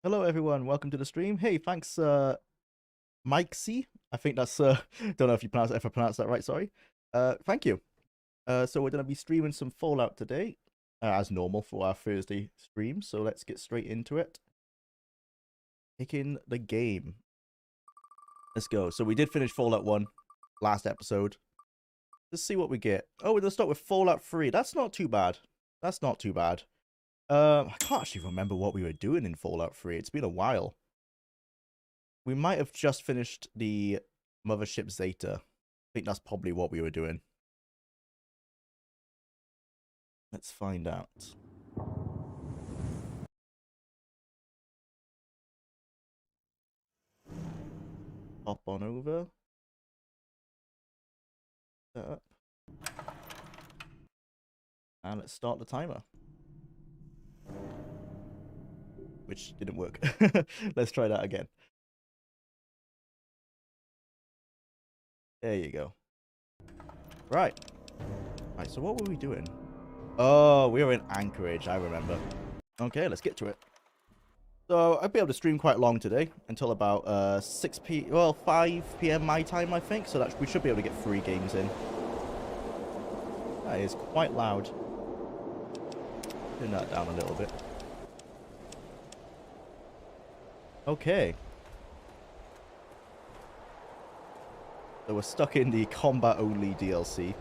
Hello everyone, welcome to the stream. Hey, thanks Mike C. I think that's don't know if I pronounced that right, sorry. Thank you. So we're gonna be streaming some Fallout today, as normal for our Thursday stream, so let's get straight into it. Picking the game. Let's go. So we did finish Fallout 1 last episode. Let's see what we get. Oh, we're gonna start with Fallout 3. That's not too bad. That's not too bad. I can't actually remember what we were doing in Fallout 3. It's been a while. We might have just finished the Mothership Zeta. I think that's probably what we were doing. Let's find out. Hop on over. Set up. And let's start the timer. Which didn't work. Let's try that again. There you go. Right. Right, so what were we doing? Oh, we were in Anchorage, I remember. Okay, let's get to it. So, I'll be able to stream quite long today, until about 5 p.m. my time, I think. So that we should be able to get 3 games in. That is quite loud. Turn that down a little bit. Okay. So we're stuck in the combat-only DLC.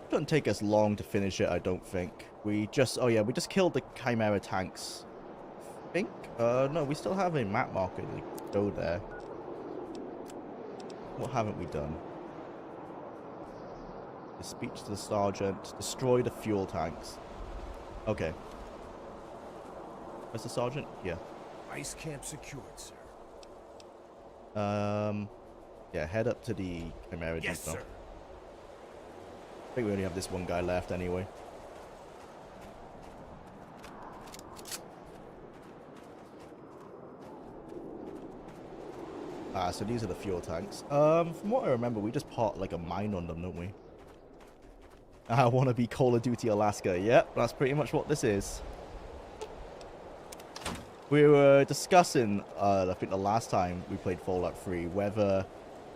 Doesn't take us long to finish it, I don't think. We just killed the Chimera tanks. I think? No, we still have a map marker to go there. What haven't we done? The speech to the sergeant. Destroy the fuel tanks. Okay. Where's the sergeant? Here. Ice camp secured, sir. Yeah, head up to the Chimera Yes, depot. sir. I think we only have this one guy left anyway. Ah, so these are the fuel tanks. From what I remember, we just parked like a mine on them, don't we? I want to be Call of Duty Alaska. Yep, that's pretty much what this is. We were discussing, I think the last time we played Fallout 3, whether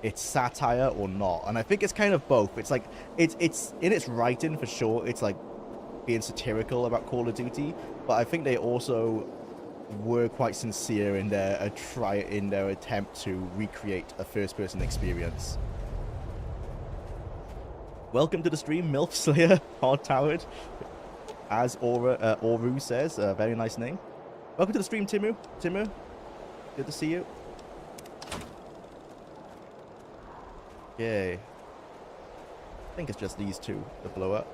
it's satire or not, and I think it's kind of both. It's like it's in its writing for sure. It's like being satirical about Call of Duty, but I think they also were quite sincere in their attempt to recreate a first-person experience. Welcome to the stream, MILF Slayer, Hard Towered, as Oru says. Very nice name. Welcome to the stream, Timu. Timu, good to see you. Okay. I think it's just these two that blow up.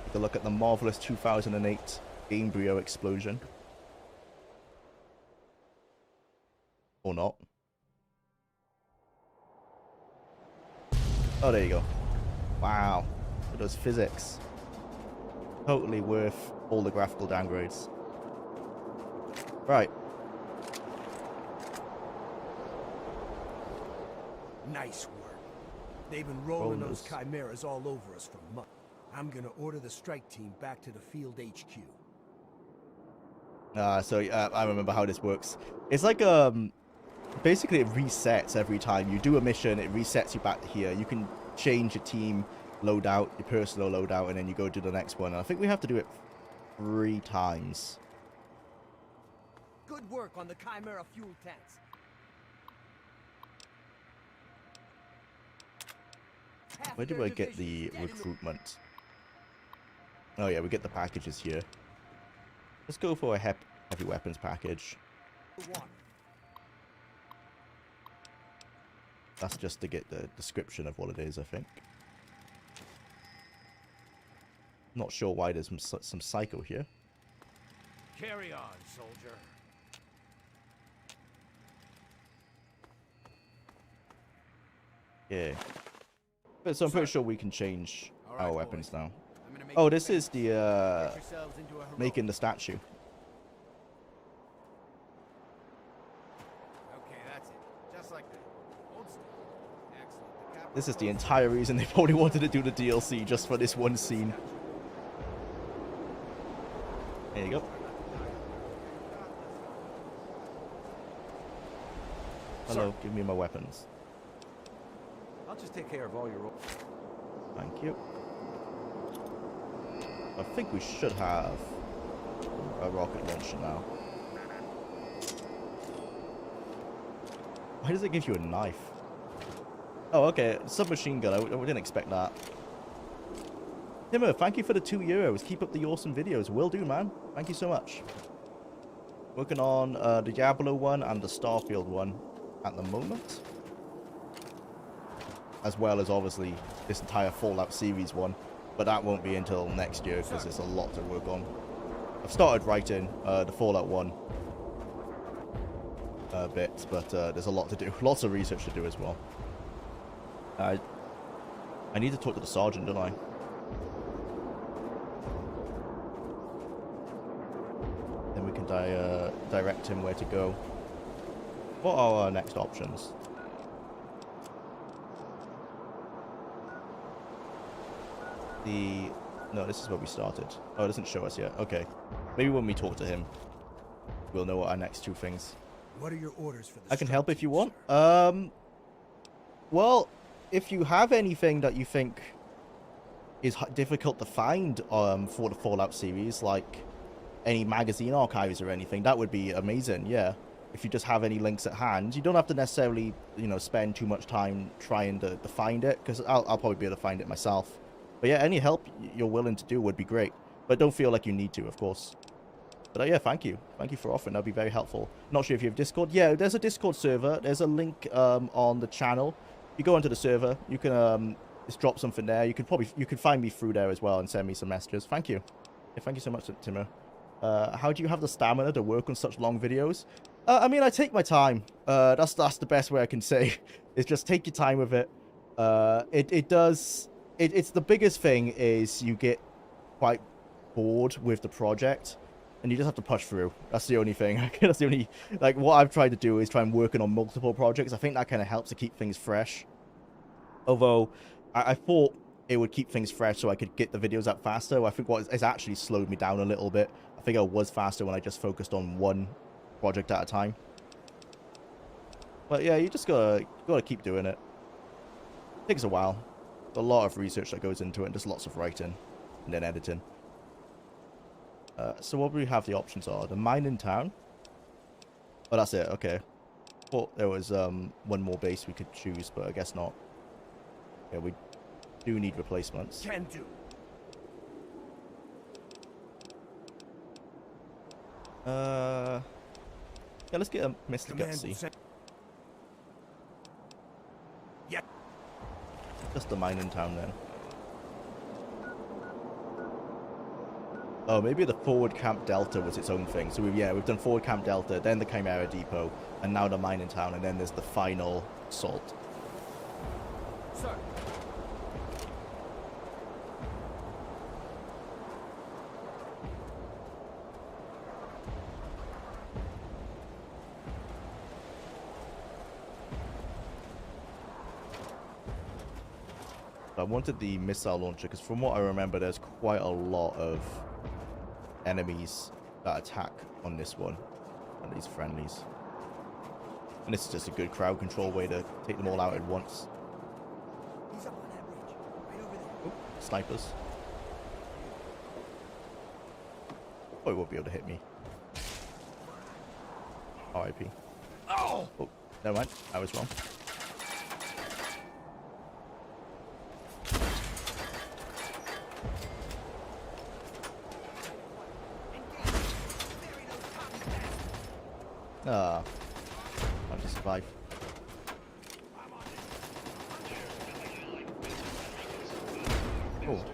Take a look at the marvelous 2008 Gamebryo explosion. Or not. Oh, there you go. Wow. Look at those physics. Totally worth all the graphical downgrades. Right. Nice work. They've been rolling those chimeras all over us for months. I'm gonna order the strike team back to the field HQ. I remember how this works. It's like basically it resets every time you do a mission. It resets you back to here. You can change your team loadout, your personal loadout, and then you go to the next one. And I think we have to do it 3 times. Good work on the chimera fuel tanks. Where do I get the recruitment? Oh yeah, we get the packages here. Let's go for a heavy weapons package. That's just to get the description of what it is, I think. Not sure why there's some psycho here. Carry on, soldier. Yeah. But so I'm pretty sure we can change our weapons now. Oh, this is the making the statue. Okay, that's it. Just like that. Hold still. Excellent. This is the entire reason they probably wanted to do the DLC, just for this one scene. There you go. Hello, Sir. give me my weapons. I'll just take care of all your... Thank you. I think we should have a rocket launcher now. Why does it give you a knife? Oh, okay. Submachine gun. I didn't expect that. Timur, thank you for the €2. Keep up the awesome videos. Will do, man. Thank you so much. Working on the Jwlar one and the Starfield one at the moment. As well as, obviously, this entire Fallout series one. But that won't be until next year because there's a lot to work on. I've started writing the Fallout 1 bits, but there's a lot to do. Lots of research to do as well. I need to talk to the sergeant, don't I? Then we can direct him where to go. What are our next options? No, this is where we started. Oh, it doesn't show us yet. Okay. Maybe when we talk to him, we'll know what our next two things. What are your orders for the I can help if you want. sir? Well, if you have anything that you think is difficult to find for the Fallout series, like any magazine archives or anything, that would be amazing, yeah. If you just have any links at hand, you don't have to necessarily, you know, spend too much time trying to find it, because I'll probably be able to find it myself. But yeah, any help you're willing to do would be great. But don't feel like you need to, of course. But yeah, thank you. Thank you for offering. That'd be very helpful. Not sure if you have Discord. Yeah, there's a Discord server. There's a link on the channel. You go onto the server. You can just drop something there. You can find me through there as well and send me some messages. Thank you. Yeah, thank you so much, Timur. How do you have the stamina to work on such long videos? I mean, I take my time. That's the best way I can say. Is just take your time with it. It's the biggest thing is you get quite bored with the project and you just have to push through. That's the only thing. That's the only, like, what I've tried to do is try and working on multiple projects. I think that kind of helps to keep things fresh. Although I thought it would keep things fresh so I could get the videos out faster. I think what has actually slowed me down a little bit. I think I was faster when I just focused on one project at a time. But yeah, you just gotta keep doing it. It takes a while. A lot of research that goes into it, and just lots of writing and then editing. So what we have the options are the mine in town. Oh, that's it. Okay. Thought there was one more base we could choose, but I guess not. Yeah, we do need replacements. Can do. Yeah, let's get a Mr. Gutsy. Yeah. Just the mine in town then. Oh, maybe the forward camp Delta was its own thing. So we've done forward camp Delta, then the Chimera Depot, and now the mine in town, and then there's the final assault. Sir. I wanted the missile launcher because from what I remember, there's quite a lot of enemies that attack on this one, and these friendlies. And this is just a good crowd control way to take them all out at once. He's up on that ridge, right over there. Oh, snipers. Oh, he won't be able to hit me. RIP. Oh! Oh, never mind. I was wrong. Ah, I'll just survive. Oh,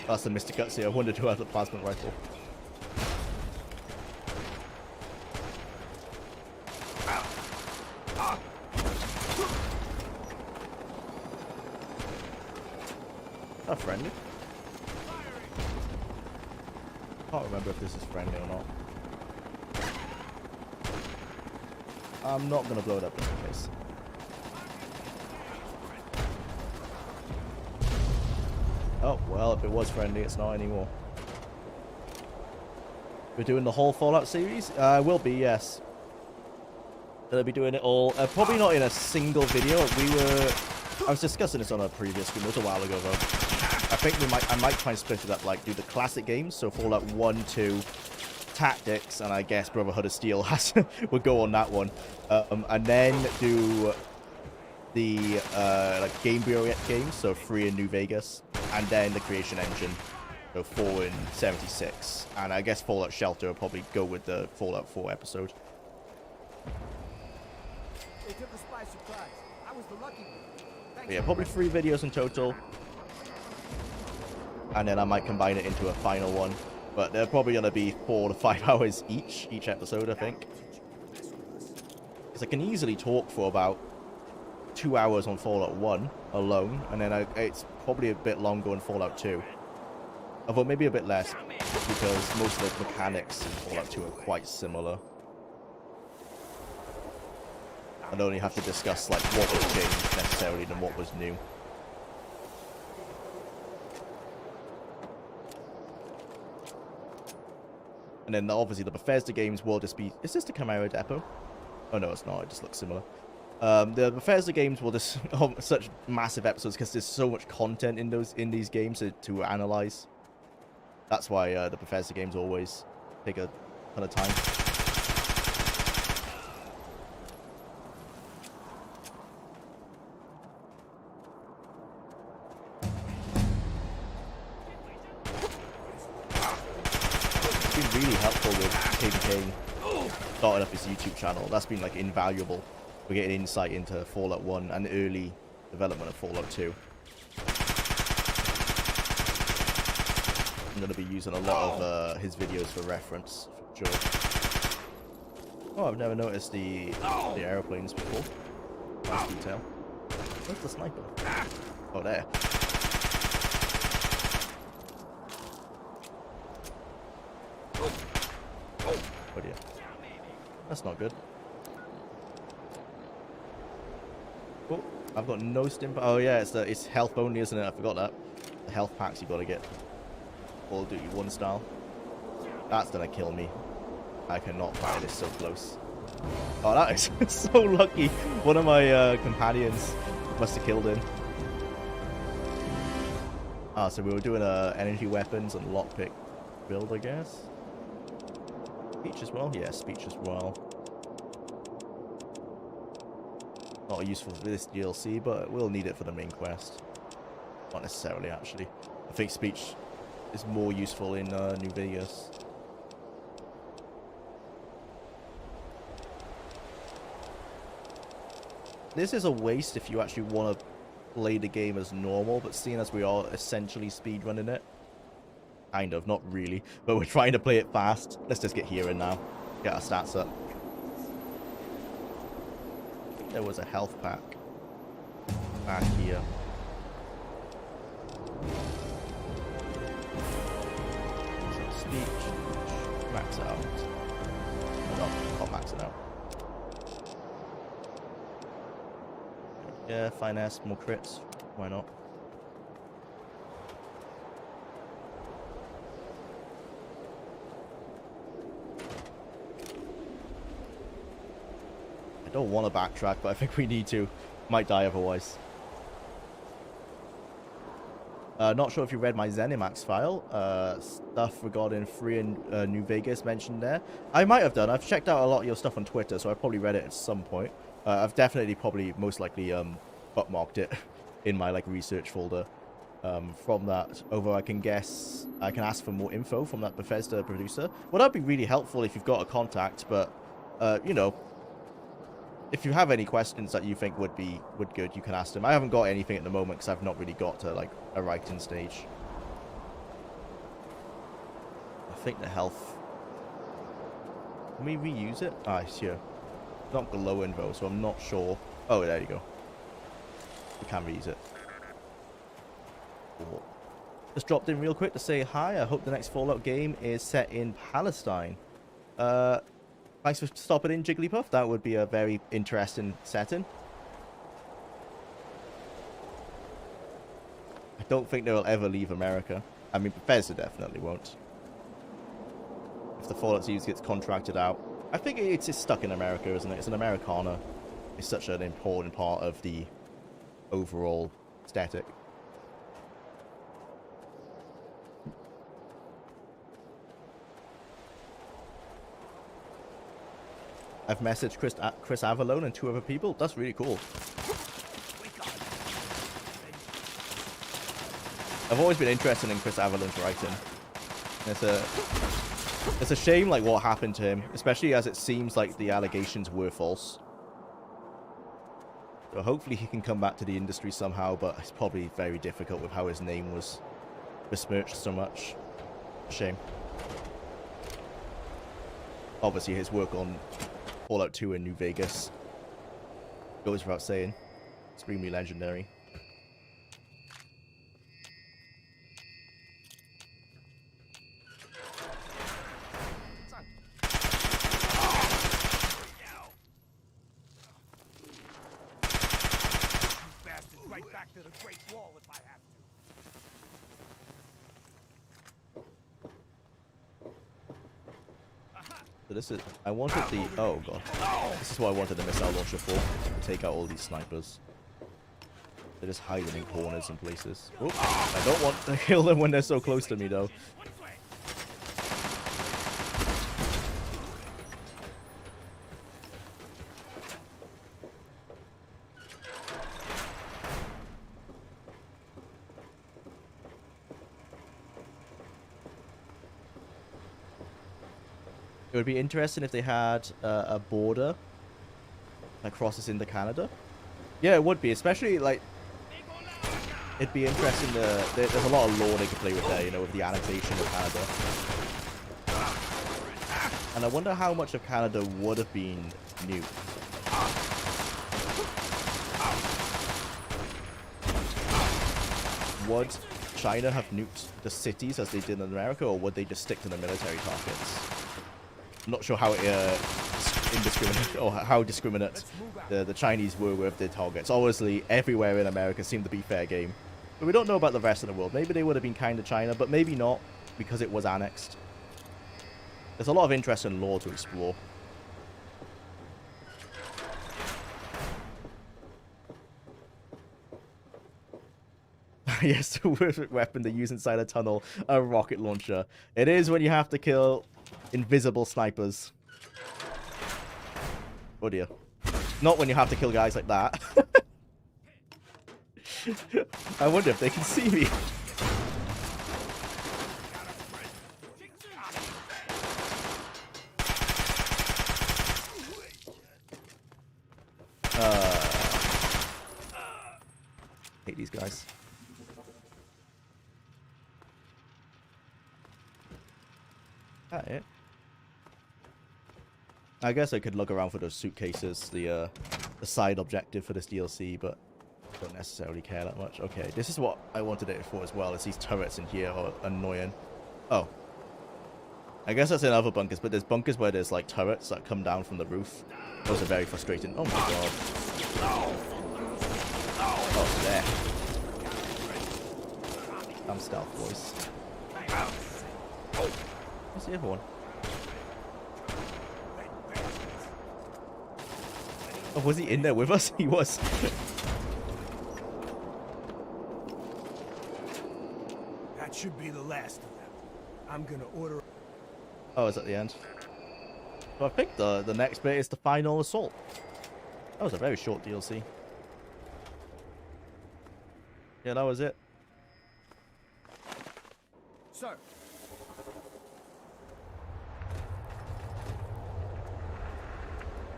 that's the Mr. Gutsy. I wondered who had the plasma rifle. Is that friendly? Can't remember if this is friendly or not. I'm not going to blow it up just in case. Oh, well, if it was friendly, it's not anymore. We're doing the whole Fallout series? Will be, yes. Gonna be doing it all. Probably not in a single video. I was discussing this on a previous stream. It was a while ago, though. I think I might try and split it up, like, do the classic games. So Fallout 1, 2, Tactics, and I guess Brotherhood of Steel would go on that one. And then do the, like, Game Bureau games. So 3 in New Vegas. And then the Creation Engine. So 4 in 76. And I guess Fallout Shelter will probably go with the Fallout 4 episode. They took us by surprise. I was the lucky one. But yeah, probably 3 videos in total. And then I might combine it into a final one. But they're probably going to be 4 to 5 hours each episode, I think. Because I can easily talk for about 2 hours on Fallout 1 alone. And then it's probably a bit longer on Fallout 2. Although maybe a bit less, because most of the mechanics in Fallout 2 are quite similar. I'd only have to discuss like what was changed necessarily than what was new. And then obviously the Bethesda games will just be... Is this the Chimera Depot? Oh no, it's not. It just looks similar. The Bethesda games will just... such massive episodes because there's so much content in these games to analyze. That's why the Bethesda games always take a ton of time. It's been really helpful with KBK starting up his YouTube channel. That's been like invaluable. We're getting insight into Fallout 1 and the early development of Fallout 2. I'm going to be using a lot of his videos for reference, for sure. Oh, I've never noticed the aeroplanes before. Nice detail. Where's the sniper? Oh, there. Oh dear. That's not good. Oh, I've got no stim. Oh yeah, it's health only, isn't it? I forgot that. The health packs you got to get. Call of Duty 1 style. That's gonna kill me. I cannot fire this so close. Oh, that is so lucky. One of my companions must have killed him. Ah, so we were doing energy weapons and lockpick build, I guess. Speech as well? Yeah, speech as well. Not useful for this DLC, but we'll need it for the main quest. Not necessarily, actually. I think speech is more useful in New Vegas. This is a waste if you actually want to play the game as normal, but seeing as we are essentially speedrunning it, kind of, not really, but we're trying to play it fast. Let's just get here and now, get our stats up. I think there was a health pack back here. Speech, max it out. No, I'll max it out. Yeah, finesse, more crits. Why not? I don't want to backtrack, but I think we need to. Might die otherwise. Not sure if you read my ZeniMax file. Stuff regarding Free in New Vegas mentioned there. I might have done. I've checked out a lot of your stuff on Twitter, so I probably read it at some point. I've definitely most likely bookmarked it in my like research folder from that. Although I can guess I can ask for more info from that Bethesda producer. Well, that'd be really helpful if you've got a contact. But you know, if you have any questions that you think would good, you can ask them. I haven't got anything at the moment because I've not really got to like a writing stage. I think the health. Can we reuse it? Ah, it's here. Not glowing though, so I'm not sure. Oh, there you go. We can reuse it. Cool. Just dropped in real quick to say hi. I hope the next Fallout game is set in Palestine. Thanks for stopping in, Jigglypuff. That would be a very interesting setting. I don't think they'll ever leave America. I mean, Bethesda definitely won't. if the Fallout series gets contracted out. I think it's just stuck in America, isn't it? It's an Americana. It's such an important part of the overall aesthetic. I've messaged Chris Avalone and 2 other people. That's really cool. I've always been interested in Chris Avalone's writing. It's a shame like what happened to him, especially as it seems like the allegations were false. So hopefully he can come back to the industry somehow, but it's probably very difficult with how his name was besmirched so much. Shame. Obviously his work on Fallout 2 in New Vegas goes without saying. Extremely legendary. Right back to the Great Wall if I have to. So this is, I wanted the, oh god. This is what I wanted the missile launcher for, to take out all these snipers. They're just hiding in corners and places. Oops, I don't want to kill them when they're so close to me though. It would be interesting if they had a border that crosses into Canada. Yeah, it would be, especially like it'd be interesting. There's a lot of lore they could play with there, you know, with the annexation of Canada. And I wonder how much of Canada would have been nuked. Would China have nuked the cities as they did in America, or would they just stick to the military targets? I'm not sure how indiscriminate or how discriminate the Chinese were with their targets. Obviously, everywhere in America seemed to be fair game. But we don't know about the rest of the world. Maybe they would have been kind of China, but maybe not, because it was annexed. There's a lot of interesting lore to explore. Yes, the worst weapon they use inside a tunnel, a rocket launcher. It is when you have to kill invisible snipers. Oh dear. Not when you have to kill guys like that. I wonder if they can see me. Hate these guys. That it? I guess I could look around for those suitcases, the side objective for this DLC, but I don't necessarily care that much. Okay, this is what I wanted it for as well, is these turrets in here are annoying. Oh. I guess that's in other bunkers, but there's bunkers where there's like turrets that come down from the roof. Those are very frustrating. Oh my god. Oh, there. I'm stealth, boys. Where's the other one? Oh, was he in there with us? He was. That should be the last of them. I'm gonna order. Oh, is that the end? So I think the next bit is the final assault. That was a very short DLC. Yeah, that was it. Sir.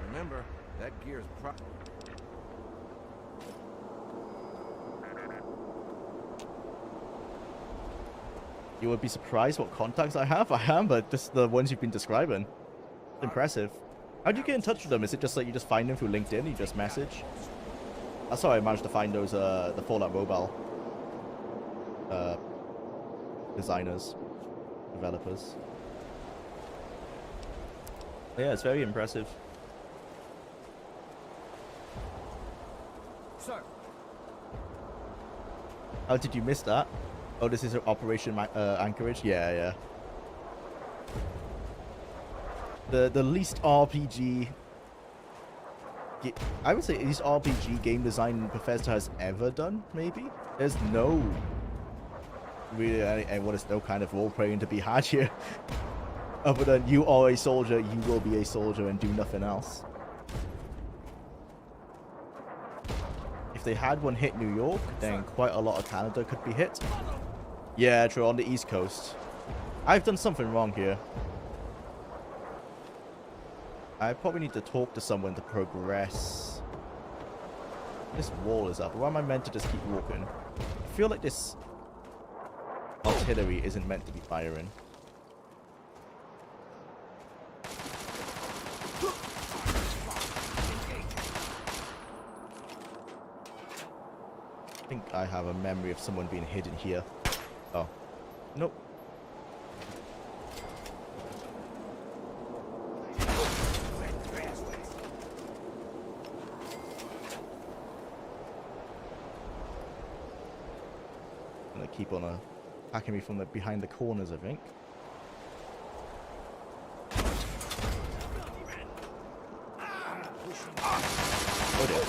Remember, that gear's You would be surprised what contacts I have. I am, but just the ones you've been describing. Impressive. How do you get in touch with them? Is it just like you just find them through LinkedIn? You just message? That's how I managed to find those the Fallout Mobile designers, developers. Yeah, it's very impressive. Sir. How did you miss that? Oh, this is Operation Anchorage? Yeah, yeah. the least RPG. I would say least RPG game design Bethesda has ever done. Maybe there's no really anyone is no kind of role playing to be had here, other than you are a soldier, you will be a soldier, and do nothing else. If they had one hit New York, then quite a lot of Canada could be hit. Yeah, true, on the East Coast. I've done something wrong here. I probably need to talk to someone to progress. This wall is up. Why am I meant to just keep walking? I feel like this artillery isn't meant to be firing. I think I have a memory of someone being hidden here. Oh. Nope. Gonna keep on attacking me from behind the corners, I think. Oh dear.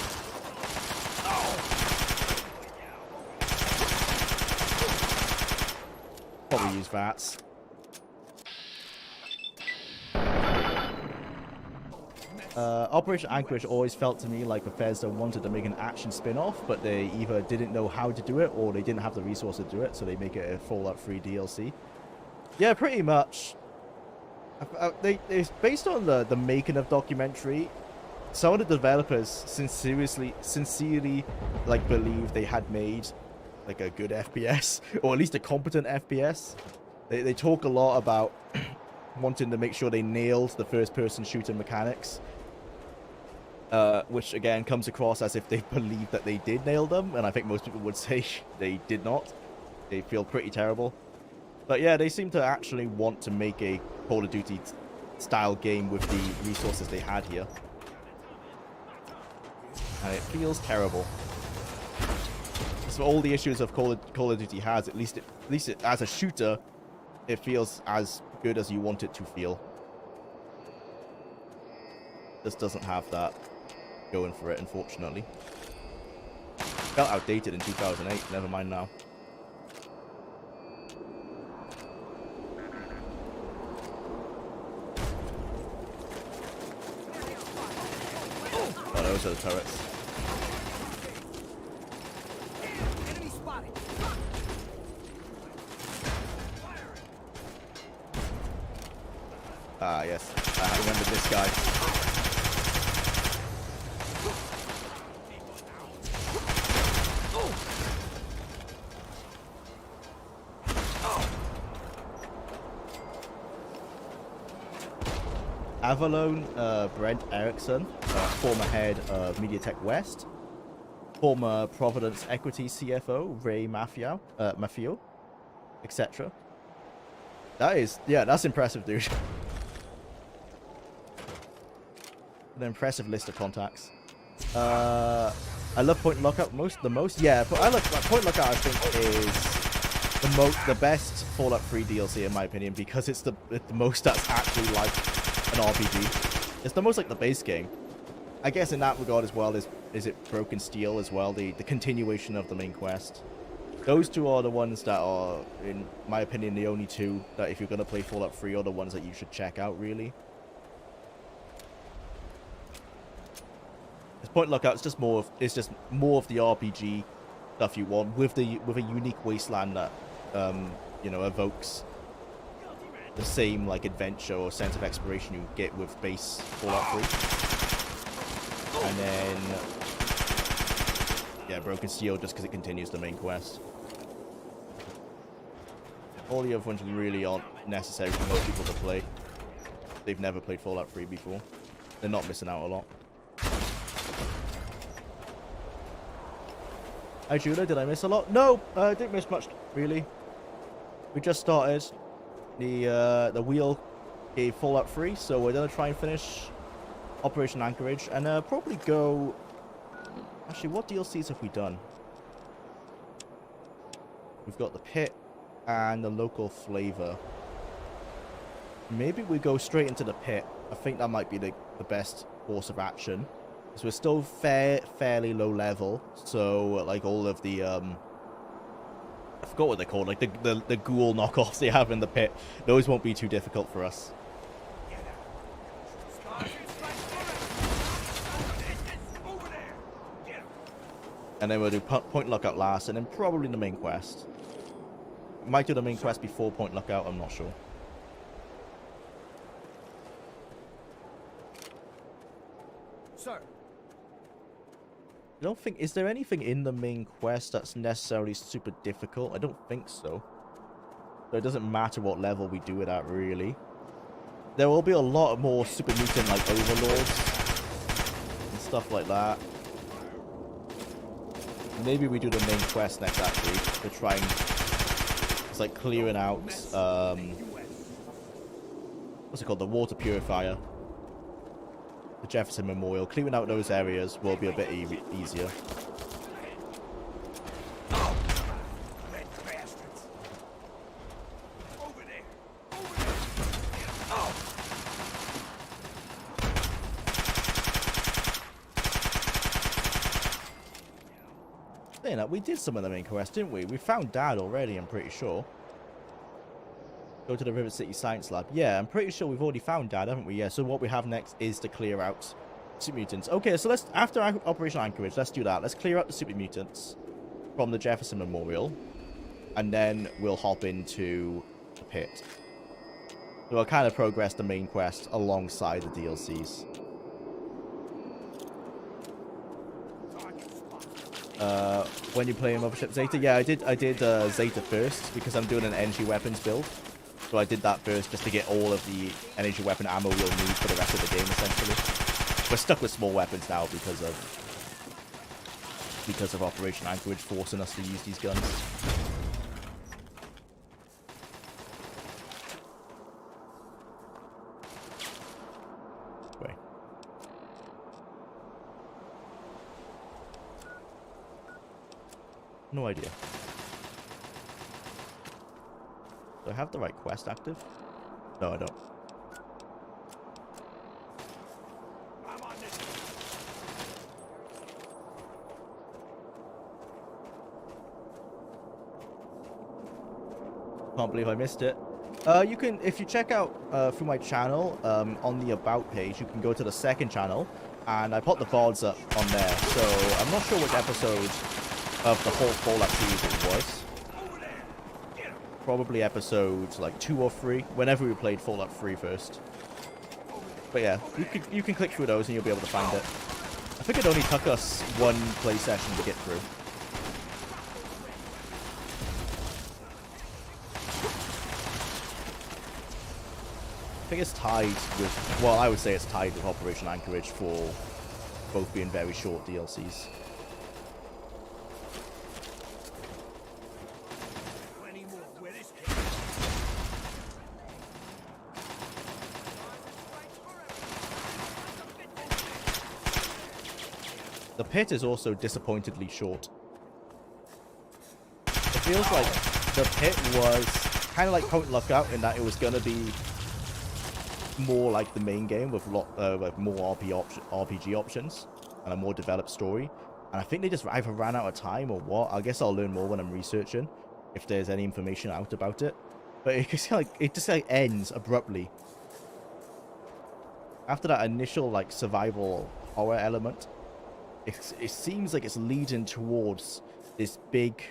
Probably use VATS. Operation Anchorage always felt to me like Bethesda wanted to make an action spin-off, but they either didn't know how to do it or they didn't have the resources to do it, so they make it a Fallout 3 DLC. Yeah, pretty much. It's based on the making of documentary. Some of the developers sincerely like believe they had made like a good FPS, or at least a competent FPS. They talk a lot about wanting to make sure they nailed the first-person shooter mechanics, which again comes across as if they believe that they did nail them, and I think most people would say they did not. They feel pretty terrible. But yeah, they seem to actually want to make a Call of Duty style game with the resources they had here. And it feels terrible. So all the issues of Call of Duty has, at least as a shooter, it feels as good as you want it to feel. This doesn't have that going for it, unfortunately. Felt outdated in 2008, never mind now. Oh, those are the turrets. Ah, yes. I remember this guy. Avalon, Brent Erickson, former head of MediaTek West, former Providence Equity CFO, Ray Maffio, etc. That's impressive, dude. An impressive list of contacts. I love Point Lookout the most. Yeah, but I love Point Lookout. I think is the best Fallout 3 DLC in my opinion, because it's the most that's actually like an RPG. It's the most like the base game. I guess in that regard as well is it Broken Steel as well, the continuation of the main quest. Those two are the ones that are, in my opinion, the only two that if you're gonna play Fallout 3 are the ones that you should check out really. Point Lookout, it's just more of the RPG stuff you want with a unique wasteland that you know, evokes the same like adventure or sense of exploration you get with base Fallout 3. And then yeah, Broken Steel just because it continues the main quest. All the other ones really aren't necessary for most people to play. They've never played Fallout 3 before. They're not missing out a lot. Hi Jwlar, did I miss a lot? No, I didn't miss much, really. We just started. The wheel gave Fallout 3, so we're gonna try and finish Operation Anchorage, and probably go... Actually, what DLCs have we done? We've got the pit and the local flavor. Maybe we go straight into the pit. I think that might be the best course of action. So we're still fairly low level. So like all of the I forgot what they're called, like the ghoul knockoffs they have in the pit. Those won't be too difficult for us. And then we'll do Point Lookout last, and then probably the main quest. Might do the main quest before Point Lookout, I'm not sure. Sir. I don't think... Is there anything in the main quest that's necessarily super difficult? I don't think so. So it doesn't matter what level we do it at, really. There will be a lot more super mutant, like, overlords. And stuff like that. Maybe we do the main quest next, actually. To try and... It's like clearing out... what's it called? The water purifier. The Jefferson Memorial. Clearing out those areas will be a bit easier. Saying that, we did some of the main quest, didn't we? We found Dad already, I'm pretty sure. Go to the River City Science Lab. Yeah, I'm pretty sure we've already found Dad, haven't we? Yeah, so what we have next is to clear out super mutants. Okay, so let's, after Operation Anchorage, let's do that. Let's clear out the super mutants from the Jefferson Memorial. And then we'll hop into the pit. So we'll kind of progress the main quest alongside the DLCs. When you play Mothership Zeta? Yeah, I did Zeta first because I'm doing an energy weapons build. So I did that first just to get all of the energy weapon ammo we'll need for the rest of the game, essentially. We're stuck with small weapons now because of Operation Anchorage forcing us to use these guns. Wait. No idea. Do I have the right quest active? No, I don't. Can't believe I missed it. You can, if you check out through my channel, on the About page, you can go to the second channel, and I put the VODs up on there. So I'm not sure which episode of the whole Fallout series it was. Probably episodes like 2 or 3, whenever we played Fallout 3 first. But yeah, you can click through those and you'll be able to find it. I think it only took us 1 play session to get through. I think it's tied with, well, I would say it's tied with Operation Anchorage for both being very short DLCs. The pit is also disappointingly short. It feels like the pit was kind of like Point Lookout in that it was going to be more like the main game with more RPG options and a more developed story. And I think they just either ran out of time or what. I guess I'll learn more when I'm researching if there's any information out about it. But it just ends abruptly after that initial like survival horror element. It seems like it's leading towards this big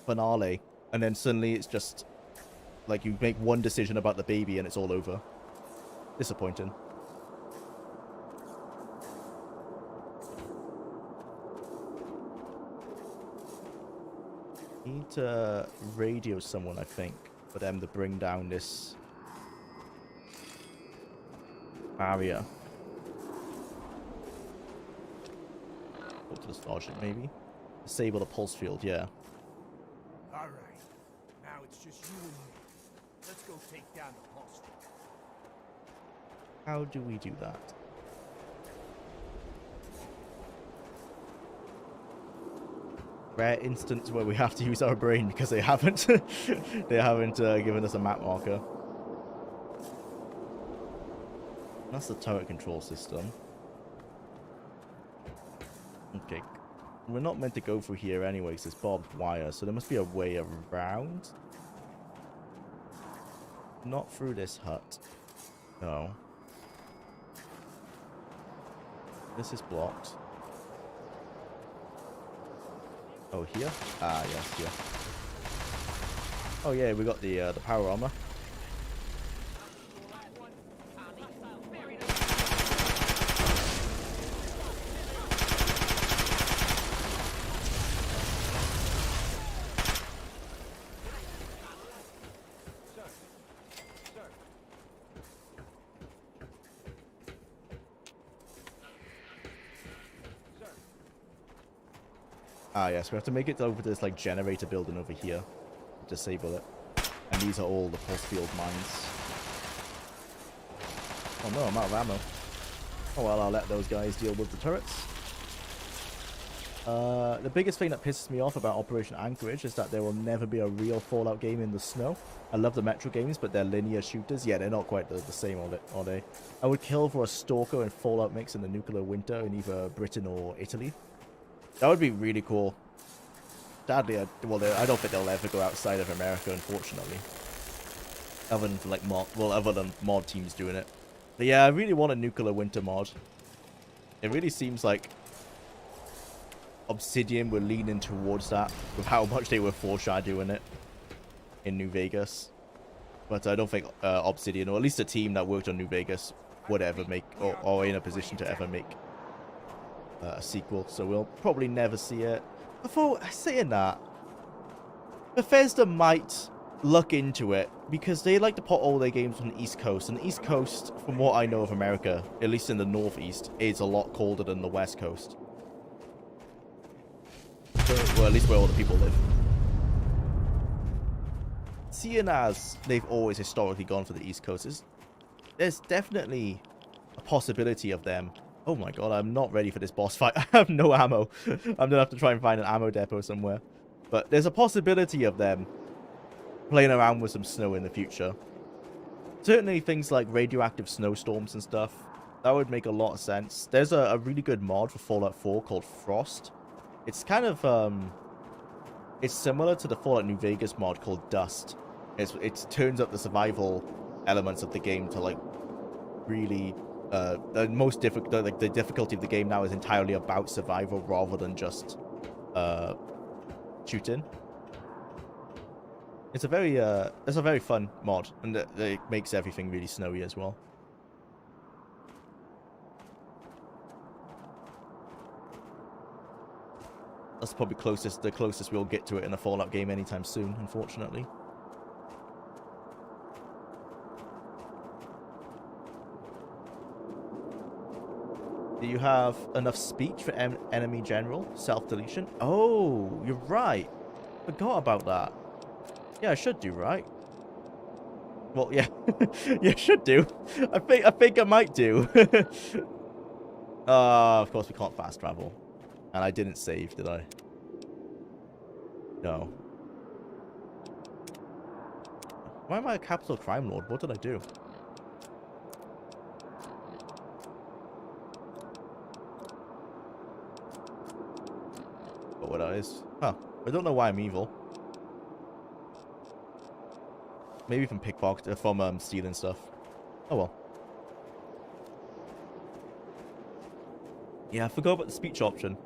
finale, and then suddenly it's just like you make one decision about the baby and it's all over. Disappointing. Need to radio someone, I think, for them to bring down this barrier. Go to the starship, maybe. Disable the pulse field, yeah. All right, now it's just you and me. Let's go take down the pulse field. How do we do that? Rare instance where we have to use our brain because they haven't given us a map marker. That's the turret control system. Okay. We're not meant to go through here anyways. It's barbed wire, so there must be a way around. Not through this hut. No. This is blocked. Oh, here? Ah, yes, here. Oh yeah, we got the power armor. Ah, yes, we have to make it over to this, like, generator building over here. Disable it. And these are all the pulse field mines. Oh no, I'm out of ammo. Oh well, I'll let those guys deal with the turrets. The biggest thing that pisses me off about Operation Anchorage is that there will never be a real Fallout game in the snow. I love the Metro games, but they're linear shooters. Yeah, they're not quite the same, are they? I would kill for a Stalker and Fallout mix in the nuclear winter in either Britain or Italy. That would be really cool. Sadly, I don't think they'll ever go outside of America, unfortunately. Other than like other than mod teams doing it. But yeah, I really want a nuclear winter mod. It really seems like Obsidian were leaning towards that with how much they were foreshadowing it in New Vegas. But I don't think Obsidian, or at least a team that worked on New Vegas, would ever make or in a position to ever make a sequel, so we'll probably never see it. Before saying that, Bethesda might look into it because they like to put all their games on the East Coast, and the East Coast, from what I know of America, at least in the Northeast, is a lot colder than the West Coast. Well, at least where all the people live. Seeing as they've always historically gone for the East Coast, there's definitely a possibility of them. Oh my god, I'm not ready for this boss fight. I have no ammo. I'm gonna have to try and find an ammo depot somewhere. But there's a possibility of them playing around with some snow in the future. Certainly things like radioactive snowstorms and stuff. That would make a lot of sense. There's a really good mod for Fallout 4 called Frost. It's kind of, it's similar to the Fallout New Vegas mod called Dust. It turns up the survival elements of the game to, like, really... the most difficult, like the difficulty of the game now is entirely about survival rather than just shooting. It's a very fun mod, and it makes everything really snowy as well. That's probably the closest we'll get to it in a Fallout game anytime soon, unfortunately. Do you have enough speech for enemy general? Self-deletion? Oh, you're right. Forgot about that. Yeah, I should do, right? Well, yeah. Yeah, should do. I think I might do. Of course we can't fast travel. And I didn't save, did I? No. Why am I a capital crime lord? What did I do? What that is. Huh. I don't know why I'm evil. Maybe from pickpocket, from stealing stuff. Oh well. Yeah, I forgot about the speech option.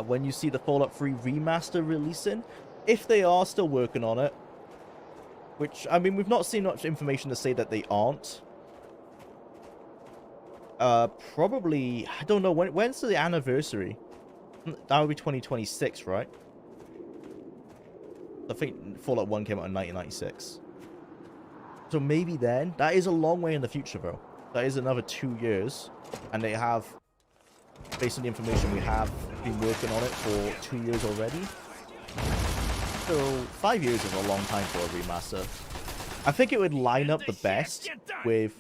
When you see the Fallout 3 remaster releasing, if they are still working on it, which, I mean, we've not seen much information to say that they aren't. Probably, I don't know, when's the anniversary? That would be 2026, right? I think Fallout 1 came out in 1996. So maybe then. That is a long way in the future, though. That is another 2 years. And they have, based on the information we have, been working on it for 2 years already. So 5 years is a long time for a remaster. I think it would line up the best with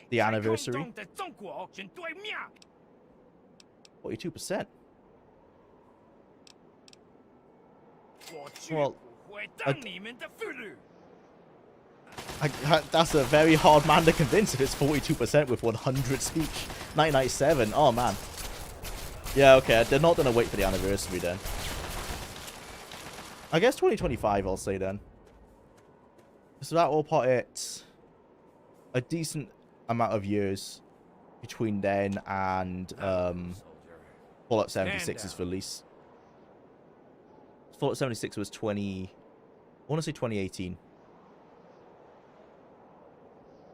the anniversary. 42%. Well, that's a very hard man to convince if it's 42% with 100 speech. 1997. Oh man. Yeah, okay. They're not gonna wait for the anniversary then. I guess 2025. I'll say then. So that will put it a decent amount of years between then and Fallout 76's release. Fallout 76 was 20... I want to say 2018.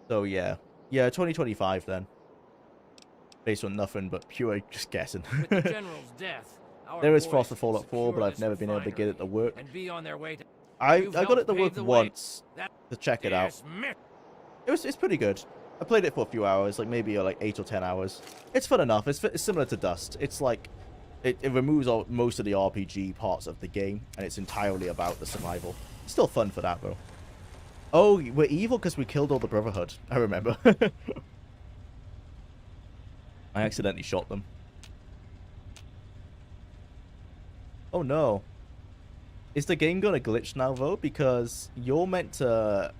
So yeah. Yeah, 2025 then. Based on nothing but pure just guessing. With the general's death, There is Frost for Fallout 4, but I've never been able to get it to work. I got it to work once to check it out. It's pretty good. I played it for a few hours, like maybe like 8 or 10 hours. It's fun enough. It's similar to Dust. It's like it removes most of the RPG parts of the game, and it's entirely about the survival. It's still fun for that though. Oh, we're evil because we killed all the Brotherhood. I remember. I accidentally shot them. Oh no. Is the game gonna glitch now though? Because you're meant to...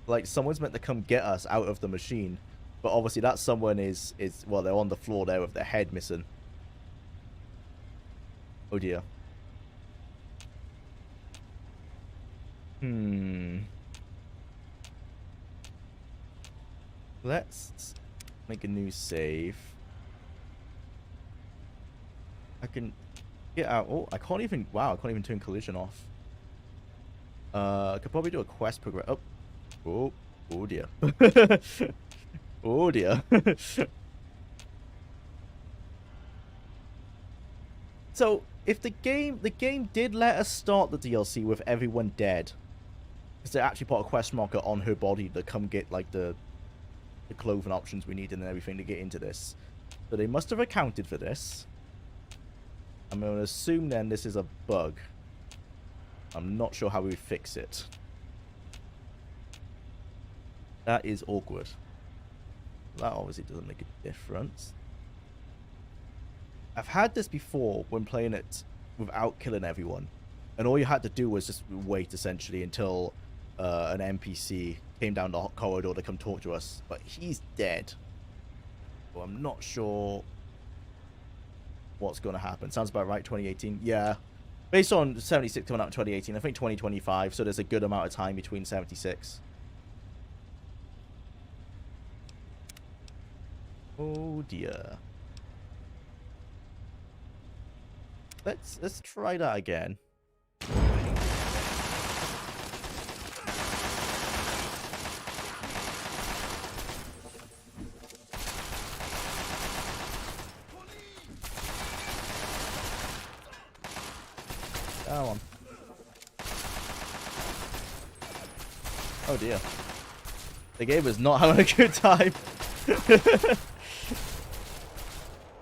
Like, someone's meant to come get us out of the machine. But obviously that someone is... Well, they're on the floor there with their head missing. Oh dear. Let's make a new save. I can get out. Oh, I can't even... Wow, I can't even turn collision off. I could probably do a quest progress. Oh. Oh dear. Oh dear. So, if the game did let us start the DLC with everyone dead, because they actually put a quest marker on her body to come get like the clothing options we need and everything to get into this. So they must have accounted for this. I'm going to assume then this is a bug. I'm not sure how we fix it. That is awkward. That obviously doesn't make a difference. I've had this before when playing it without killing everyone. And all you had to do was just wait, essentially, until an NPC came down the corridor to come talk to us. But he's dead. So I'm not sure what's going to happen. Sounds about right, 2018. Yeah. Based on 76 coming out in 2018, I think 2025. So there's a good amount of time between 76. Oh dear. Let's try that again. Come on. Oh dear. The game is not having a good time.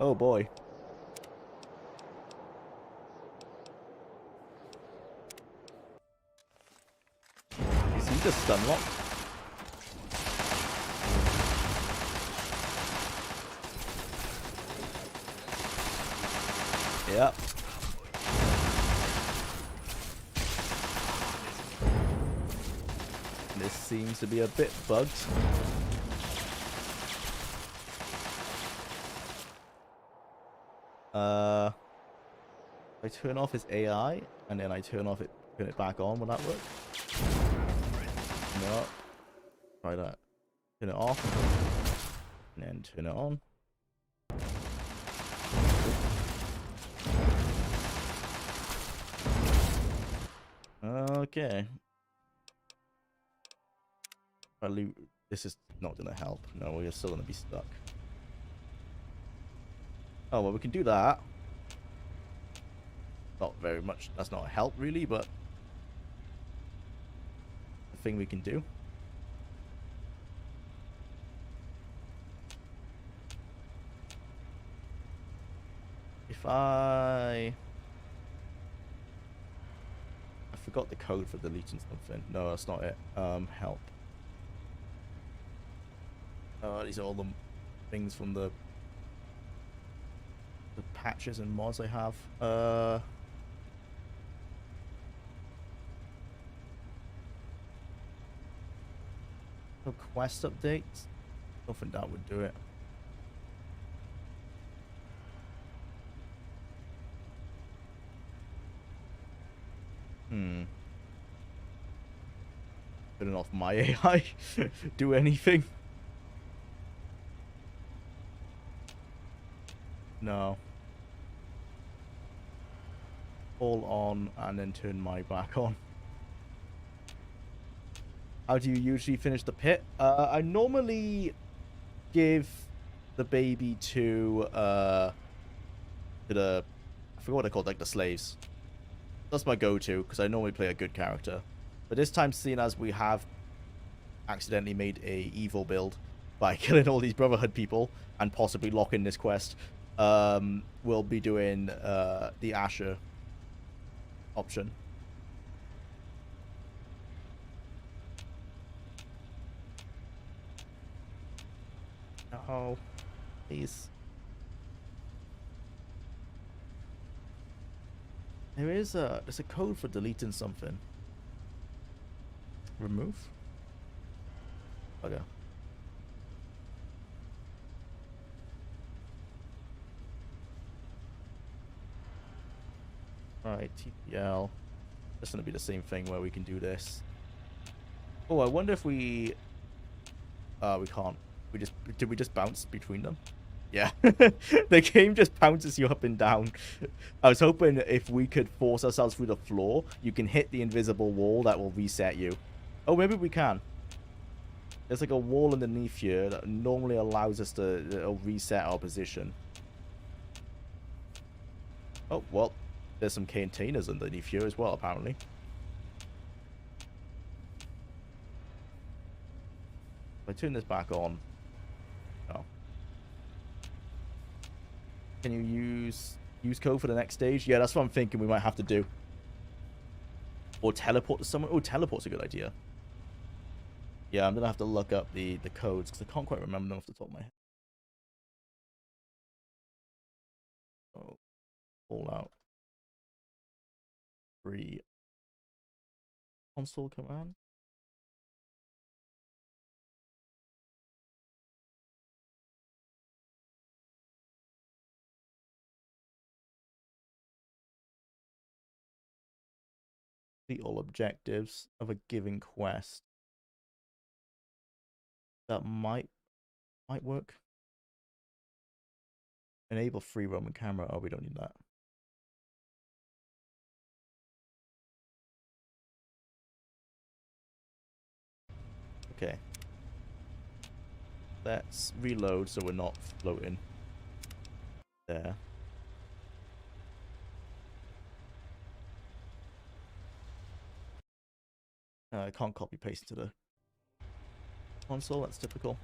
Oh boy. Is he just stun locked? Yep. This seems to be a bit bugged. I turn off his AI and then I turn it back on. Will that work? No. Try that. Turn it off. And then turn it on. Okay. This is not gonna help. No, we're still gonna be stuck. Oh, well, we can do that. Not very much. That's not a help, really, but a thing we can do. If I forgot the code for deleting something. No, that's not it. Help. Oh, these are all the things from the patches and mods I have. No quest updates. Don't think that would do it. Turning off my AI. Do anything? No. All on and then turn my back on. How do you usually finish the pit? I normally give the baby to the, I forgot what they're called, like the slaves. That's my go-to because I normally play a good character. But this time, seeing as we have accidentally made a evil build by killing all these Brotherhood people and possibly locking this quest, we'll be doing the Asher option. Oh, please. There's a code for deleting something. Remove? Okay. Alright, TPL. That's gonna be the same thing where we can do this. Oh, I wonder if we can't. Did we just bounce between them? Yeah. The game just bounces you up and down. I was hoping if we could force ourselves through the floor, you can hit the invisible wall that will reset you. Oh, maybe we can. There's like a wall underneath here that normally allows us to reset our position. Oh, well, there's some containers underneath here as well, apparently. If I turn this back on. Oh. Can you use code for the next stage? Yeah, that's what I'm thinking we might have to do. Or teleport to someone. Oh, teleport's a good idea. Yeah, I'm gonna have to look up the codes because I can't quite remember them off the top of my head. Oh, Fallout 3 console command. Complete all objectives of a given quest. That might work. Enable free roaming camera. Oh, we don't need that. Okay. Let's reload so we're not floating. There. I can't copy paste to the console. That's typical.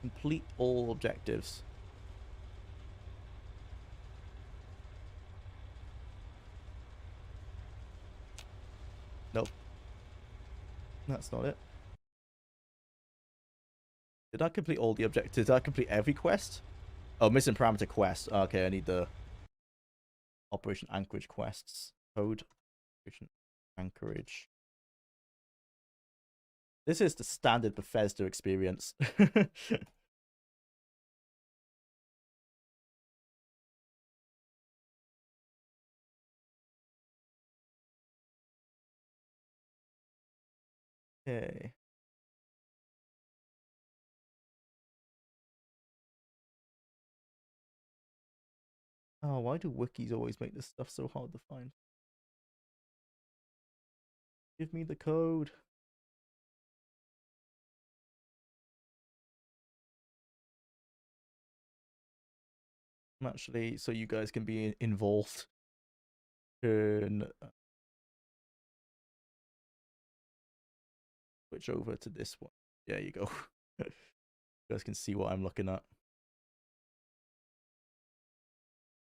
Complete all objectives. Nope. That's not it. Did I complete all the objectives? Did I complete every quest? Oh, missing parameter quest. Okay, I need the Operation Anchorage quests. Code. Operation Anchorage. This is the standard Bethesda experience. Okay. Oh, why do wikis always make this stuff so hard to find? Give me the code. Actually, so you guys can be involved. Turn. Switch over to this one. There you go. You guys can see what I'm looking at.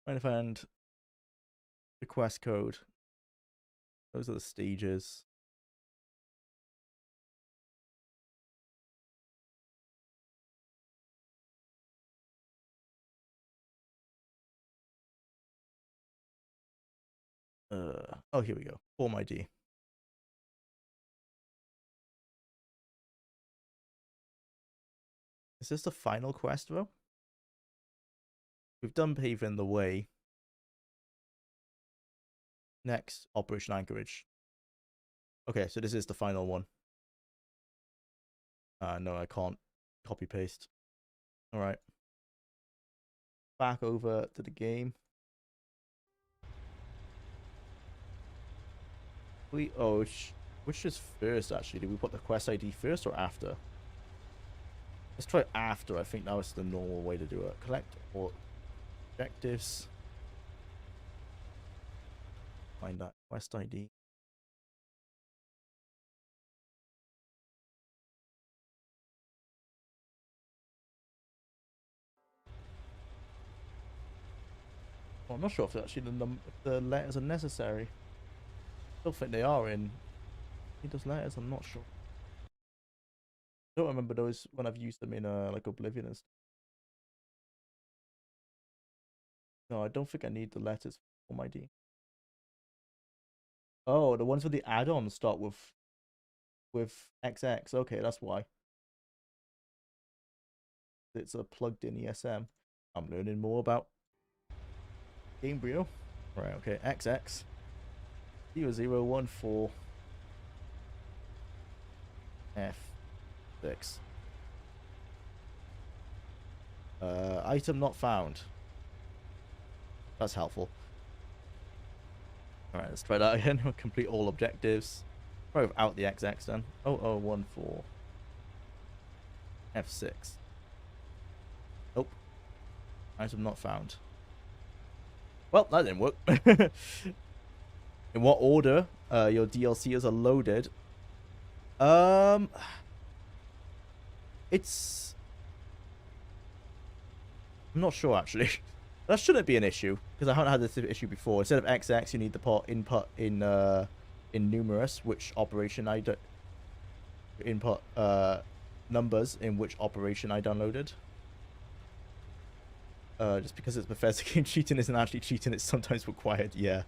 Trying to find the quest code. Those are the stages. Oh, here we go. Form ID. Is this the final quest, though? We've done paving the way. Next, Operation Anchorage. Okay, so this is the final one. No, I can't copy paste. All right. Back over to the game. Which is first actually? Did we put the quest ID first or after? Let's try after. I think that was the normal way to do it. Collect all objectives. Find that quest ID. Well, I'm not sure if actually the letters are necessary. I don't think they are in those letters. I'm not sure. I don't remember those when I've used them in like Oblivion and stuff. No, I don't think I need the letters for my ID. Oh, the ones with the add-ons start with XX. Okay, that's why. It's a plugged-in ESM. I'm learning more about Gamebryo. Right, okay, XX 0014 F6. Item not found. That's helpful. Alright, let's try that again. We'll complete all objectives. Probably without the XX then. 0014 F6. Nope. Item not found. Well, that didn't work. In what order your DLCs are loaded? It's... I'm not sure, actually. That shouldn't be an issue, because I haven't had this issue before. Instead of XX, you need the input in numerous, which operation I input numbers in which operation I downloaded. Just because it's Bethesda game, cheating isn't actually cheating, it's sometimes required, yeah.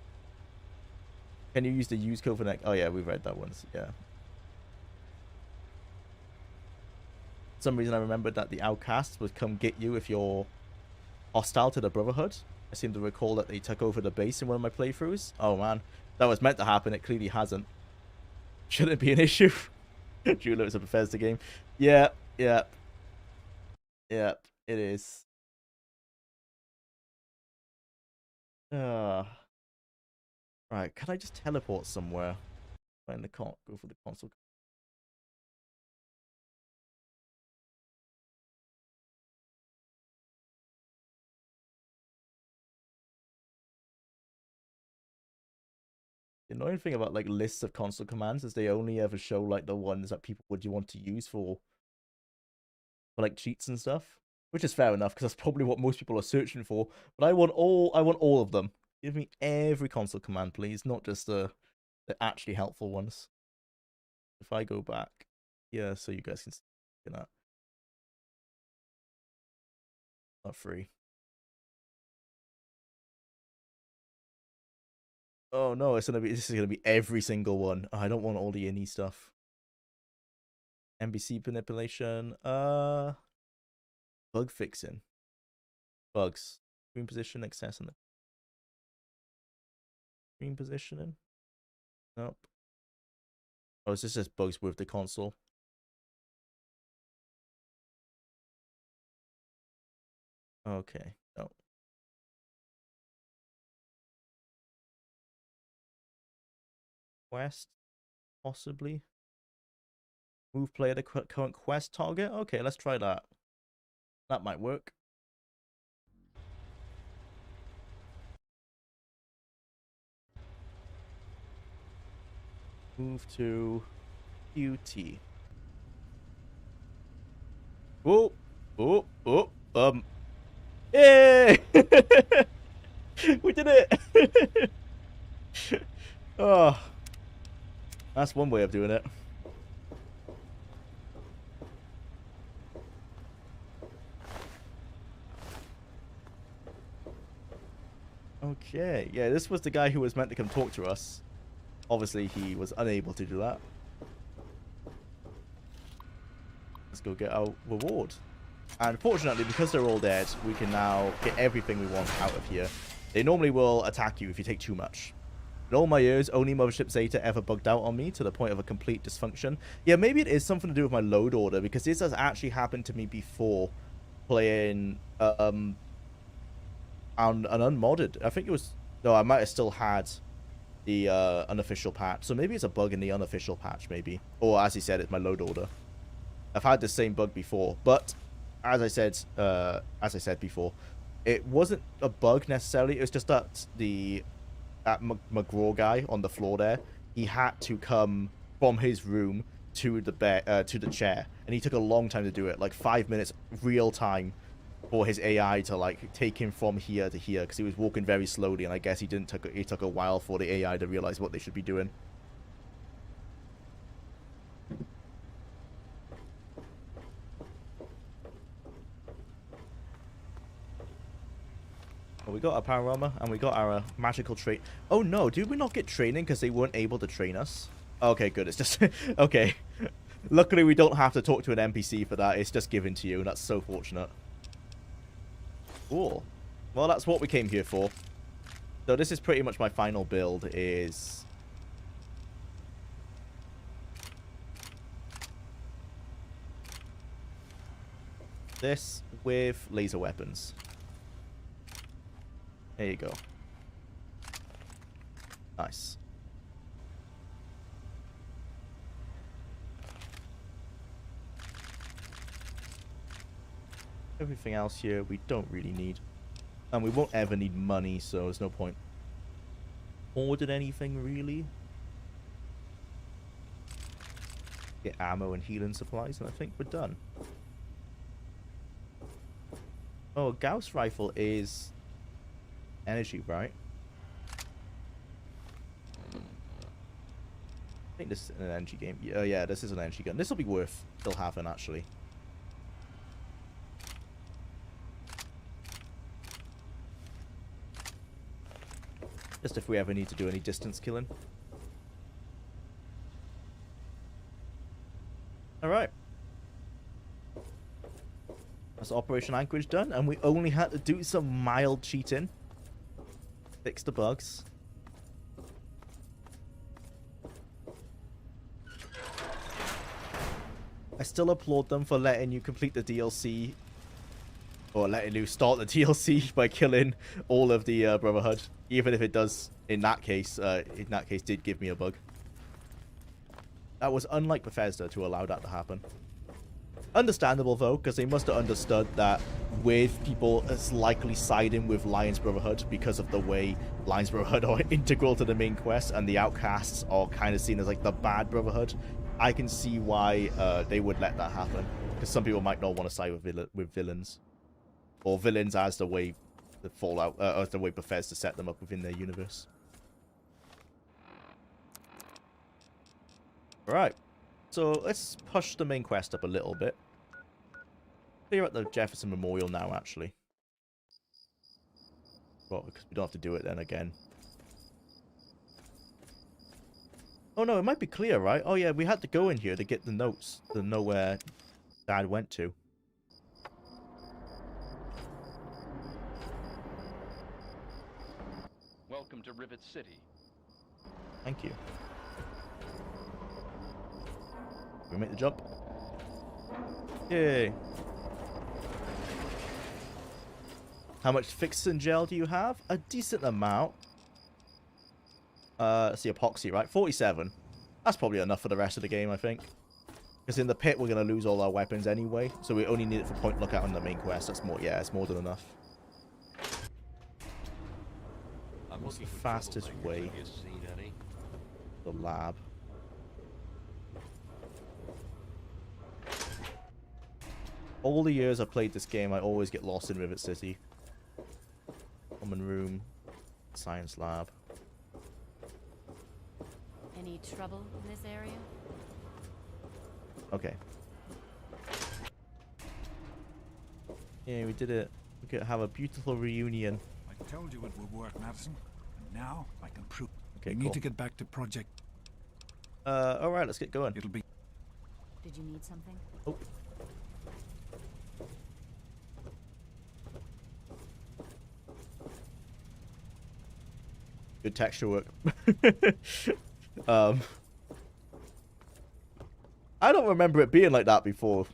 Can you use the use code for next? Oh yeah, we've read that once, yeah. For some reason I remembered that the outcasts would come get you if you're hostile to the Brotherhood. I seem to recall that they took over the base in one of my playthroughs. Oh man, that was meant to happen, it clearly hasn't. Shouldn't be an issue. Jwlar is a Bethesda game. Yeah, yeah. Yeah, it is. Right, can I just teleport somewhere? Find the go for the console. The annoying thing about like lists of console commands is they only ever show like the ones that people would want to use for like cheats and stuff, which is fair enough because that's probably what most people are searching for. But I want all of them. Give me every console command, please, not just the actually helpful ones. If I go back, yeah, so you guys can see that. Not free. Oh no, this is gonna be every single one. Oh, I don't want all the indie stuff. NBC manipulation. Bug fixing. Bugs. Screen position, access, and the screen positioning. Nope. Oh, is this just bugs with the console? Okay. No. Quest, possibly. Move player to current quest target. Okay, let's try that. That might work. Move to QT. Oh, oh, oh, Yay! We did it! Oh, that's one way of doing it. Okay, yeah, this was the guy who was meant to come talk to us. Obviously, he was unable to do that. Let's go get our reward. And fortunately, because they're all dead, we can now get everything we want out of here. They normally will attack you if you take too much. In all my years, only Mothership Zeta ever bugged out on me to the point of a complete dysfunction. Yeah, maybe it is something to do with my load order, because this has actually happened to me before playing on an unmodded. I think it was... No, I might have still had the unofficial patch. So maybe it's a bug in the unofficial patch, maybe. Or, as he said, it's my load order. I've had the same bug before, but as I said before, it wasn't a bug necessarily. It was just that that McGraw guy on the floor there, he had to come from his room to the chair, and he took a long time to do it, like 5 minutes real time, for his AI to like take him from here to here, because he was walking very slowly, and I guess he took a while for the AI to realize what they should be doing. Well, we got our power armor, and we got our magical trait. Oh no, did we not get training because they weren't able to train us? Okay, good. It's just... okay. Luckily, we don't have to talk to an NPC for that. It's just given to you, and that's so fortunate. Cool. Well, that's what we came here for. So this is pretty much my final build, is... this with laser weapons. There you go. Nice. Everything else here we don't really need. And we won't ever need money, so there's no point hoarding anything, really. Get ammo and healing supplies, and I think we're done. Oh, Gauss rifle is... energy, right? I think this is an energy game. Yeah, this is an energy gun. This will be worth still having, actually. Just if we ever need to do any distance killing. Alright. That's Operation Anchorage done, and we only had to do some mild cheating. Fix the bugs. I still applaud them for letting you complete the DLC, or letting you start the DLC by killing all of the Brotherhood, even if it does, in that case, did give me a bug. That was unlike Bethesda to allow that to happen. Understandable though, because they must have understood that with people as likely siding with Lions Brotherhood because of the way Lions Brotherhood are integral to the main quest, and the outcasts are kind of seen as like the bad Brotherhood. I can see why they would let that happen, because some people might not want to side with villains, or villains as the way the Fallout, as the way Bethesda set them up within their universe. All right. So let's push the main quest up a little bit. Clear out the Jefferson Memorial now, actually. Well, because we don't have to do it then again. Oh no, it might be clear, right? Oh yeah, we had to go in here to get the notes to know where Dad went to. Welcome to Rivet City. Thank you. We make the jump. Yay. How much fixin' gel do you have? A decent amount. Let's see, epoxy, right? 47. That's probably enough for the rest of the game, I think. Because in the pit, we're going to lose all our weapons anyway. So we only need it for point lookout on the main quest. That's more, yeah, it's more than enough. What's the fastest way? The lab. All the years I've played this game, I always get lost in Rivet City. Common room. Science lab. Any trouble in this area? Okay. Yeah, we did it. We could have a beautiful reunion. I told you it would work, Madison. And now I can prove. Okay, We cool. need to get back to Project. Alright, let's get going. It'll be. Did you need something? Oh. Good texture work. um, I don't remember it being like that before.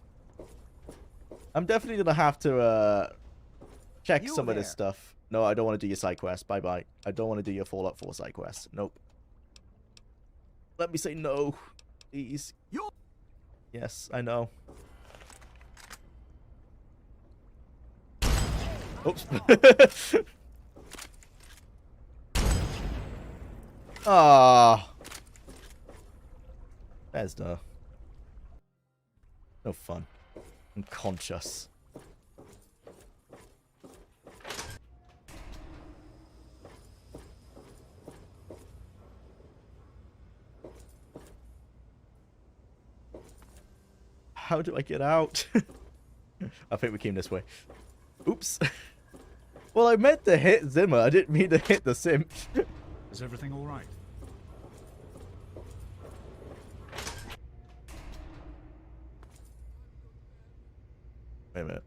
I'm definitely gonna have to check some of this stuff. No, I don't want to do your side quest. Bye bye. I don't want to do your Fallout 4 side quest. Nope. Let me say no, please. Yes, I know. Oops. Ah. There's no fun. I'm conscious. How do I get out? I think we came this way. Oops. Well, I meant to hit Zimmer. I didn't mean to hit the simp. Is everything all right? Wait a minute.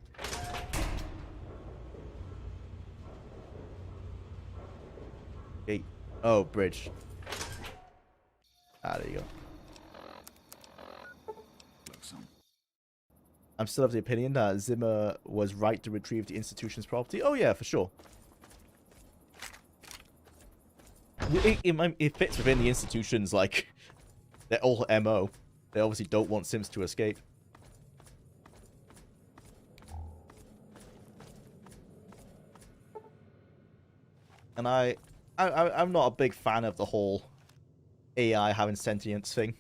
Gate. Oh, bridge. Ah, there you go. Look, son. I'm still of the opinion that Zimmer was right to retrieve the institution's property. Oh yeah, for sure. It fits within the institution's, like, their whole MO. They obviously don't want Sims to escape. And I'm not a big fan of the whole AI having sentience thing.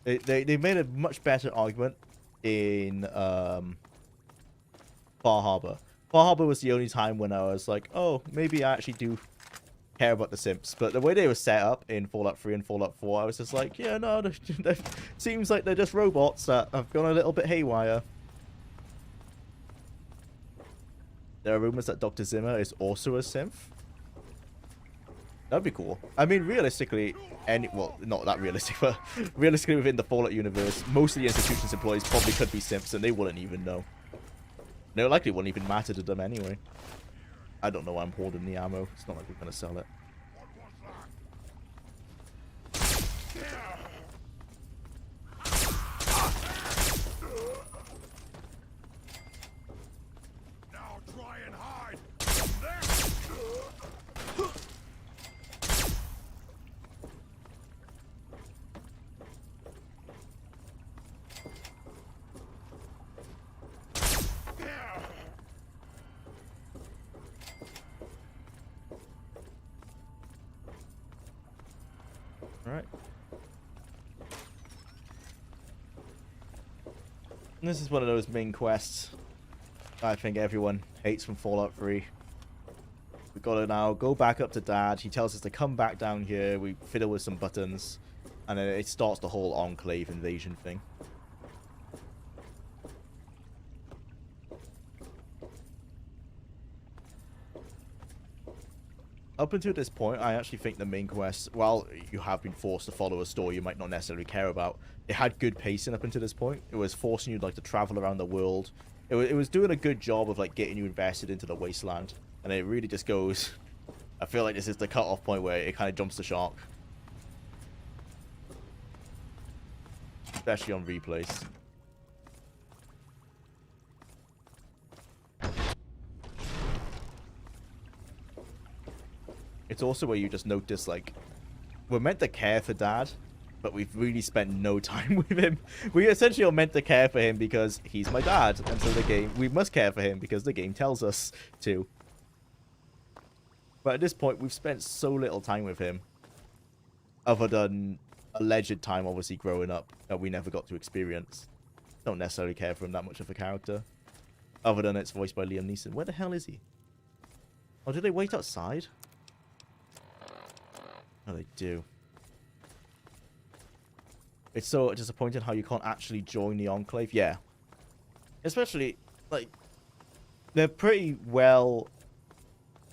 They made a much better argument in Far Harbor. Far Harbor was the only time when I was like, oh, maybe I actually do care about the simps. But the way they were set up in Fallout 3 and Fallout 4, I was just like, yeah, no, seems like they're just robots that have gone a little bit haywire. There are rumors that Dr. Zimmer is also a synth. That'd be cool. I mean, realistically, well, not that realistic, but realistically within the Fallout universe, most of the institution's employees probably could be simps and they wouldn't even know. No, likely wouldn't even matter to them anyway. I don't know why I'm holding the ammo. It's not like we're gonna sell it. Now try and hide. Alright. This is one of those main quests I think everyone hates from Fallout 3. We've got to now go back up to Dad. He tells us to come back down here. We fiddle with some buttons. And then it starts the whole Enclave invasion thing. Up until this point, I actually think the main quest, while you have been forced to follow a story you might not necessarily care about, it had good pacing up until this point. It was forcing you like to travel around the world. It was doing a good job of like getting you invested into the wasteland, and it really just goes. I feel like this is the cut-off point where it kind of jumps the shark, especially on replays. It's also where you just notice, like, we're meant to care for Dad, but we've really spent no time with him. We essentially are meant to care for him because he's my dad, and so the game, we must care for him because the game tells us to. But at this point, we've spent so little time with him, other than alleged time, obviously, growing up, that we never got to experience. Don't necessarily care for him that much of a character, other than it's voiced by Liam Neeson. Where the hell is he? Oh, did they wait outside? Oh, they do. It's so disappointing how you can't actually join the Enclave. Yeah. Especially, like, they're pretty well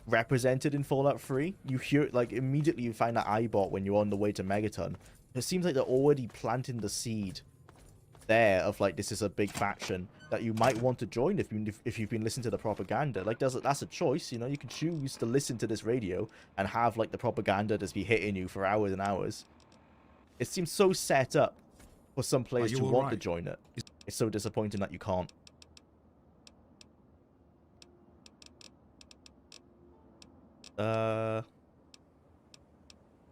represented in Fallout 3. You hear, like, immediately you find that iBot when you're on the way to Megaton. It seems like they're already planting the seed there of, like, this is a big faction. that you might want to join if you've been listening to the propaganda. Like, that's a choice, you know. You can choose to listen to this radio and have like the propaganda just be hitting you for hours and hours. It seems so set up for some players to want to join it. It's so disappointing that you can't.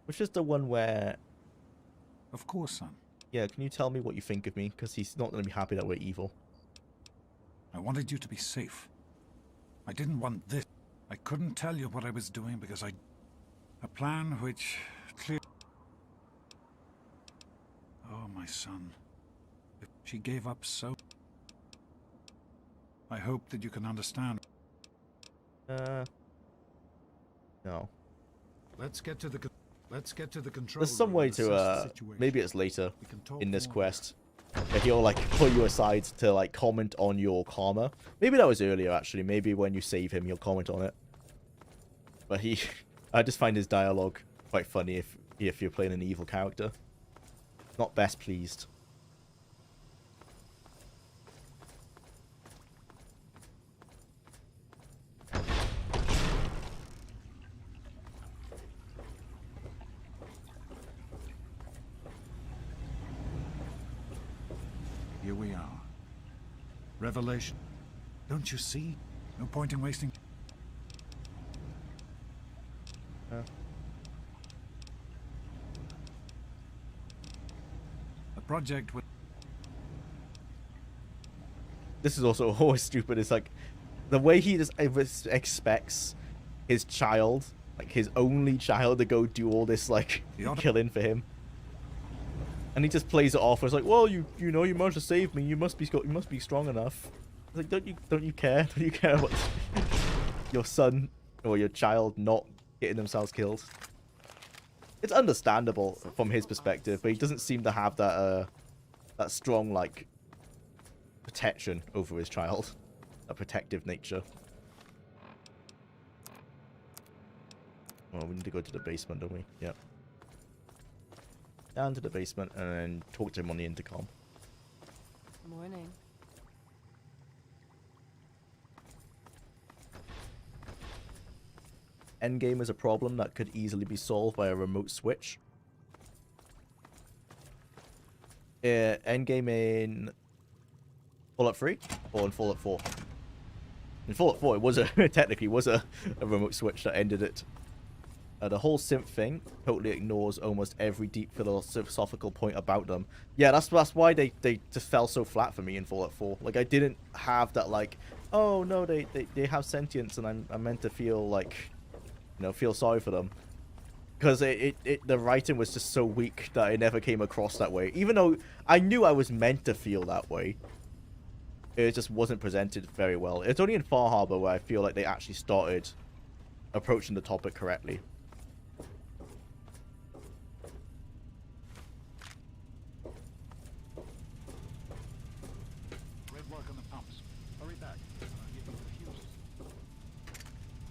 Which is the one where... Of course, son. Yeah, can you tell me what you think of me? Because he's not going to be happy that we're evil. I wanted you to be safe. I didn't want this. I couldn't tell you what I was doing because a plan which clear. Oh, my son. If she gave up so... I hope that you can understand. No. Let's get to the control. There's some way to, maybe it's later in this quest. If he'll, like, pull you aside to, like, comment on your karma. Maybe that was earlier, actually. Maybe when you save him, he'll comment on it. But I just find his dialogue quite funny if you're playing an evil character. Not best pleased. Here we are. Revelation. Don't you see? No point in wasting... The project would... This is also always stupid. It's like the way he just expects his child, like his only child, to go do all this like killing for him, and he just plays it off as like, well, you know, you managed to save me. You must be strong enough. It's like, don't you care? Don't you care about your son or your child not getting themselves killed? It's understandable from his perspective, but he doesn't seem to have that that strong like protection over his child, a protective nature. Well, we need to go to the basement, don't we? Yep. Down to the basement and then talk to him on the intercom. Morning. Endgame is a problem that could easily be solved by a remote switch. Endgame in Fallout 3 or in Fallout 4? In Fallout 4, it was technically was a remote switch that ended it. The whole simp thing totally ignores almost every deep philosophical point about them. Yeah, that's why they just fell so flat for me in Fallout 4. Like, I didn't have that like, oh no, they have sentience and I'm meant to feel like, you know, feel sorry for them. Because the writing was just so weak that it never came across that way. Even though I knew I was meant to feel that way, it just wasn't presented very well. It's only in Far Harbor where I feel like they actually started approaching the topic correctly.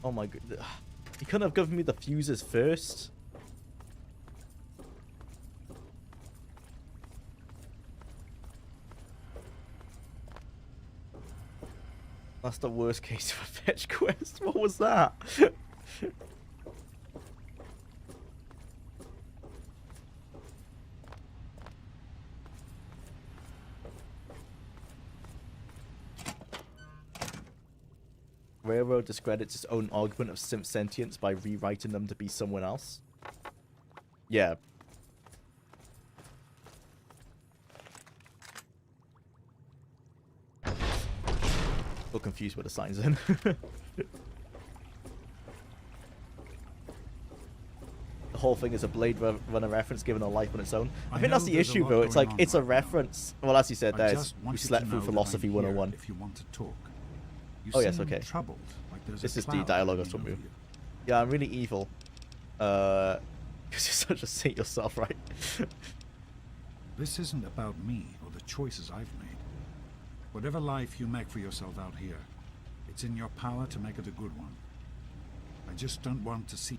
Oh my god. You couldn't have given me the fuses first? That's the worst case of a fetch quest. What was that? Railroad discredits its own argument of simp sentience by rewriting them to be someone else. Yeah. Still confused with the signs in. The whole thing is a Blade Runner reference given a life on its own. I think that's the issue, though. It's like, it's a reference. Well, as you said, there's we slept through Philosophy 101. If you want to talk. Oh yes, okay. Troubled, like this is the dialogue of something. Yeah, I'm really evil. Because you're such a saint yourself, right? This isn't about me or the choices I've made. Whatever life you make for yourself out here, it's in your power to make it a good one. I just don't want to see...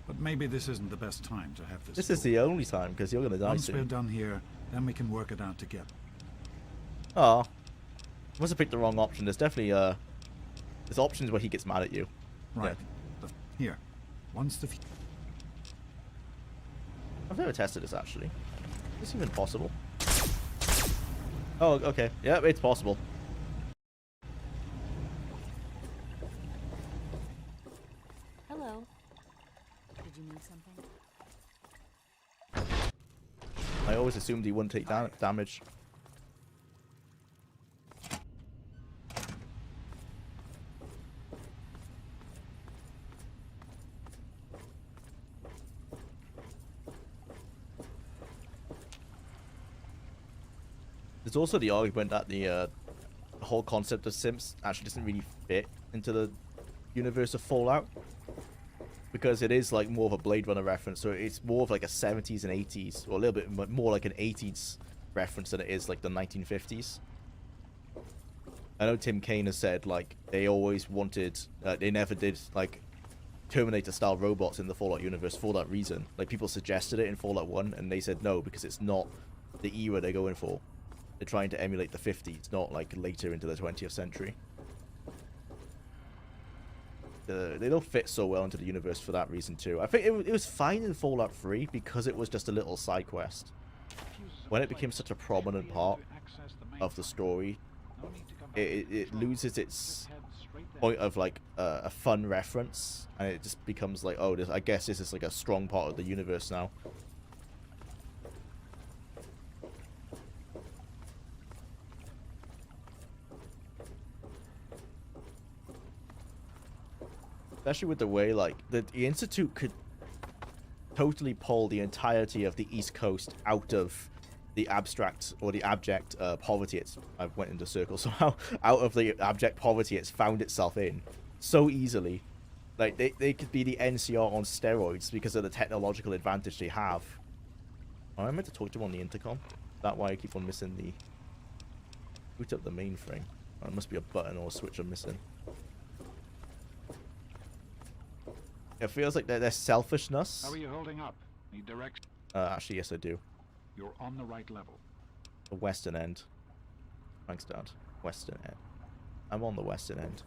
But maybe this isn't the best time to have this. This is the only time, because you're going to die Once soon. we're done here, then we can work it out together. Oh. Must have picked the wrong option. There's definitely there's options where he gets mad at you. Right. Yeah. Here. Once the... I've never tested this actually. Is this even possible? Oh, okay. Yeah, it's possible. Hello. Did you need something? I always assumed he wouldn't take damage. There's also the argument that the whole concept of simps actually doesn't really fit into the universe of Fallout, because it is like more of a Blade Runner reference, so it's more of like a 70s and 80s, or a little bit more like an 80s reference than it is like the 1950s. I know Tim Kaine has said like they always wanted, they never did like Terminator-style robots in the Fallout universe for that reason. Like people suggested it in Fallout 1, and they said no because it's not the era they're going for. They're trying to emulate the 50s, not like later into the 20th century. They don't fit so well into the universe for that reason too. I think it was fine in Fallout 3 because it was just a little side quest. When it became such a prominent part of the story, it loses its point of like a fun reference, and it just becomes like, oh, I guess this is like a strong part of the universe now. Especially with the way, like, the Institute could totally pull the entirety of the East Coast out of the abstract, or the abject poverty I went into circles somehow, out of the abject poverty it's found itself in so easily. Like, they could be the NCR on steroids because of the technological advantage they have. Oh, I meant to talk to him on the intercom. That's why I keep on missing the... Boot up the mainframe. Oh, it must be a button or a switch I'm missing. It feels like their selfishness. How are you holding up? Need direction? Actually, yes, I do. You're on the right level. The western end. Thanks, Dad. Western end. I'm on the western end.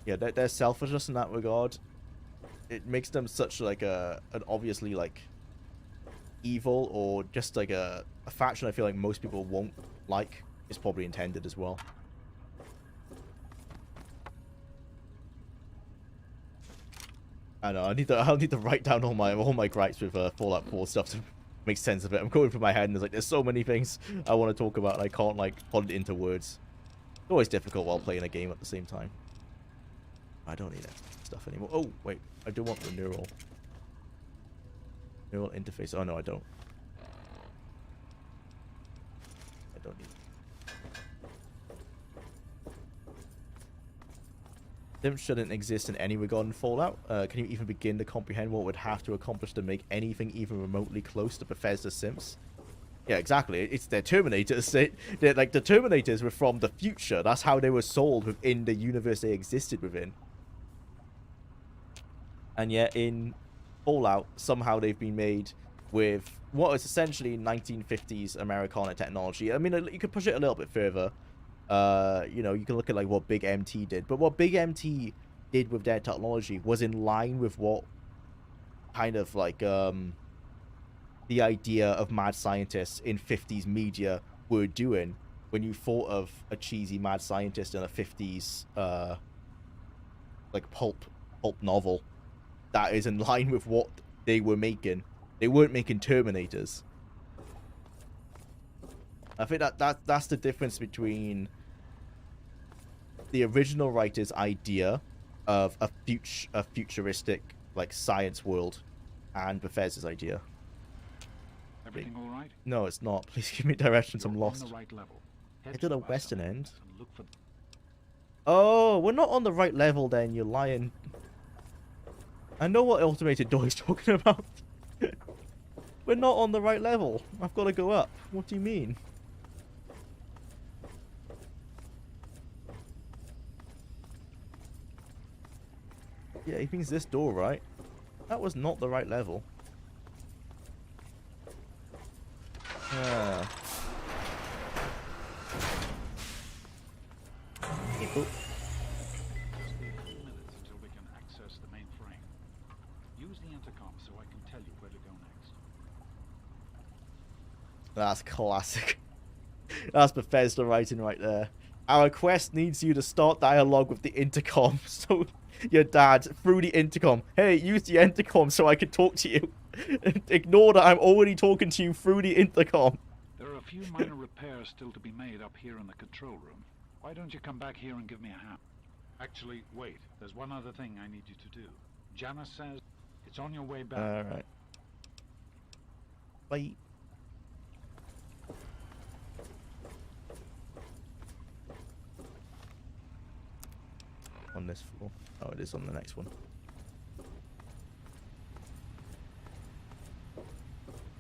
Yeah, their selfishness in that regard, it makes them such like an obviously like evil, or just like a faction I feel like most people won't like, is probably intended as well. I know. I'll need to write down all my gripes with Fallout 4 stuff to make sense of it. I'm going through my head, and there's so many things I want to talk about, and I can't like put it into words. It's always difficult while playing a game at the same time. I don't need that stuff anymore. Oh wait, I do want the neural interface. Oh no, I don't. I don't need it. Simps shouldn't exist in any regard in Fallout. Can you even begin to comprehend what would have to accomplish to make anything even remotely close to Bethesda's Simps? Yeah, exactly. It's their Terminators. They're like, the Terminators were from the future. That's how they were sold within the universe they existed within. And yet in Fallout, somehow they've been made with what is essentially 1950s Americana technology. I mean, you could push it a little bit further. You know, you can look at like what Big MT did, but what Big MT did with their technology was in line with what kind of like the idea of mad scientists in 50s media were doing. When you thought of a cheesy mad scientist in a 50s like pulp novel, that is in line with what they were making. They weren't making Terminators. I think that's the difference between the original writer's idea of a futuristic like science world and Bethesda's idea. Everything all right? No, it's not. Please give me directions. I'm lost. On the right level. Head to the western end. And look for... Oh, we're not on the right level then, you lying. I know what automated door is talking about. We're not on the right level. I've got to go up. What do you mean? Yeah, he means this door, right? That was not the right level. Oh. Just need a few minutes until we can access the main frame. Use the intercom so I can tell you where to go next. That's classic. That's Bethesda writing right there. Our quest needs you to start dialogue with the intercom. So your dad, through the intercom. Hey, use the intercom so I can talk to you. Ignore that I'm already talking to you through the intercom. There are a few minor repairs still to be made up here in the control room. Why don't you come back here and give me a hand? Actually, wait. There's one other thing I need you to do. Janice says it's on your way back. Alright. Bye. On this floor. Oh, it is on the next one.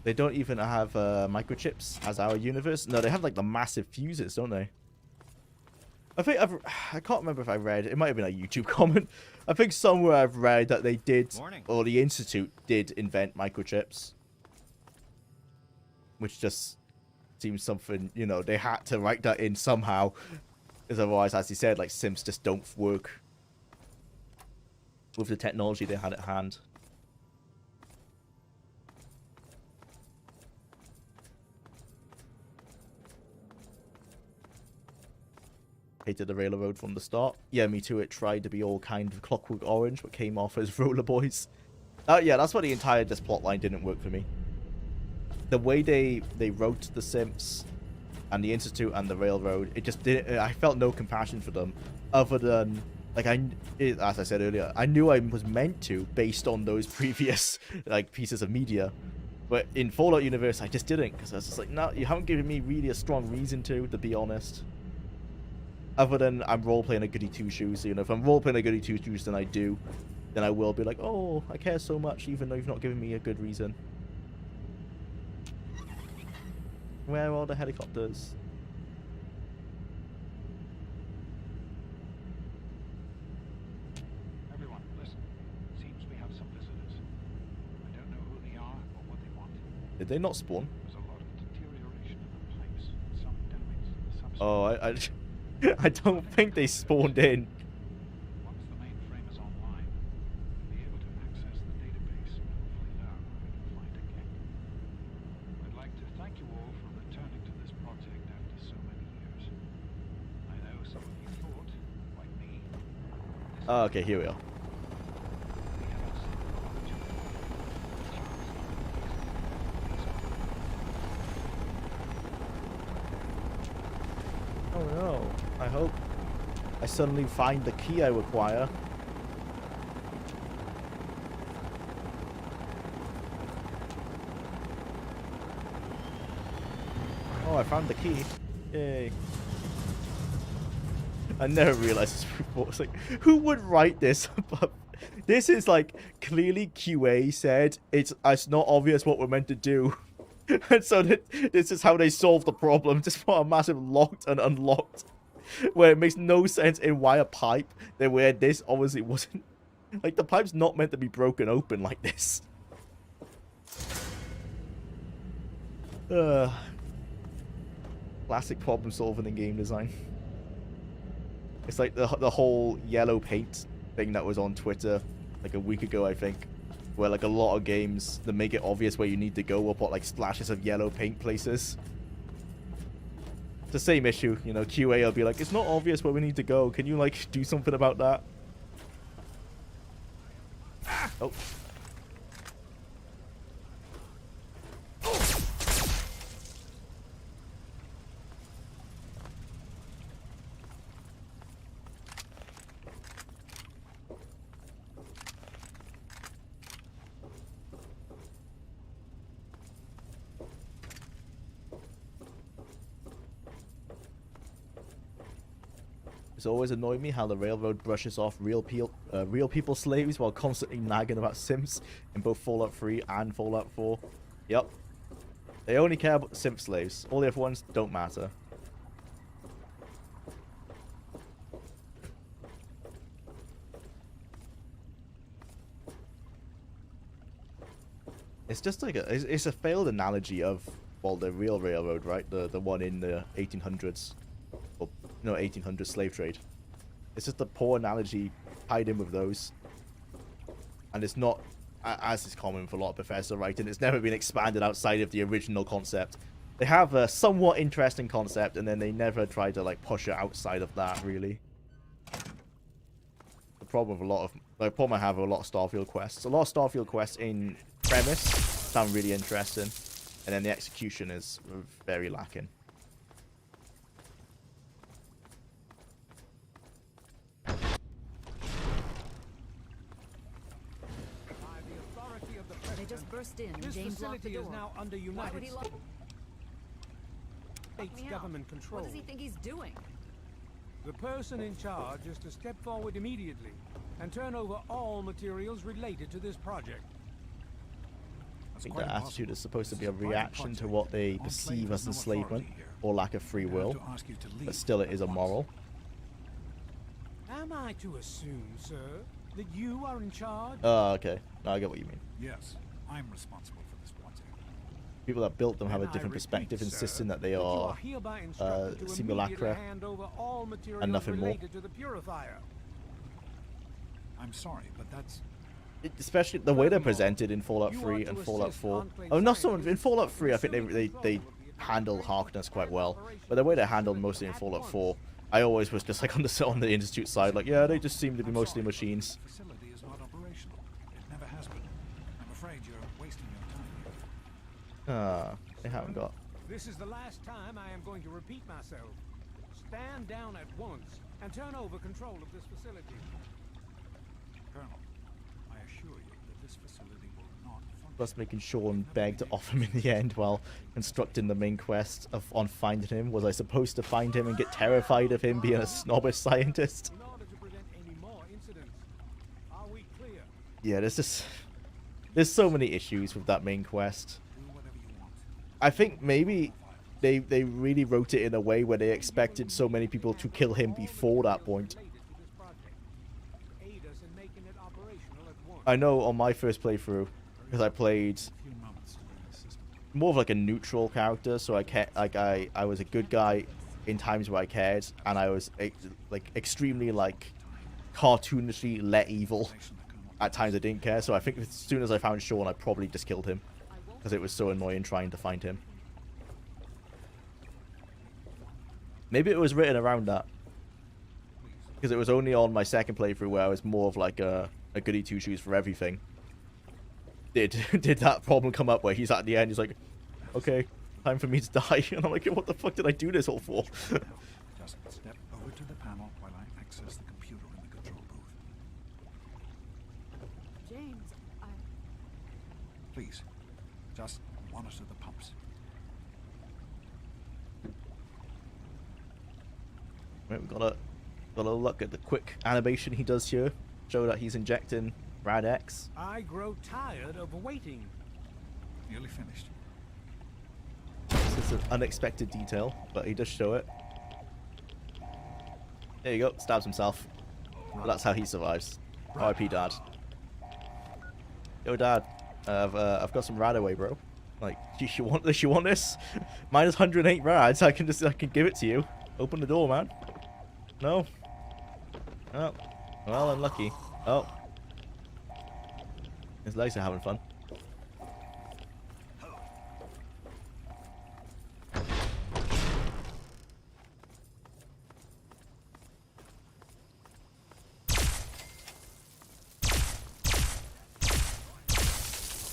They don't even have microchips as our universe. No, they have like the massive fuses, don't they? I think I can't remember if I read. It might have been a YouTube comment. I think somewhere I've read that they did, or the Institute did invent microchips, which just seems something, you know, they had to write that in somehow, because otherwise, as he said, like Sims just don't work with the technology they had at hand. Hated the railroad from the start. Yeah, me too. It tried to be all kind of Clockwork Orange, but came off as Roller Boys. Yeah, that's why the entire this plot line didn't work for me. The way they wrote the Sims and the Institute and the railroad, it just didn't. I felt no compassion for them, other than like as I said earlier, I knew I was meant to based on those previous like pieces of media. But in Fallout universe, I just didn't, because I was just like, no, you haven't given me really a strong reason to be honest. Other than I'm role-playing a goody two-shoes. You know, if I'm role-playing a goody two-shoes, then I will be like, oh, I care so much, even though you've not given me a good reason. Where are the helicopters? Everyone, listen. Seems we have some visitors. I don't know who they are or what they want. Did they not spawn? There's a lot of deterioration in the pipes. Some damage, some. Oh, I don't think they spawned in. Once the mainframe is online, we'll be able to access the database and hopefully learn where we can find a gap. I'd like to thank you all for returning to this project after so many years. I know some of you thought, like me, this Oh, okay, here we are. we have a single opportunity. Oh no, I hope I suddenly find the key I require. Oh, I found the key. Yay. I never realized this before. It's like, who would write this? But this is like, clearly QA said it's not obvious what we're meant to do. And so this is how they solve the problem. Just put a massive locked and unlocked. Where it makes no sense in why a pipe, then where this obviously wasn't. Like, the pipe's not meant to be broken open like this. Classic problem solving in game design. It's like the whole yellow paint thing that was on Twitter like a week ago, I think. Where like a lot of games that make it obvious where you need to go will put like splashes of yellow paint places. It's the same issue, you know, QA will be like, it's not obvious where we need to go. Can you like do something about that? Oh. It's always annoyed me how the railroad brushes off real people slaves while constantly nagging about Sims in both Fallout 3 and Fallout 4. Yep. They only care about the Sim slaves. All the other ones don't matter. It's just like it's a failed analogy of, well, the real railroad, right? The one in the 1800s. Or, no, 1800s slave trade. It's just a poor analogy tied in with those. And it's not, as is common for a lot of Bethesda writing, it's never been expanded outside of the original concept. They have a somewhat interesting concept, and then they never try to like push it outside of that, really. The problem with the problem I have with a lot of Starfield quests. A lot of Starfield quests in premise sound really interesting, and then the execution is very lacking. They just burst in and This James locked the facility door. is now under Why would United he lock? States Me out. government control. What does he think he's doing? The person in charge is to step forward immediately and turn over all materials related to this project. I think that attitude is supposed to be a reaction to what they perceive as enslavement or lack of free will, but still it is immoral. Am I to assume, sir, that you are in charge? Oh, okay. No, I get what you mean. Yes, I'm responsible for this project. People that built them have a Then I different repeat, perspective, sir, insisting that they you are hereby instructed to simulacra immediately hand over all materials and nothing more. related to the purifier. I'm sorry, but that's... Especially the way they're presented in Fallout 3 and Fallout 4. Oh, not so much in Fallout 3. I think they handle Harkness quite well, but the way they're handled mostly in Fallout 4, I always was just like on the Institute side, like, yeah, they just seem to be mostly machines. The facility is not operational. It never has been. I'm afraid you're wasting your time here. They haven't got. This is the last time I am going to repeat myself. Stand down at once and turn over control of this facility. Colonel, I assure you that this facility will not function. Plus making Sean beg to off him in the end while constructing the main quest on finding him. Was I supposed to find him and get terrified of him being a snobbish scientist? In order to prevent any more incidents, are we clear? Yeah, there's so many issues with that main quest. Do whatever you want. I think maybe they really wrote it in a way where they expected so many people to kill him before that point. Related to this project. Aid us in making it operational at once. I know on my first playthrough, because I played A few moments to learn the system. more of like a neutral character, so I was a good guy in times where I cared, and I was like extremely like cartoonishly let evil at times I didn't care. So I think as soon as I found Sean, I probably just killed him because it was so annoying trying to find him. Maybe it was written around that, because it was only on my second playthrough where I was more of like a goody two shoes for everything. Did that problem come up where he's at the end, he's like, okay, time for me to die, and I'm like, what the fuck did I do this all for? Just step over to the panel while I access the computer in the control booth. James, Please, just monitor the pumps. Right, we got a look at the quick animation he does here, show that he's injecting Rad X. I grow tired of waiting. Nearly finished. This is an unexpected detail, but he does show it. There you go, stabs himself. But that's how he survives. RIP, Dad. Yo, Dad, I've got some rad away, bro. Like, do you want this? You want this? Minus 108 rads. I can give it to you. Open the door, man. No. Oh. Well, unlucky. Oh. His legs are having fun.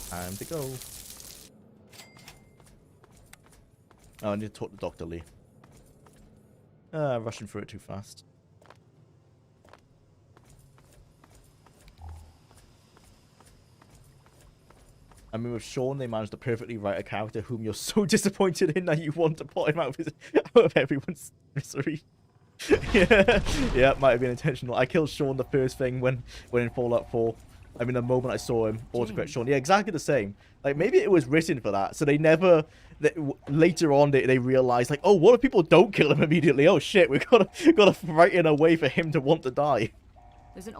Time to go. Oh, I need to talk to Dr. Lee. Rushing through it too fast. I mean, with Sean, they managed to perfectly write a character whom you're so disappointed in that you want to put him out of everyone's misery. Yeah, might have been intentional. I killed Sean the first thing when in Fallout 4. I mean, the moment I saw him, autocorrect Sean. Yeah, exactly the same. Like, maybe it was written for that, so they never... later on, they realized, like, oh, what if people don't kill him immediately? Oh, shit, we've got to write in a way for him to want to die. there's an.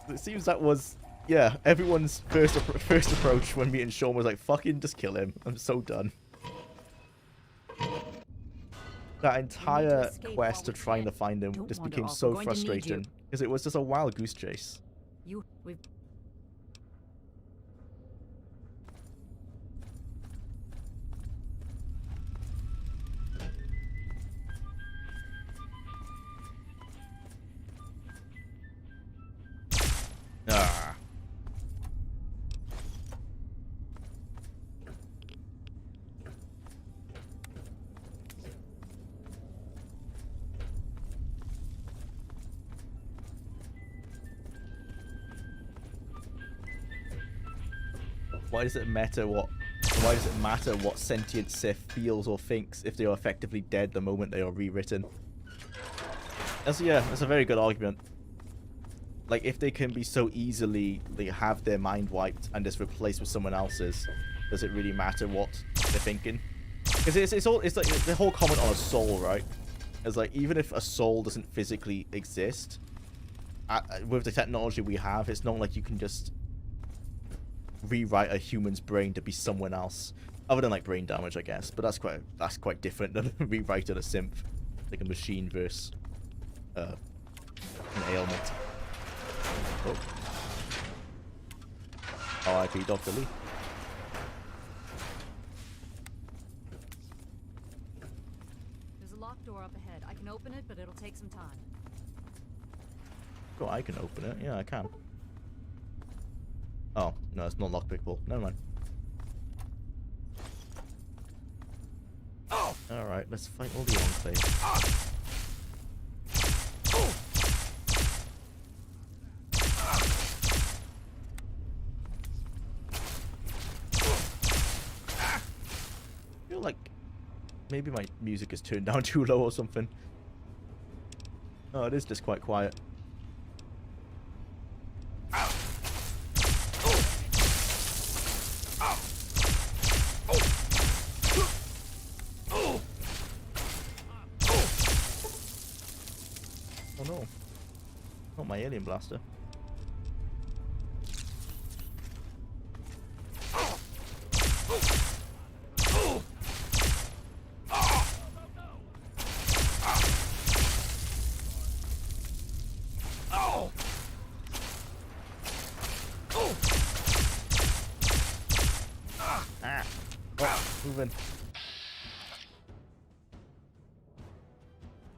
It seems that was... Yeah, everyone's first approach when meeting Sean was like, fucking just kill him. I'm so done. that entire escape quest while of we trying to can. find him Don't just wander became off. so We're going to need you. frustrating because it was just a wild goose chase. We've Ah. Why does it matter what? Why does it matter what sentient Sith feels or thinks if they are effectively dead the moment they are rewritten? That's a very good argument. Like, if they can be so easily, like, have their mind wiped and just replaced with someone else's, does it really matter what they're thinking? Because it's like the whole comment on a soul, right? It's like, even if a soul doesn't physically exist, with the technology we have, it's not like you can just rewrite a human's brain to be someone else, other than like brain damage, I guess. But that's quite different than rewriting a synth, like a machine versus an ailment. Oh. R.I.P. Dr. Lee. There's a locked door up ahead. I can open it, but it'll take some time. Oh, I can open it. Yeah, I can. Oh, no, it's not lockpickable. Never mind. Alright, let's fight all the Enclave. I feel like maybe my music is turned down too low or something. Oh, it is just quite quiet. Oh no. Not my alien blaster. Ah. Oh, moving.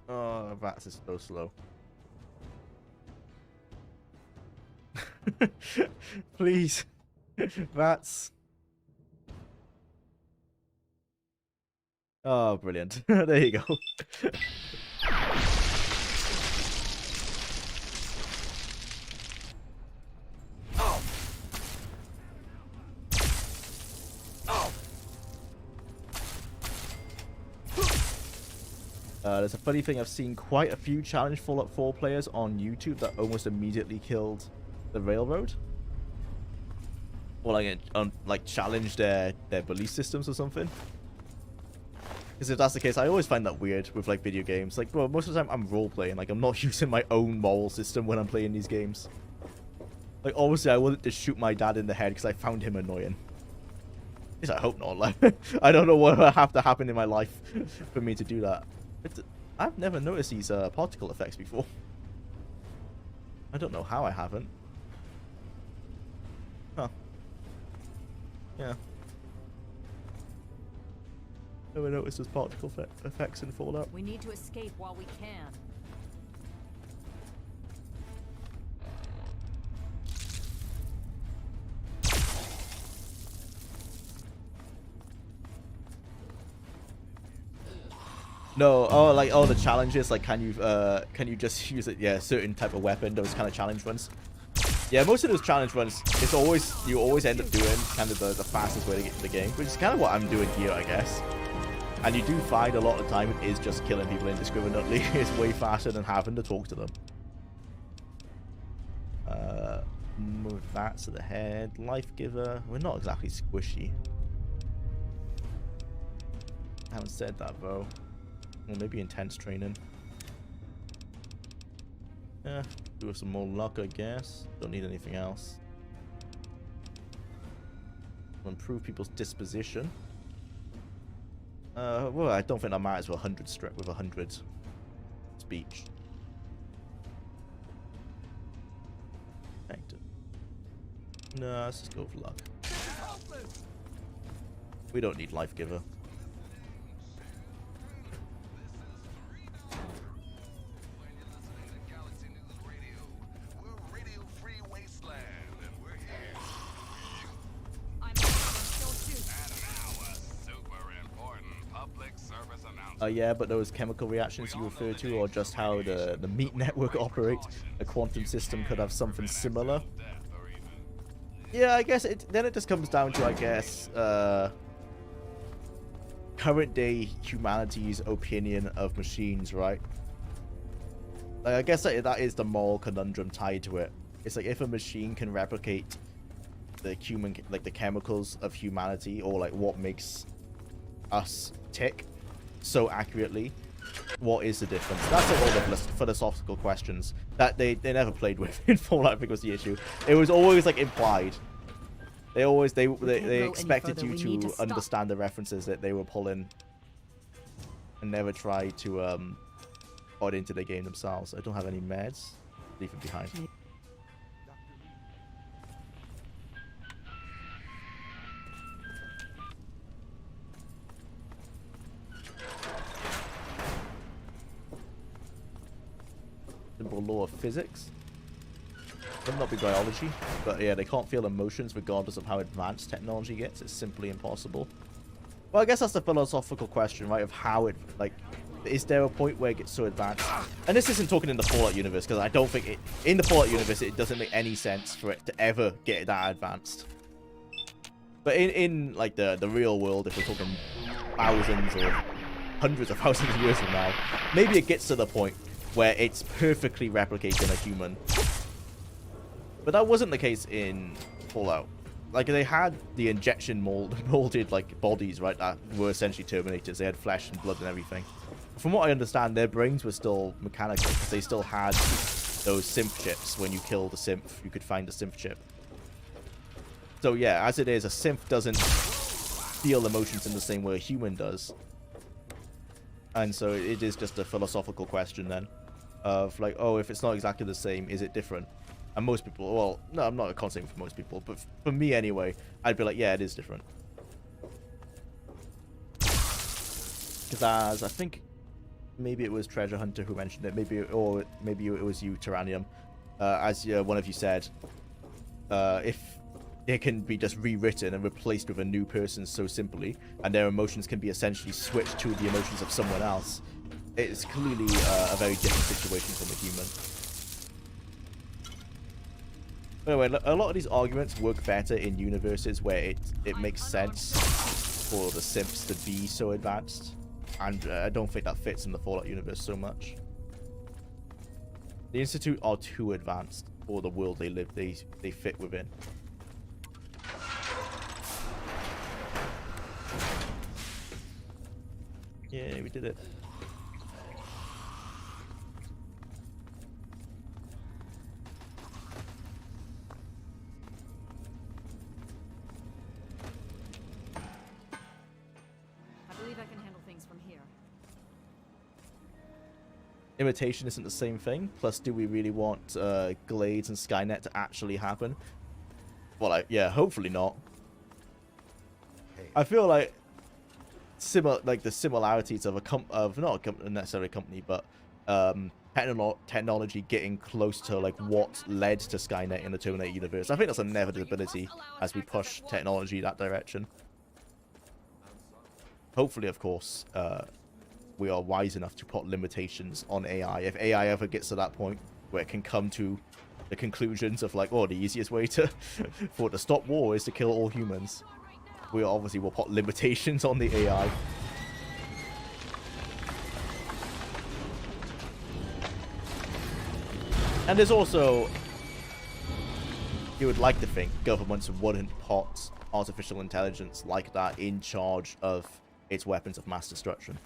Oh, Vats is so slow. Please. Vats. Oh, brilliant. There you go. There's a funny thing, I've seen quite a few challenge Fallout 4 players on YouTube that almost immediately killed the railroad. Or like challenge their belief systems or something. Because if that's the case, I always find that weird with like video games. Like, bro, most of the time I'm role-playing. Like, I'm not using my own moral system when I'm playing these games. Like, obviously I wouldn't just shoot my dad in the head because I found him annoying. At least I hope not. Like, I don't know what would have to happen in my life for me to do that. I've never noticed these particle effects before. I don't know how I haven't. Huh. Yeah. Never noticed there's particle effects in Fallout. We need to escape while we can. No, oh, like, oh, the challenges, like, can you just use it, yeah, certain type of weapon, those kind of challenge runs. Yeah, most of those challenge runs, it's always, you always end up doing kind of the fastest way to get to the game, which is kind of what I'm doing here, I guess. And you do find a lot of the time it is just killing people indiscriminately. It's way faster than having to talk to them. Move that to the head. Life giver. We're not exactly squishy. I haven't said that, though. Well, maybe intense training. Yeah, do some more luck, I guess. Don't need anything else. Improve people's disposition. Well, I don't think that matters with 100 strip with 100 speech. No, let's just go for luck. We don't need Life Giver. Yeah, but those chemical reactions you refer to, or just how the meat network operates, a quantum system could have something similar. Yeah, I guess then it just comes down to, I guess, current day humanity's opinion of machines, right? Like, I guess that is the moral conundrum tied to it. It's like, if a machine can replicate the the chemicals of humanity, or like what makes us tick so accurately, what is the difference? That's all the philosophical questions that they never played with in Fallout. I think was the issue. It was always like implied. They expected you to understand the references that they were pulling, and never tried to put into the game themselves. I don't have any meds. Leave it behind. Simple law of physics. Could not be biology, but yeah, they can't feel emotions regardless of how advanced technology gets. It's simply impossible. Well, I guess that's the philosophical question, right? Of how it, like, is there a point where it gets so advanced? And this isn't talking in the Fallout universe, because I don't think it, in the Fallout universe, it doesn't make any sense for it to ever get that advanced. But in like the real world, if we're talking thousands or hundreds of thousands of years from now, maybe it gets to the point where it's perfectly replicating a human. But that wasn't the case in Fallout. Like, they had the injection molded like bodies, right, that were essentially Terminators. They had flesh and blood and everything. From what I understand, their brains were still mechanical, because they still had those synth chips. When you kill the synth, you could find the synth chip. So yeah, as it is, a synth doesn't feel emotions in the same way a human does. And so it is just a philosophical question then, of like, oh, if it's not exactly the same, is it different? And most people, well, no, I'm not saying for most people, but for me anyway, I'd be like, yeah, it is different. Because as I think, maybe it was Treasure Hunter who mentioned it, maybe it was you, Tyrannium, as one of you said, if it can be just rewritten and replaced with a new person so simply, and their emotions can be essentially switched to the emotions of someone else, it's clearly a very different situation from a human. Anyway, a lot of these arguments work better in universes where it makes sense for the synths to be so advanced, and I don't think that fits in the Fallout universe so much. The Institute are too advanced for the world they fit within. Yeah, we did it. Imitation isn't the same thing. Plus, do we really want Glades and Skynet to actually happen? Well, yeah, hopefully not. I feel like the similarities of not necessarily a company, but technology getting close to like what led to Skynet in the Terminator universe. I think that's an inevitability as we push technology that direction. Hopefully, of course, we are wise enough to put limitations on AI. If AI ever gets to that point where it can come to the conclusions of like, oh, the easiest way to stop war is to kill all humans, we obviously will put limitations on the AI. And there's also, you would like to think governments wouldn't put artificial intelligence like that in charge of its weapons of mass destruction.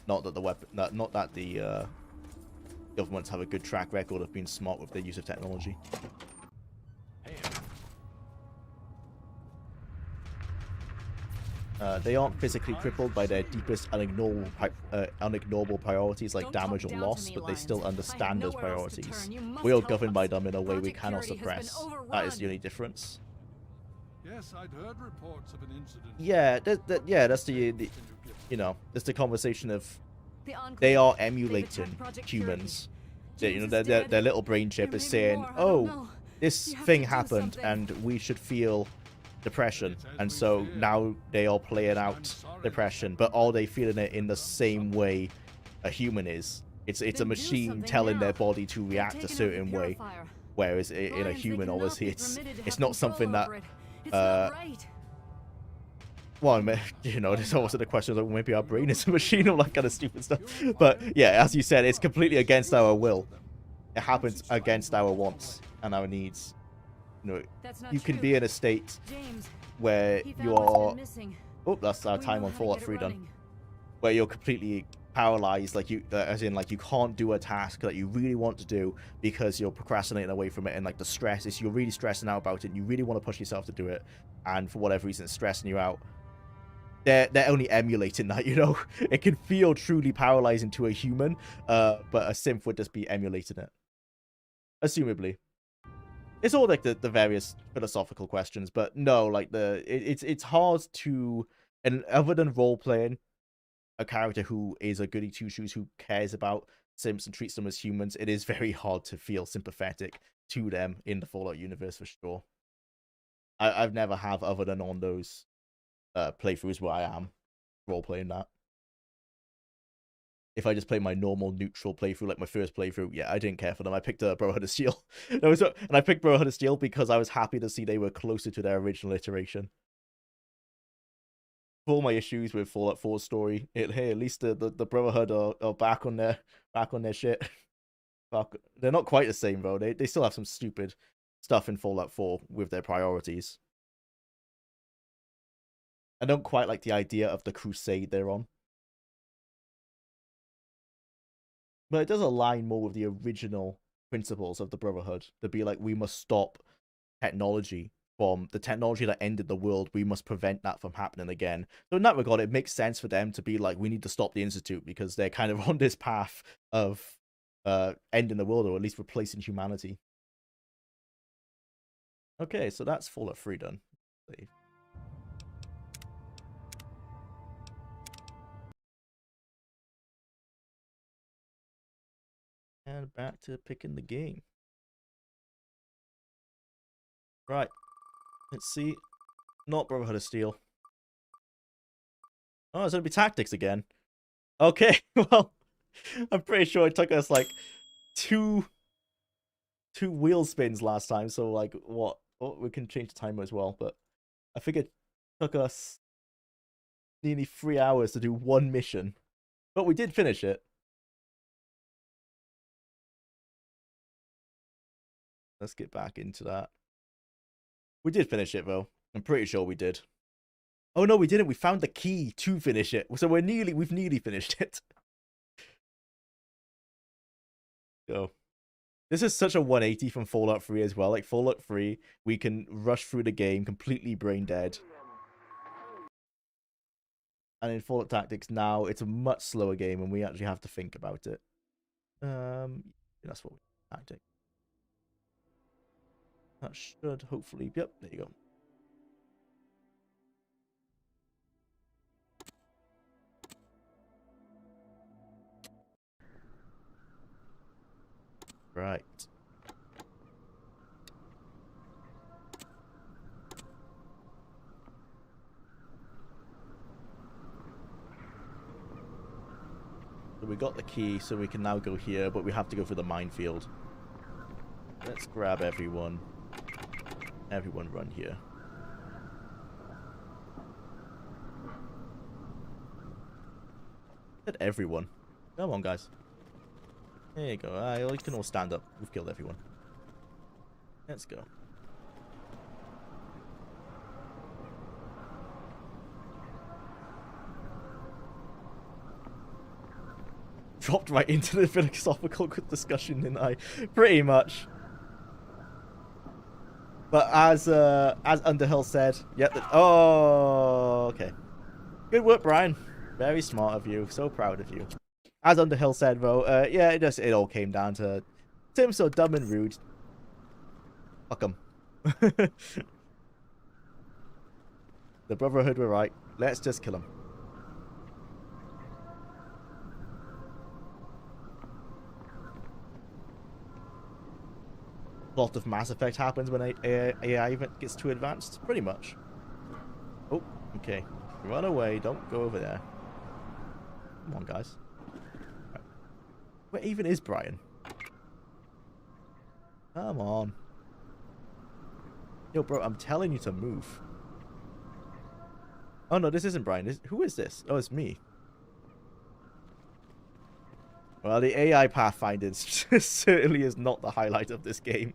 Not that the governments have a good track record of being smart with their use of technology. They aren't physically crippled by their deepest unignorable priorities like Don't damage talk or down to loss, me, but they Lions. still If I had understand those nowhere else to priorities. turn, you must We are help governed by us. them in a way we Project cannot Purity has been suppress. That is the overrun. only difference. Yes, I'd heard reports of an incident. Yeah, that's the you know, it's the conversation of The Enclave, they are they've emulating attacked Project humans. Purity. You know, James is their dead. little brain chip There is may be saying, more, I don't "Oh, know. this You have thing to do happened, something." and we should feel depression." It's as And we so feared. now they are playing I'm out sorry. depression, but are they feeling it in the same way a human is? It's a Then do machine something telling now. their body to They've react a taken out certain the way, purifier. whereas in a Lions, they human, cannot obviously, be it's permitted to it's have not control something that over it. It's not right. well, I mean, you know, there's also the question of maybe our brain is a machine or that kind of stupid stuff. But yeah, as you said, it's completely against our will. It happens against our wants and our needs. You know, That's not you can true. be in a state James, where he you found what's are. been missing. Oh, that's our We time know on how to Fallout get it 3 done. running. Where you're completely paralyzed, like as in like you can't do a task that you really want to do because you're procrastinating away from it, and like the stress is you're really stressing out about it and you really want to push yourself to do it, and for whatever reason it's stressing you out. They're only emulating that, you know. It can feel truly paralyzing to a human, but a synth would just be emulating it, assumably. It's all like the various philosophical questions, but no, like it's hard to, and other than role playing a character who is a goody two shoes who cares about Sims and treats them as humans, it is very hard to feel sympathetic to them in the Fallout universe for sure. I've never have other than on those playthroughs where I am role playing that. If I just play my normal neutral playthrough, like my first playthrough, yeah, I didn't care for them. I picked Brotherhood of Steel. And I picked Brotherhood of Steel because I was happy to see they were closer to their original iteration. For all my issues with Fallout 4's story, hey, at least the Brotherhood are back on their shit. Fuck, they're not quite the same though. They still have some stupid stuff in Fallout 4 with their priorities. I don't quite like the idea of the crusade they're on. But it does align more with the original principles of the Brotherhood. To be like, we must stop technology from the technology that ended the world. We must prevent that from happening again. So in that regard, it makes sense for them to be like, we need to stop the Institute because they're kind of on this path of ending the world, or at least replacing humanity. Okay, so that's Fallout 3 done. Save. And back to picking the game. Right. Let's see. Not Brotherhood of Steel. Oh, it's going to be tactics again. Okay, well, I'm pretty sure it took us like two wheel spins last time. So like, what? Oh, we can change the timer as well. But I think it took us nearly 3 hours to do one mission. But we did finish it. Let's get back into that. We did finish it, though. I'm pretty sure we did. Oh, no, we didn't. We found the key to finish it. So we've nearly finished it. Go. This is such a 180 from Fallout 3 as well. Like, Fallout 3, we can rush through the game completely brain dead. And in Fallout Tactics now, it's a much slower game and we actually have to think about it. That's what we tactic. That should hopefully... Yep, there you go. Right. So we got the key, so we can now go here, but we have to go through the minefield. Let's grab everyone. Everyone run here. Said everyone. Come on, guys. There you go. You can all stand up. We've killed everyone. Let's go. Dropped right into the philosophical discussion, didn't I? Pretty much. But as Underhill said, yep. Oh, okay. Good work, Brian. Very smart of you. So proud of you. As Underhill said, though, yeah, it all came down to Tim's so dumb and rude. Fuck him. The Brotherhood were right. Let's just kill him. A lot of Mass Effect happens when AI gets too advanced. Pretty much. Oh, okay. Run away. Don't go over there. Come on, guys. Right. Where even is Brian? Come on. Yo, bro, I'm telling you to move. Oh, no, this isn't Brian. Who is this? Oh, it's me. Well, the AI pathfinding certainly is not the highlight of this game.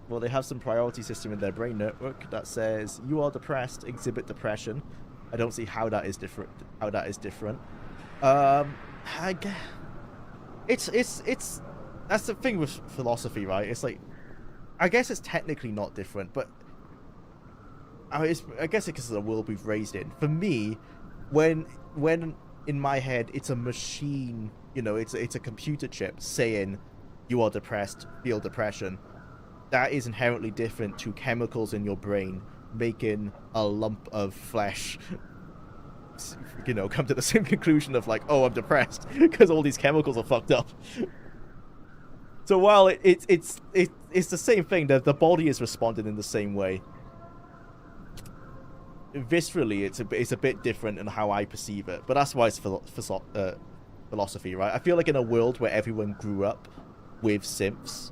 Well, they have some priority system in their brain network that says you are depressed, exhibit depression. I don't see how that is different. I guess it's that's the thing with philosophy, right? It's like, I guess it's technically not different, but I guess it's because of the world we've raised in. For me, when in my head it's a machine, you know, it's a computer chip saying you are depressed, feel depression. That is inherently different to chemicals in your brain making a lump of flesh, you know, come to the same conclusion of like, oh, I'm depressed because all these chemicals are fucked up. So while it's the same thing, that the body is responding in the same way. Viscerally, it's a bit different in how I perceive it, but that's why it's philosophy, right? I feel like in a world where everyone grew up with synths,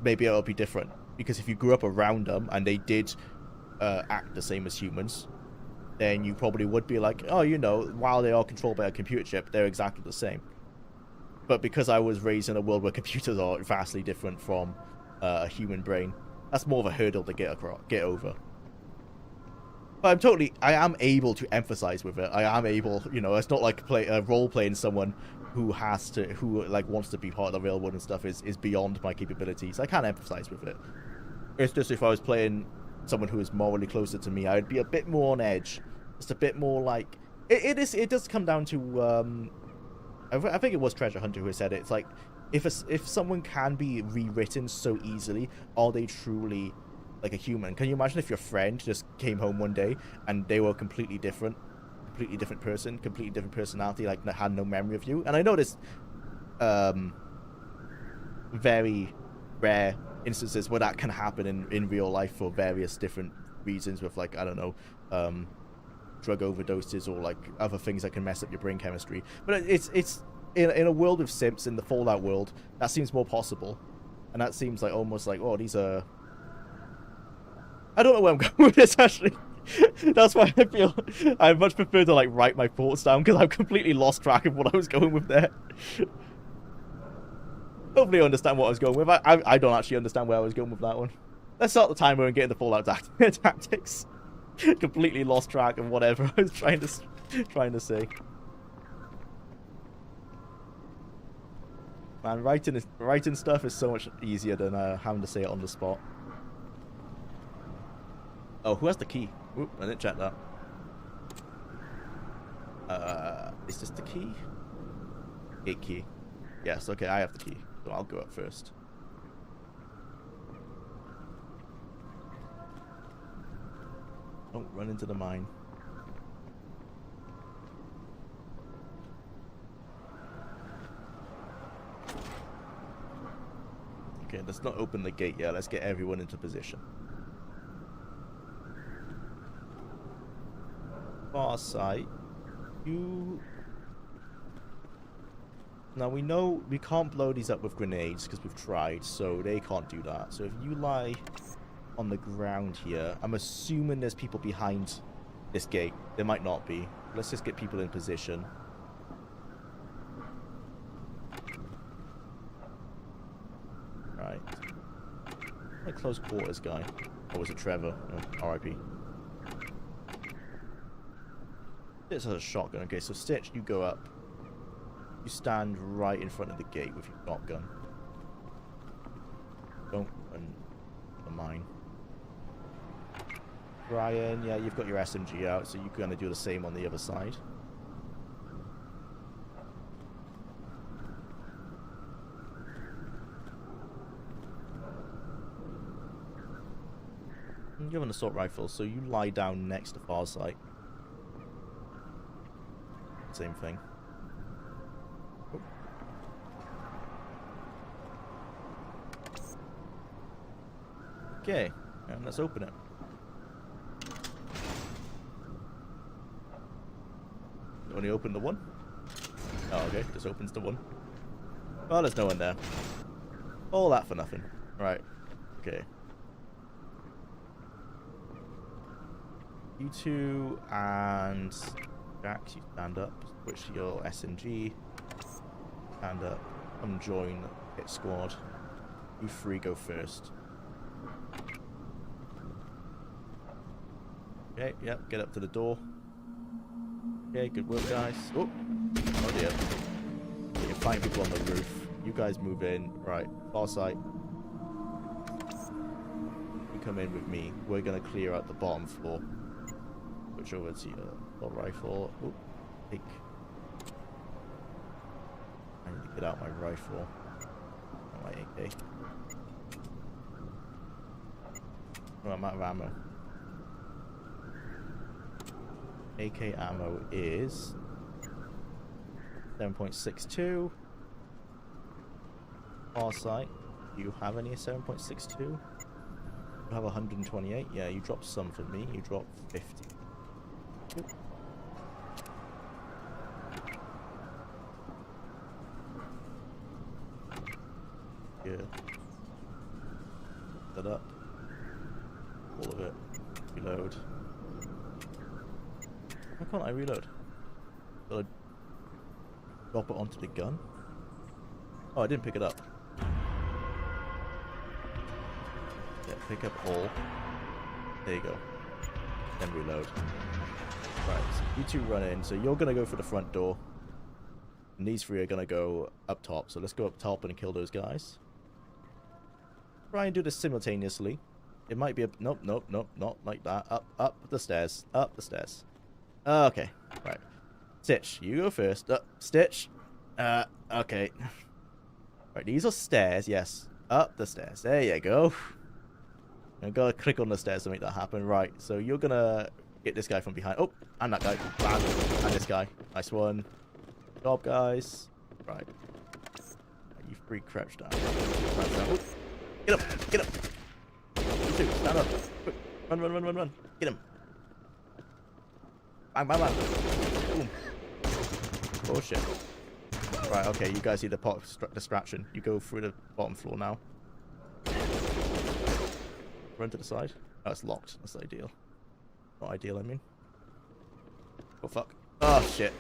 maybe it'll be different, because if you grew up around them and they did act the same as humans, then you probably would be like, oh, you know, while they are controlled by a computer chip, they're exactly the same. But because I was raised in a world where computers are vastly different from a human brain, that's more of a hurdle to get over. But I am able to empathize with it. I am able, you know, it's not like role playing someone who like wants to be part of the real world and stuff is beyond my capabilities. I can empathize with it. It's just if I was playing someone who is morally closer to me, I'd be a bit more on edge. Just a bit more like it does come down to I think it was Treasure Hunter who said it. It's like if someone can be rewritten so easily, are they truly like a human? Can you imagine if your friend just came home one day and they were completely different person, completely different personality, like had no memory of you? And I know this very rare instances where that can happen in real life for various different reasons, with like, I don't know, drug overdoses or like other things that can mess up your brain chemistry. But it's in a world of simps, in the Fallout world, that seems more possible, and that seems like almost like, oh, these are, I don't know where I'm going with this, actually. That's why I feel I much prefer to like write my thoughts down, because I've completely lost track of what I was going with there. Hopefully you understand what I was going with. I don't actually understand where I was going with that one. Let's start the timer and get into Fallout tactics. Completely lost track of whatever I was trying to say. Man, writing stuff is so much easier than having to say it on the spot. Oh, who has the key? Oop, I didn't check that. Is this the key? Gate key. Yes, okay, I have the key. So I'll go up first. Don't run into the mine. Okay, let's not open the gate yet. Let's get everyone into position. Far side. Now we know we can't blow these up with grenades because we've tried, so they can't do that. So if you lie on the ground here, I'm assuming there's people behind this gate. There might not be. Let's just get people in position. Right. A close quarters guy. Or was it Trevor? Oh, R.I.P. Stitch has a shotgun. Okay, so Stitch, you go up. You stand right in front of the gate with your shotgun. Don't run the mine. Brian, yeah, you've got your SMG out, so you're going to do the same on the other side. You have an assault rifle, so you lie down next to Farsight. Same thing. Oh. Okay, and let's open it. Only open the one? Oh, okay, just opens the one. Well, there's no one there. All that for nothing. Right, okay. You two and Jax, you stand up, switch to your SMG, stand up, come join hit squad. You three go first. Okay, yep, get up to the door. Okay, good work, guys. Oh, oh dear. You're fighting people on the roof. You guys move in. Right, Farsight. You come in with me. We're gonna clear out the bottom floor. Switch over to your assault rifle. Oh, take. I need to get out my rifle. And my AK. Oh, I'm out of ammo. AK ammo is 7.62. Farsight, do you have any 7.62? You have 128. Yeah, you dropped some for me. You dropped 50. Oop. Good. Set up. All of it. Reload. Why can't I reload? Gotta drop it onto the gun? Oh, I didn't pick it up. Yeah, pick up all. There you go. Then reload. Right, so you two run in. So you're gonna go for the front door. And these three are gonna go up top. So let's go up top and kill those guys. Try and do this simultaneously. It might be a... Nope, nope, nope, not like that. Up the stairs. Up the stairs. Okay, right. Stitch, you go first. Stitch. Okay. Right, these are stairs, yes. Up the stairs. There you go. I gotta click on the stairs to make that happen. Right, so you're gonna get this guy from behind. Oh, and that guy. Bam. And this guy. Nice one. Good job, guys. Right. You free crouch down. Oh. Get up! Get up! You two, stand up. Quick. Run. Get him. Bang, bang, bang. Boom. Bullshit. Right, okay, you guys see the pot distraction. You go through the bottom floor now. Run to the side. Oh, it's locked. That's ideal. Not ideal, I mean. Oh, fuck. Oh, shit.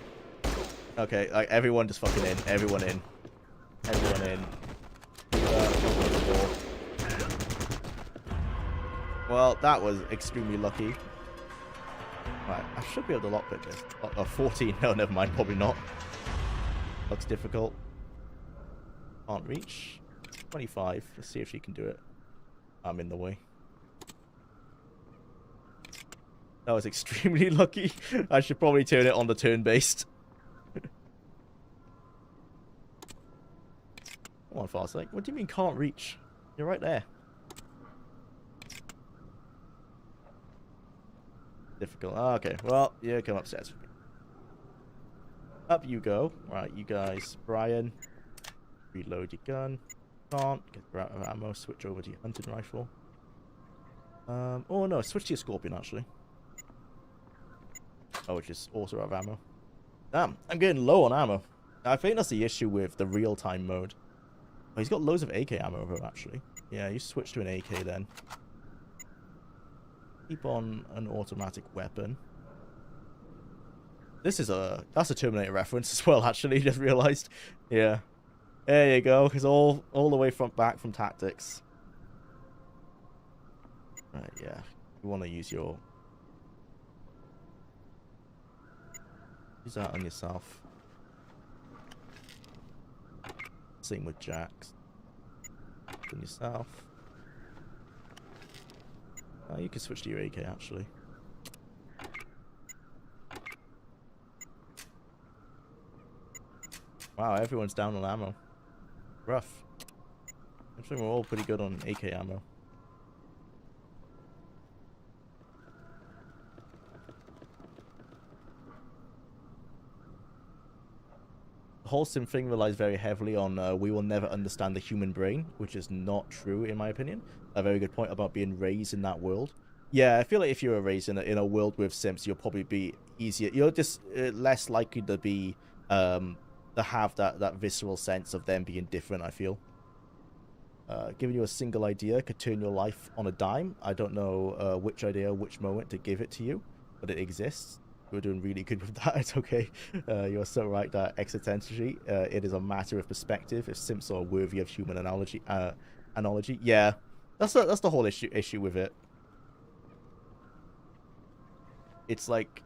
Okay, like, everyone just fucking in. Everyone in. Everyone in. Open the door. Well, that was extremely lucky. Right, I should be able to lockpick this. 14. No, never mind. Probably not. Looks difficult. Can't reach. 25. Let's see if she can do it. I'm in the way. That was extremely lucky. I should probably turn it on the turn-based. Come on, Farsight. What do you mean can't reach? You're right there. Difficult. Oh, okay. Well, yeah, come upstairs. Up you go. Right, you guys. Brian. Reload your gun. Can't. Get out of ammo. Switch over to your hunting rifle. Oh no, switch to your scorpion actually. Oh, which is also out of ammo. Damn, I'm getting low on ammo. I think that's the issue with the real-time mode. Oh, he's got loads of AK ammo though, actually. Yeah, you switch to an AK then. Keep on an automatic weapon. That's a Terminator reference as well, actually, just realized. Yeah. There you go, because all the way back from tactics. Right, yeah. You want to use your Use that on yourself. Same with Jax. On yourself. You can switch to your AK actually. Wow, everyone's down on ammo. Rough. I think we're all pretty good on AK ammo. The whole sim thing relies very heavily on we will never understand the human brain, which is not true in my opinion. A very good point about being raised in that world. Yeah, I feel like if you were raised in a world with Sims, you'll probably be easier. You're just less likely to be to have that visceral sense of them being different. I feel. Giving you a single idea could turn your life on a dime. I don't know which idea, which moment to give it to you, but it exists. You're doing really good with that. It's okay. You're so right that existentially, it is a matter of perspective. If Simps are worthy of human analogy, yeah, that's the whole issue with it. It's like,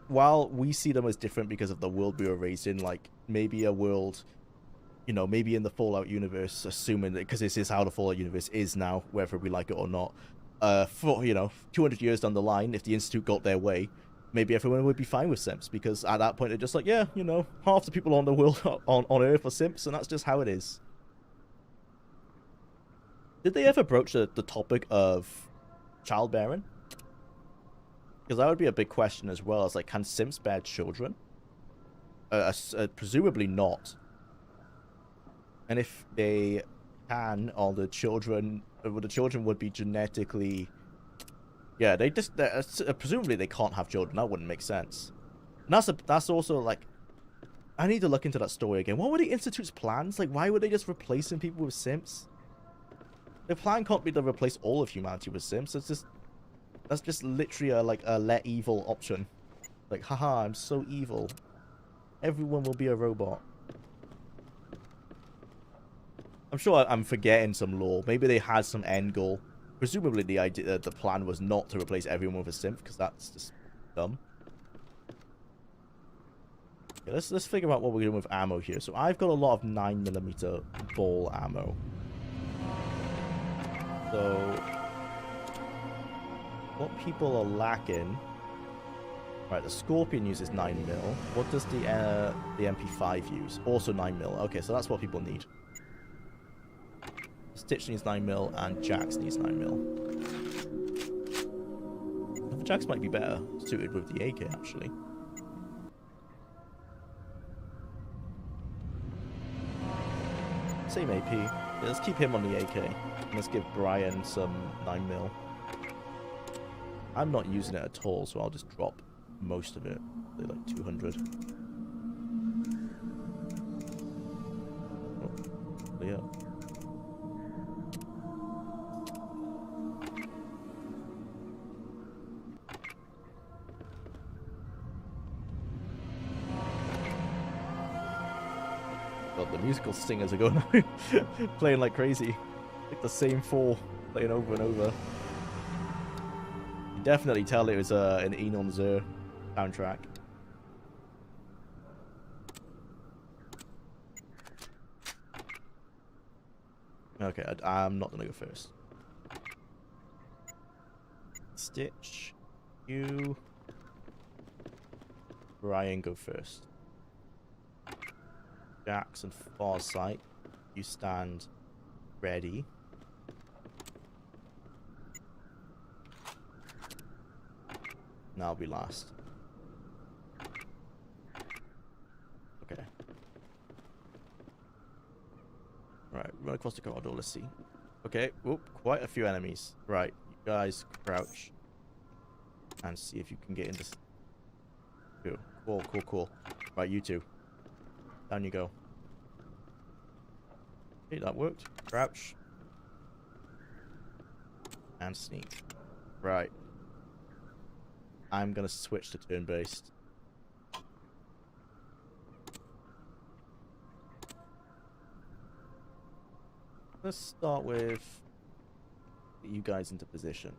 while we see them as different because of the world we were raised in, like maybe a world, you know, maybe in the Fallout universe, assuming that because this is how the Fallout universe is now, whether we like it or not, for 200 years down the line, if the Institute got their way, maybe everyone would be fine with simps, because at that point they're just like, yeah, half the people on the world on Earth are simps, and that's just how it is. Did they ever broach the topic of childbearing? Because that would be a big question as well. As like, can simps bear children? Presumably not. And if they can, all the children would be genetically. Yeah, presumably they can't have children. That wouldn't make sense. And that's also like, I need to look into that story again. What were the Institute's plans? Like, why were they just replacing people with simps? Their plan can't be to replace all of humanity with simps. That's just literally a let evil option. Like, haha, I'm so evil. Everyone will be a robot. I'm sure I'm forgetting some lore. Maybe they had some end goal. Presumably the plan was not to replace everyone with a simp, because that's just dumb. Okay, let's figure out what we're doing with ammo here. So I've got a lot of 9mm ball ammo. So what people are lacking. Right, the Scorpion uses 9mm. What does the MP5 use? Also 9mm. Okay, so that's what people need. Stitch needs 9mm and Jax needs 9mm. Jax might be better suited with the AK actually. Same AP. Yeah, let's keep him on the AK. And let's give Brian some 9mm. I'm not using it at all, so I'll just drop most of it. They're like 200. Oh, yeah. God, the musical singers are going playing like crazy. Like the same four playing over and over. You definitely tell it was an Enon Zur soundtrack. Okay, I'm not gonna go first. Stitch, you, Brian, go first. Jax and Farsight, you stand ready. And I'll be last. Okay. Right, run across the corridor, let's see. Okay, whoop, quite a few enemies. Right, you guys crouch. And see if you can get in this. Cool. Right, you two. Down you go. Okay, that worked. Crouch. And sneak. Right. I'm gonna switch to turn-based. Let's start with get you guys into position.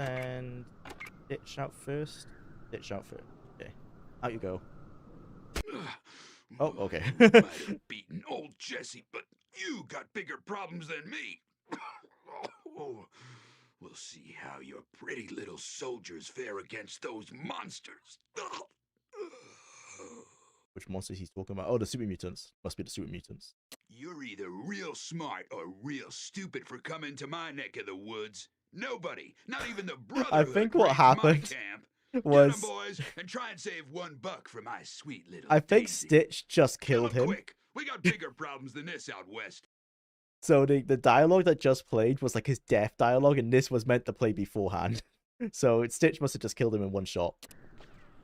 And ditch out first. Ditch out first. Okay. Out you go. Oh, okay. You might have beaten old Jesse, but you got bigger problems than me. Oh, we'll see how your pretty little soldiers fare against those monsters. Which monsters he's talking about? Oh, the super mutants. Must be the super mutants. You're either real smart or real stupid for coming to my neck of the woods. Nobody, not even the Brotherhood, I think what raided my happened camp. was... Get 'em, boys, and try and save $1 for my sweet little I think Daisy. Stitch just Kill killed 'em him. quick. We got bigger problems than this out west. So the dialogue that just played was like his death dialogue, and this was meant to play beforehand. So Stitch must have just killed him in one shot.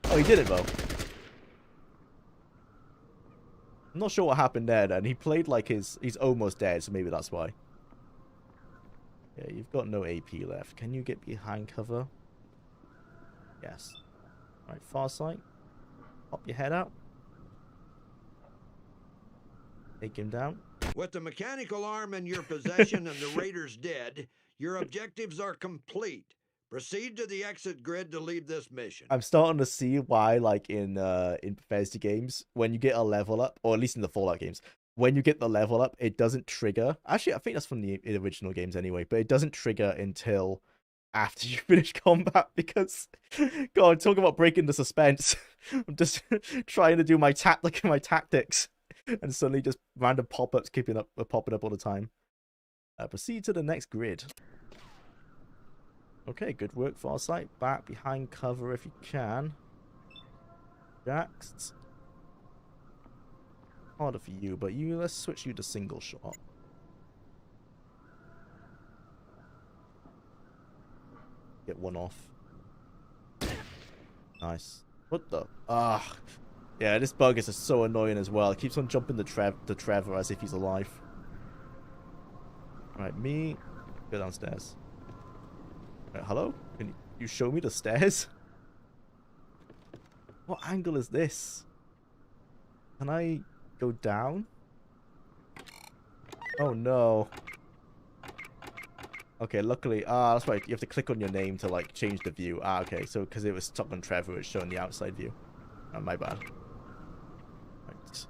Oh, he did it though. I'm not sure what happened there then. He played like he's almost dead, so maybe that's why. Yeah, you've got no AP left. Can you get behind cover? Yes. Alright, far sight. Pop your head out. Take him down. With the mechanical arm in your possession and the raiders dead, your objectives are complete. Proceed to the exit grid to leave this mission. I'm starting to see why, like in Bethesda games, when you get a level up, or at least in the Fallout games, when you get the level up, it doesn't trigger. Actually, I think that's from the original games anyway, but it doesn't trigger until after you finish combat. Because, God, talk about breaking the suspense. I'm just trying to do my tactics, and suddenly just random pop-ups popping up all the time. Proceed to the next grid. Okay, good work, Farsight. Back behind cover if you can. Jax. Harder for you, but let's switch you to single shot. Get one off. Nice. What the? Ah. Yeah, this bug is just so annoying as well. It keeps on jumping the Trevor as if he's alive. Right, me. Go downstairs. Right, hello? Can you show me the stairs? What angle is this? Can I go down? Oh no. Okay, luckily, that's right. You have to click on your name to like change the view. Okay, so because it was stuck on Trevor, it's showing the outside view. My bad. Right.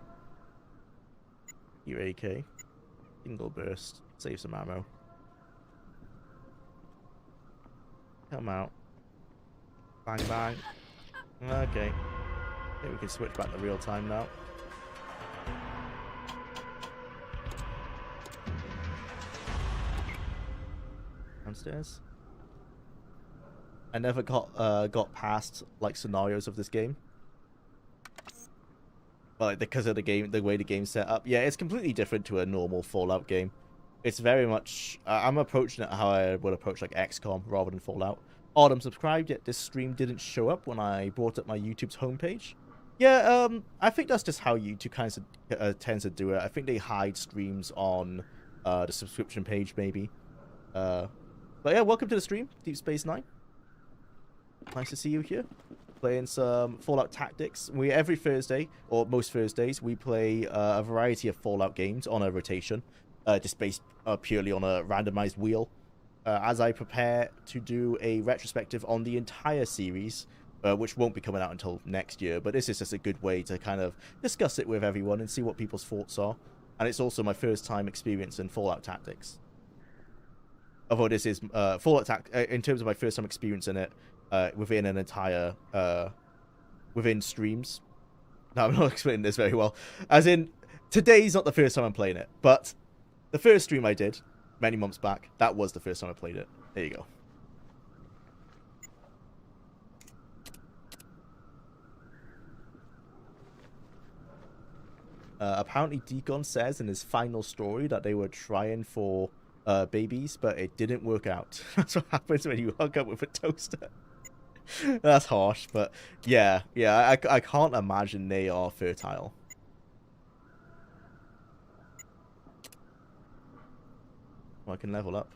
Your AK. Single burst. Save some ammo. Come out. Bang, bang. Okay. I think we can switch back to real time now. Downstairs. I never got past like scenarios of this game. Well, like, because of the way the game's set up. Yeah, it's completely different to a normal Fallout game. It's very much... I'm approaching it how I would approach like XCOM rather than Fallout. Odd, I'm subscribed, yet this stream didn't show up when I brought up my YouTube's homepage. Yeah, I think that's just how YouTube kind of tends to do it. I think they hide streams on the subscription page, maybe. But yeah, welcome to the stream, Deep Space Nine. Nice to see you here. Playing some Fallout Tactics. Every Thursday, or most Thursdays, we play a variety of Fallout games on a rotation. Just based purely on a randomized wheel. As I prepare to do a retrospective on the entire series, which won't be coming out until next year, but this is just a good way to kind of discuss it with everyone and see what people's thoughts are. And it's also my first time experience in Fallout Tactics. Although this is Fallout Tactics, in terms of my first time experience in it, within an entire, within streams. No, I'm not explaining this very well. As in, today's not the first time I'm playing it, but the first stream I did, many months back, that was the first time I played it. There you go. Apparently Deacon says in his final story that they were trying for babies, but it didn't work out. That's what happens when you hook up with a toaster. That's harsh, but yeah, I can't imagine they are fertile. Well, I can level up.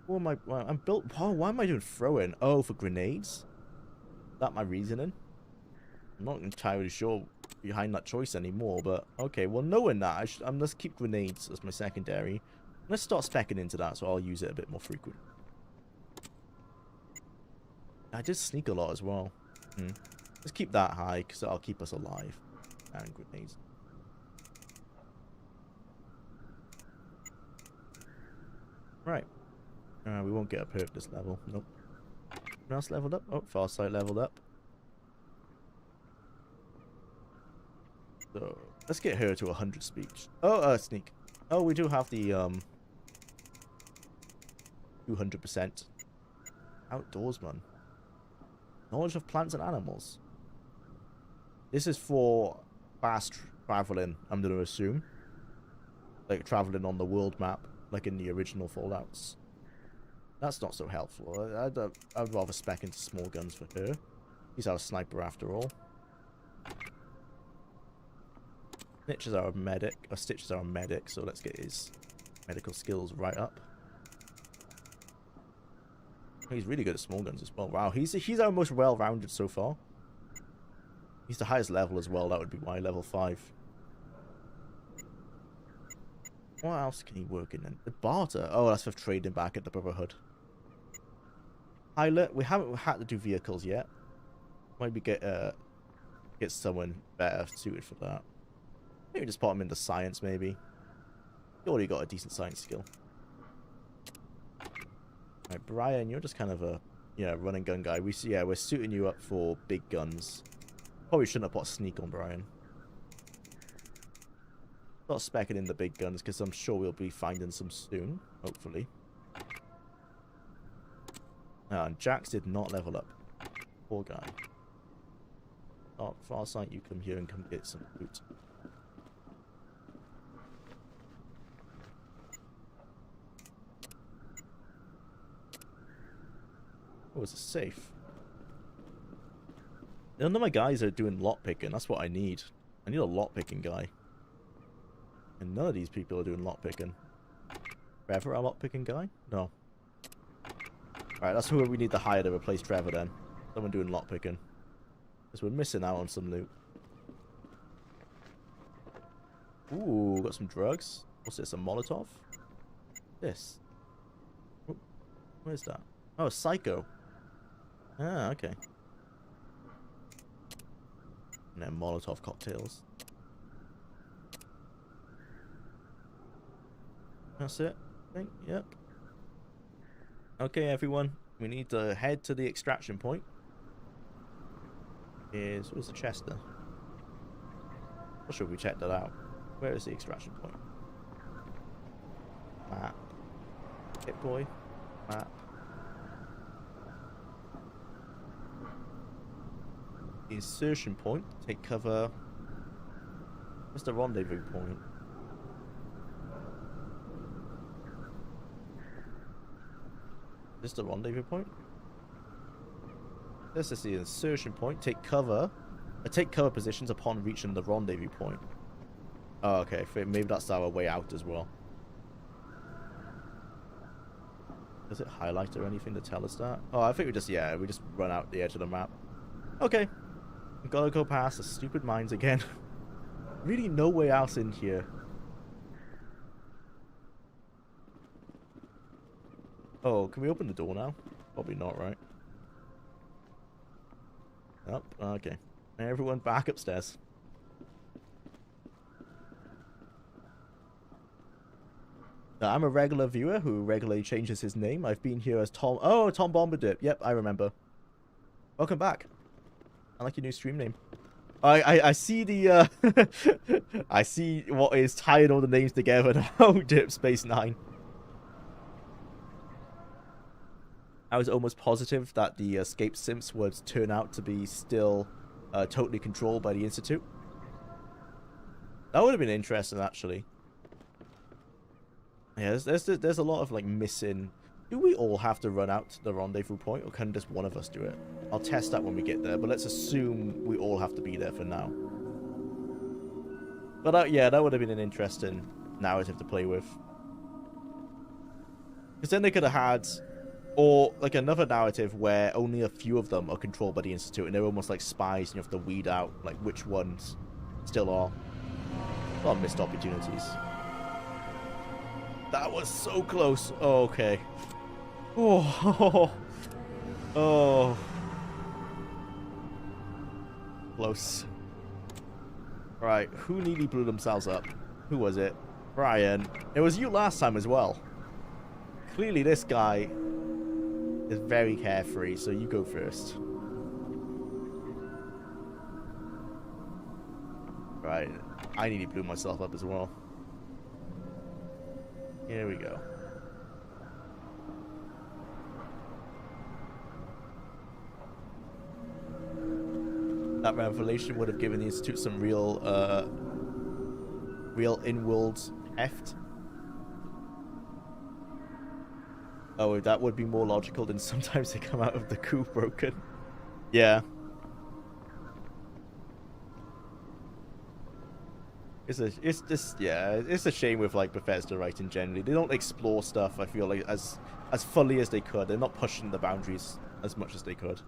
What am I? Well, I'm built. Oh, why am I doing throwing? Oh, for grenades. Is that my reasoning? I'm not entirely sure behind that choice anymore, but okay. Well, knowing that, let's keep grenades as my secondary. Let's start speccing into that, so I'll use it a bit more frequent. I did sneak a lot as well. Let's keep that high, because that'll keep us alive. And grenades. Right. We won't get a perk this level. Nope. Anyone else leveled up? Oh, Farsight leveled up. So, let's get her to 100 speech. Oh, sneak. Oh, we do have the, 200% outdoorsman. Knowledge of plants and animals. This is for fast traveling, I'm going to assume. Like, traveling on the world map, like in the original Fallouts. That's not so helpful. I'd rather spec into small guns for her. He's our sniper after all. Stitch is our medic, so let's get his medical skills right up. He's really good at small guns as well. Wow, he's our most well-rounded so far. He's the highest level as well. That would be why level 5. What else can he work in then? The barter. Oh, that's for trading back at the Brotherhood. Pilot. We haven't had to do vehicles yet. Maybe get someone better suited for that. Maybe just put him into science. Maybe. He already got a decent science skill. Right, Brian, you're just kind of a run and gun guy. We're suiting you up for big guns. Probably shouldn't have put sneak on Brian. Not specking in the big guns because I'm sure we'll be finding some soon, hopefully. And Jax did not level up. Poor guy. Oh, Farsight, you come here and come get some loot. Oh, it's a safe. None of my guys are doing lockpicking. That's what I need. I need a lockpicking guy. And none of these people are doing lockpicking. Trevor, our lockpicking guy? No. Alright, that's who we need to hire to replace Trevor then. Someone doing lockpicking. Because we're missing out on some loot. Ooh, got some drugs. What's this, a Molotov? This. Ooh, where's that? Oh, Psycho. Ah, okay. And then Molotov cocktails. That's it, I think. Yep. Okay, everyone. We need to head to the extraction point. Where's the Chester? Or should we check that out? Where is the extraction point? Map. Hit boy. Map. The insertion point. Take cover. Where's the rendezvous point? Is this the rendezvous point? This is the insertion point. Take cover. Take cover positions upon reaching the rendezvous point. Oh, okay. Maybe that's our way out as well. Does it highlight or anything to tell us that? Oh, I think we just run out the edge of the map. Okay. We gotta go past the stupid mines again. Really no way else in here. Oh, can we open the door now? Probably not, right? Oh, okay. Everyone back upstairs. I'm a regular viewer who regularly changes his name. I've been here as Tom. Oh, Tom Bombadil. Yep, I remember. Welcome back. I like your new stream name. I see the I see what is tying all the names together now. Dip Space 9. I was almost positive that the escape simps would turn out to be still totally controlled by the Institute. That would have been interesting, actually. Yeah, there's a lot of like missing. Do we all have to run out to the rendezvous point, or can just one of us do it? I'll test that when we get there, but let's assume we all have to be there for now. But yeah, that would have been an interesting narrative to play with. Because then they could have had, or like another narrative where only a few of them are controlled by the Institute, and they're almost like spies, and you have to weed out like which ones still are. A lot of missed opportunities. That was so close. Oh, okay. Oh, oh, Close. Right, who nearly blew themselves up? Who was it? Brian. It was you last time as well. Clearly this guy is very carefree, so you go first. Right, I nearly blew myself up as well. Here we go. That revelation would have given the Institute some real in-world heft. Oh, that would be more logical than sometimes they come out of the coup broken. Yeah. It's a shame with like Bethesda writing generally. They don't explore stuff, I feel like, as fully as they could. They're not pushing the boundaries as much as they could.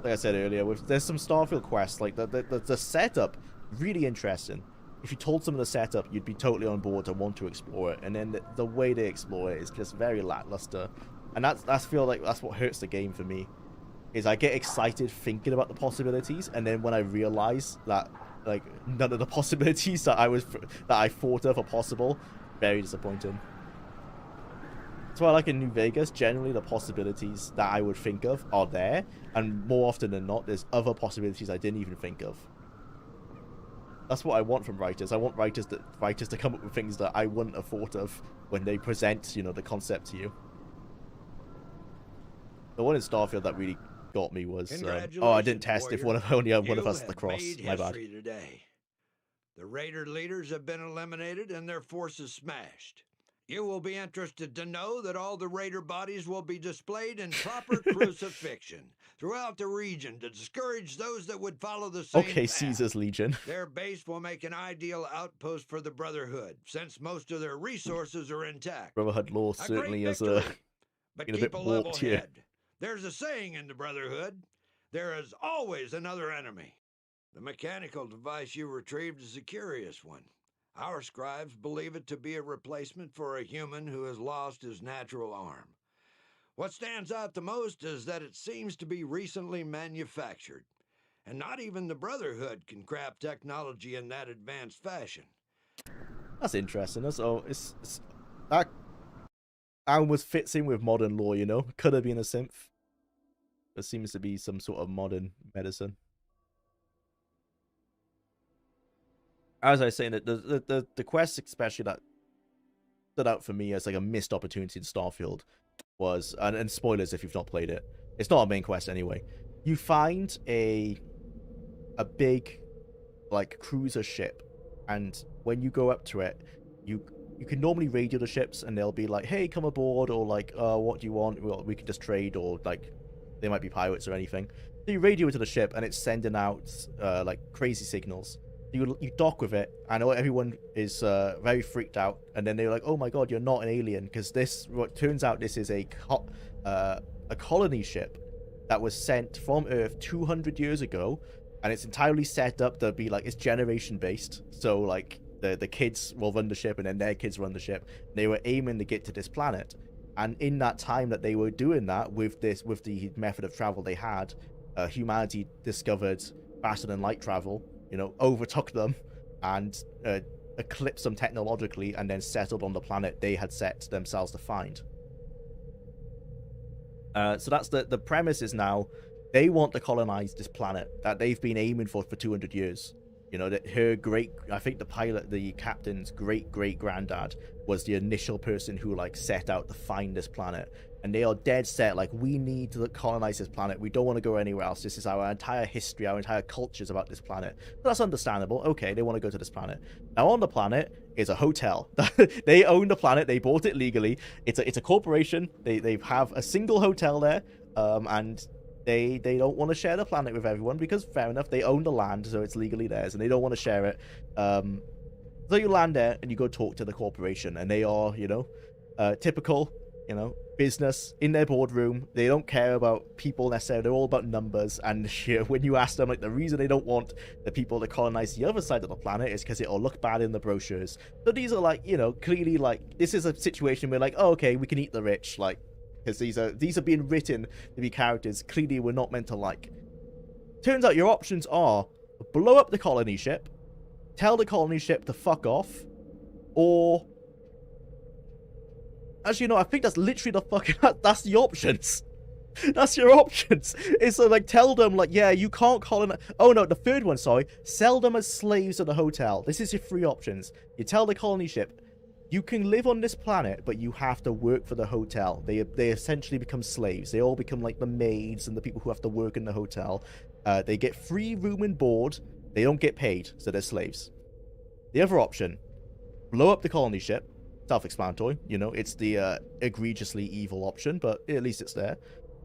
Like I said earlier, there's some Starfield quests, like the setup, really interesting. If you told some of the setup, you'd be totally on board to want to explore it, and then the way they explore it is just very lackluster, and that's feel like that's what hurts the game for me. Is I get excited thinking about the possibilities, and then when I realize that like none of the possibilities that I thought of are possible, very disappointing. That's why I like in New Vegas, generally the possibilities that I would think of are there, and more often than not, there's other possibilities I didn't even think of. That's what I want from writers. I want writers to come up with things that I wouldn't have thought of when they present, you know, the concept to you. The one in Starfield that really got me was, oh, I didn't test if one of us had the cross. My bad. Today. The Raider leaders have been eliminated and their forces smashed. You will be interested to know that all the Raider bodies will be displayed in proper crucifixion throughout the region to discourage those that would follow the same Okay, path. Caesar's Legion. Their base will make an ideal outpost for the Brotherhood, since most of their resources are intact. Brotherhood lore certainly is but been a keep bit a level warped here. head. There's a saying in the Brotherhood, there is always another enemy. The mechanical device you retrieved is a curious one. Our scribes believe it to be a replacement for a human who has lost his natural arm. What stands out the most is that it seems to be recently manufactured, and not even the Brotherhood can craft technology in that advanced fashion. That's interesting. That almost fits in with modern lore, you know? Could have been a synth. There seems to be some sort of modern medicine. As I was saying, the quest especially that stood out for me as like a missed opportunity in Starfield was, and spoilers if you've not played it, it's not a main quest anyway. You find a big like cruiser ship, and when you go up to it, you can normally radio the ships, and they'll be like, "Hey, come aboard," or like, "What do you want? Well, we can just trade," or like they might be pirates or anything. So you radio into the ship, and it's sending out like crazy signals. You dock with it, and everyone is very freaked out, and then they're like, "Oh my god, you're not an alien," because what turns out this is a colony ship that was sent from Earth 200 years ago, and it's entirely set up to be like, it's generation based, so like the kids will run the ship, and then their kids run the ship. They were aiming to get to this planet, and in that time that they were doing that with the method of travel they had, humanity discovered faster than light travel, you know, overtook them and eclipsed them technologically, and then settled on the planet they had set themselves to find. So that's the premise is now they want to colonize this planet that they've been aiming for 200 years. You know, that I think the captain's great-great-granddad was the initial person who like set out to find this planet. And they are dead set, like, we need to colonize this planet. We don't want to go anywhere else. This is our entire history, our entire culture is about this planet. But that's understandable. Okay, they want to go to this planet. Now, on the planet is a hotel. They own the planet. They bought it legally. It's a corporation. They have a single hotel there, and they don't want to share the planet with everyone because, fair enough, they own the land, so it's legally theirs, and they don't want to share it. So you land there, and you go talk to the corporation, and they are, you know, typical, you know, business in their boardroom. They don't care about people necessarily. They're all about numbers. And when you ask them, like, the reason they don't want the people to colonize the other side of the planet is because it'll look bad in the brochures. So these are like, you know, clearly like, this is a situation where like, oh, okay, we can eat the rich, like, because these are being written to be characters clearly we're not meant to like. turns out your options are blow up the colony ship, tell the colony ship to fuck off, or... Actually, no, I think that's literally the fucking... That's the options. That's your options. It's like, tell them, like, yeah, you can't colonize... Oh, no, the third one, sorry. Sell them as slaves at the hotel. This is your 3 options. You tell the colony ship, you can live on this planet, but you have to work for the hotel. They essentially become slaves. They all become, like, the maids and the people who have to work in the hotel. They get free room and board. They don't get paid, so they're slaves. The other option, blow up the colony ship. Self-explanatory, you know, it's the egregiously evil option, but at least it's there.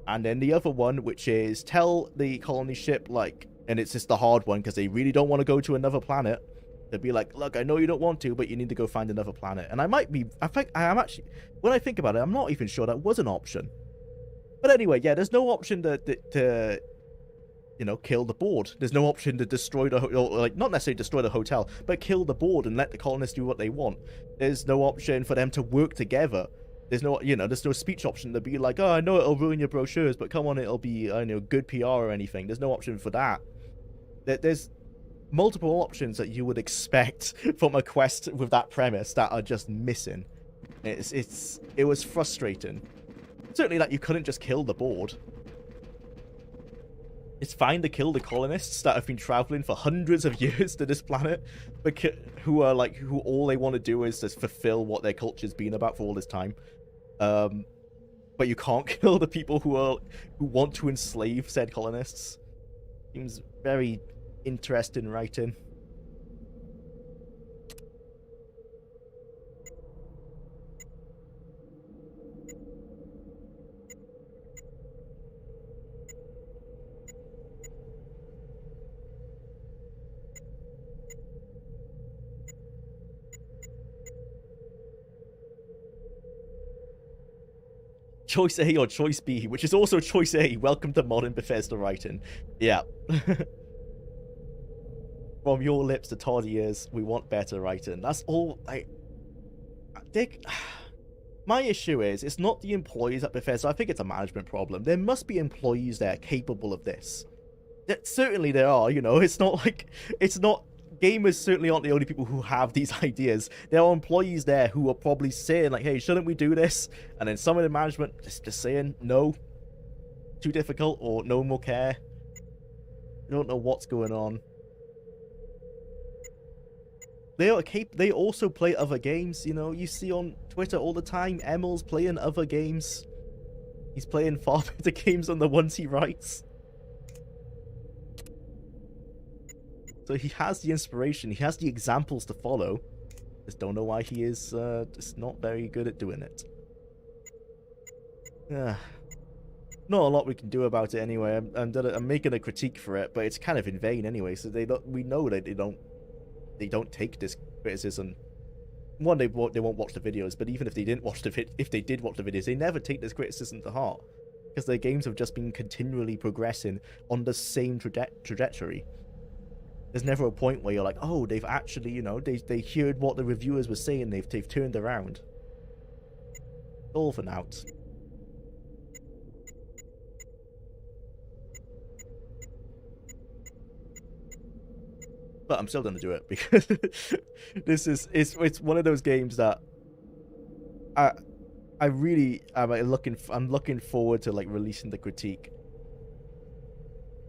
And then the other one, which is tell the colony ship, like, and it's just the hard one because they really don't want to go to another planet. They'd be like, look, I know you don't want to, but you need to go find another planet. And I might be, I think, I am actually, when I think about it, I'm not even sure that was an option. But anyway, yeah, there's no option to you know, kill the board. There's no option to destroy the, or like, not necessarily destroy the hotel, but kill the board and let the colonists do what they want. There's no option for them to work together. There's no, you know, there's no speech option to be like, oh, I know it'll ruin your brochures, but come on, it'll be, I know, good PR or anything. There's no option for that. There's multiple options that you would expect from a quest with that premise that are just missing. It was frustrating. Certainly that you couldn't just kill the board. It's fine to kill the colonists that have been traveling for hundreds of years to this planet, but who all they want to do is just fulfill what their culture's been about for all this time. But you can't kill the people who want to enslave said colonists. Seems very interesting writing. Choice A or Choice B, which is also Choice A. Welcome to modern Bethesda writing. Yeah. From your lips to Todd ears, we want better writing. That's all. Dick. My issue is, it's not the employees at Bethesda. I think it's a management problem. There must be employees there capable of this. Certainly there are, you know. It's not like... It's not... Gamers certainly aren't the only people who have these ideas. There are employees there who are probably saying, like, hey, shouldn't we do this? And then some of the management just saying, no, too difficult, or no one will care. I don't know what's going on. They also play other games, you know. You see on Twitter all the time, Emil's playing other games. He's playing far better games than the ones he writes. So he has the inspiration, he has the examples to follow. Just don't know why he is just not very good at doing it. Not a lot we can do about it anyway. I'm making a critique for it, but it's kind of in vain anyway. So we know that they don't take this criticism. One, they won't watch the videos, but even if they didn't watch if they did watch the videos, they never take this criticism to heart because their games have just been continually progressing on the same trajectory. There's never a point where you're like, oh, they've actually, you know, they heard what the reviewers were saying, they've turned around. All for now. But I'm still gonna do it because it's one of those games that I really am looking forward to, like, releasing the critique,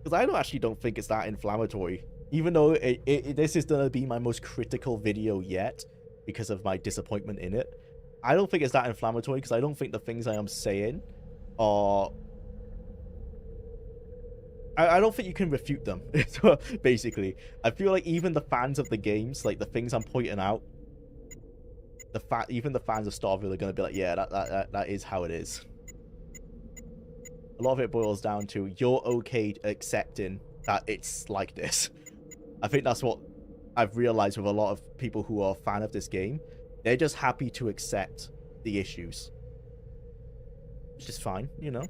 because I don't think it's that inflammatory. Even though this is going to be my most critical video yet because of my disappointment in it, I don't think it's that inflammatory because I don't think the things I am saying are... I don't think you can refute them, basically. I feel like even the fans of the games, like the things I'm pointing out, even the fans of Starfield are going to be like, yeah, that is how it is. A lot of it boils down to you're okay accepting that it's like this. I think that's what I've realized with a lot of people who are a fan of this game. They're just happy to accept the issues. Which is fine, you know.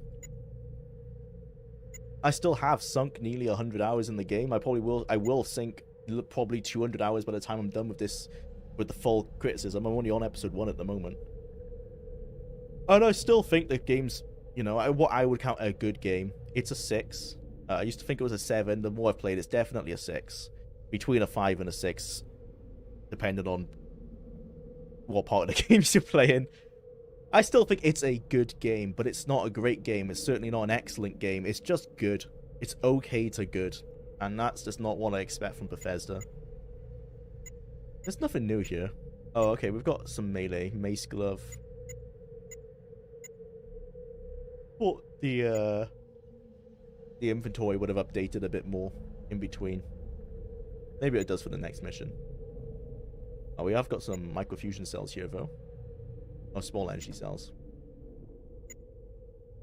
I still have sunk nearly 100 hours in the game. I will sink probably 200 hours by the time I'm done with this, with the full criticism. I'm only on episode 1 at the moment. And I still think the game's, you know, what I would count a good game. It's a 6. I used to think it was a 7. The more I've played, it's definitely a 6. Between a 5 and a 6, depending on what part of the games you're playing. I still think it's a good game, but it's not a great game. It's certainly not an excellent game. It's just good. It's okay to good. And that's just not what I expect from Bethesda. There's nothing new here. Oh, okay, we've got some melee. Mace glove. Thought the inventory would have updated a bit more in between. Maybe it does for the next mission. Oh, we have got some microfusion cells here, though. Oh, small energy cells.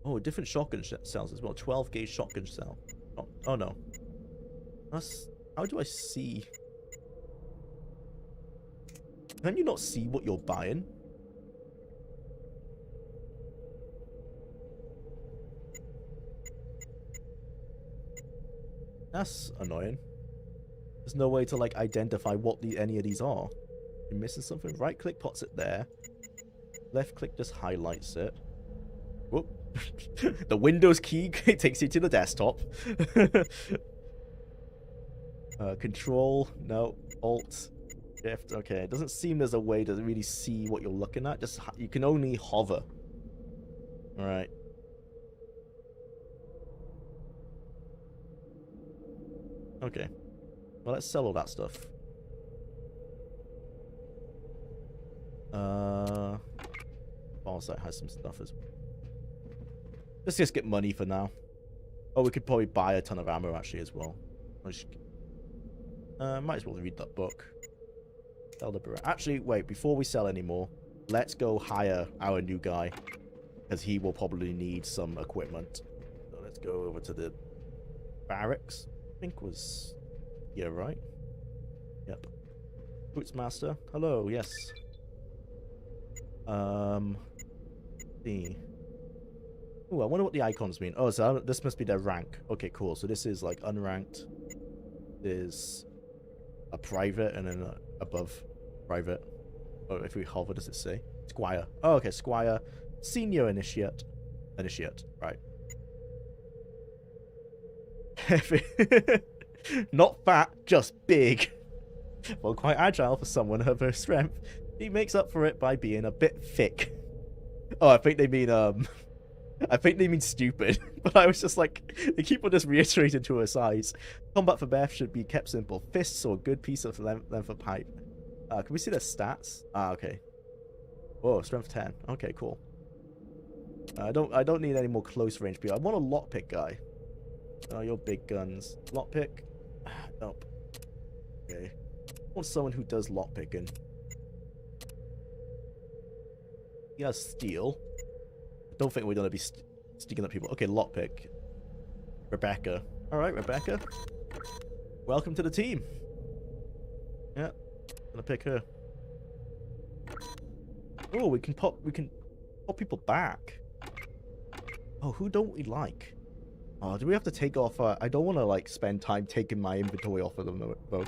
Oh, different shotgun cells as well. 12 gauge shotgun cell. Oh no. That's... How do I see? Can you not see what you're buying? That's annoying. There's no way to, like, identify what any of these are. You're missing something. Right click puts it there. Left click just highlights it. Whoop. The Windows key takes you to the desktop. Control. No. Alt. Shift. Okay. It doesn't seem there's a way to really see what you're looking at. Just you can only hover. Alright. Okay. Well, let's sell all that stuff. Farsight has some stuff as well. Let's just get money for now. Oh, we could probably buy a ton of ammo actually as well. Might as well read that book. Sell the barrel. Actually, wait, before we sell any more, let's go hire our new guy. Because he will probably need some equipment. So let's go over to the barracks. I think was... Yeah, right? Yep. Bootsmaster. Hello, yes. See. Oh, I wonder what the icons mean. Oh, so this must be their rank. Okay, cool. So this is like unranked. There's a private and then above private. Oh, if we hover, does it say? Squire. Oh, okay, Squire. Senior Initiate. Initiate, right. Not fat, just big. Well, quite agile for someone of her strength. He makes up for it by being a bit thick. Oh, I think they mean, I think they mean stupid. But I was just like, they keep on just reiterating to her size. Combat for Beth should be kept simple. Fists or a good piece of length of pipe. Can we see their stats? Ah, okay. Oh, strength 10. Okay, cool. I don't need any more close range people. I want a lockpick guy. Oh, your big guns. Lockpick? Nope. Okay. I want someone who does lockpicking. He has steel. Don't think we're gonna be sticking up people. Okay, lockpick. Rebecca. Alright, Rebecca. Welcome to the team. Yeah. Gonna pick her. Oh, we can pop people back. Oh, who don't we like? Oh, do we have to take off? I don't want to like spend time taking my inventory off of them though.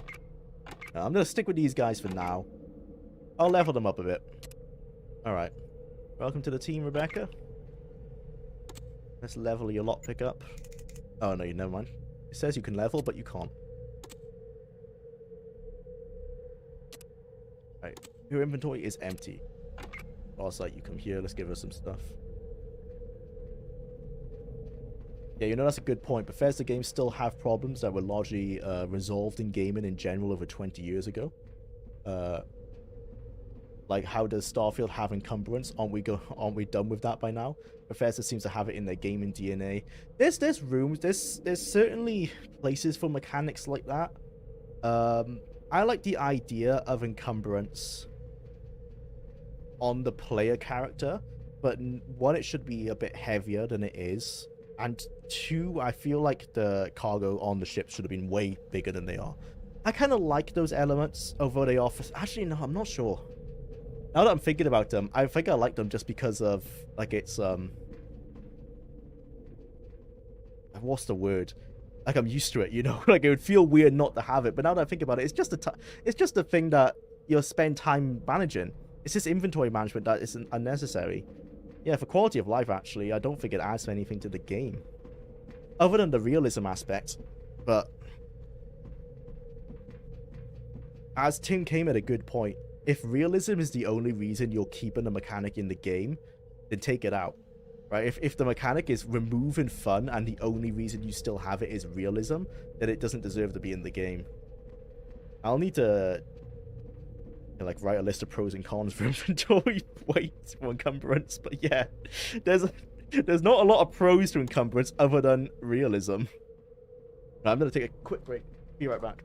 No, I'm gonna stick with these guys for now. I'll level them up a bit. All right. Welcome to the team, Rebecca. Let's level your lockpick up. Oh no, you never mind. It says you can level, but you can't. Right. Your inventory is empty. Farsight, you come here. Let's give her some stuff. Yeah, you know, that's a good point. Bethesda games still have problems that were largely resolved in gaming in general over 20 years ago. Like, how does Starfield have encumbrance? Aren't we done with that by now? Bethesda seems to have it in their gaming DNA. There's rooms, there's certainly places for mechanics like that. I like the idea of encumbrance on the player character, but one, it should be a bit heavier than it is. And two, I feel like the cargo on the ship should have been way bigger than they are. I kind of like those elements, although they are... Actually, no, I'm not sure. Now that I'm thinking about them, I think I like them just because of, like, it's, what's the word? Like, I'm used to it, you know? Like, it would feel weird not to have it, but now that I think about it, it's just a thing that you'll spend time managing. It's just inventory management that is unnecessary. Yeah, for quality of life, actually, I don't think it adds anything to the game. other than the realism aspect. But as Tim came at a good point, if realism is the only reason you're keeping a mechanic in the game, then take it out. Right? If the mechanic is removing fun and the only reason you still have it is realism, then it doesn't deserve to be in the game. I'll need to like write a list of pros and cons for inventory weight for encumbrance, but yeah, there's not a lot of pros to encumbrance other than realism. I'm gonna take a quick break. Be right back.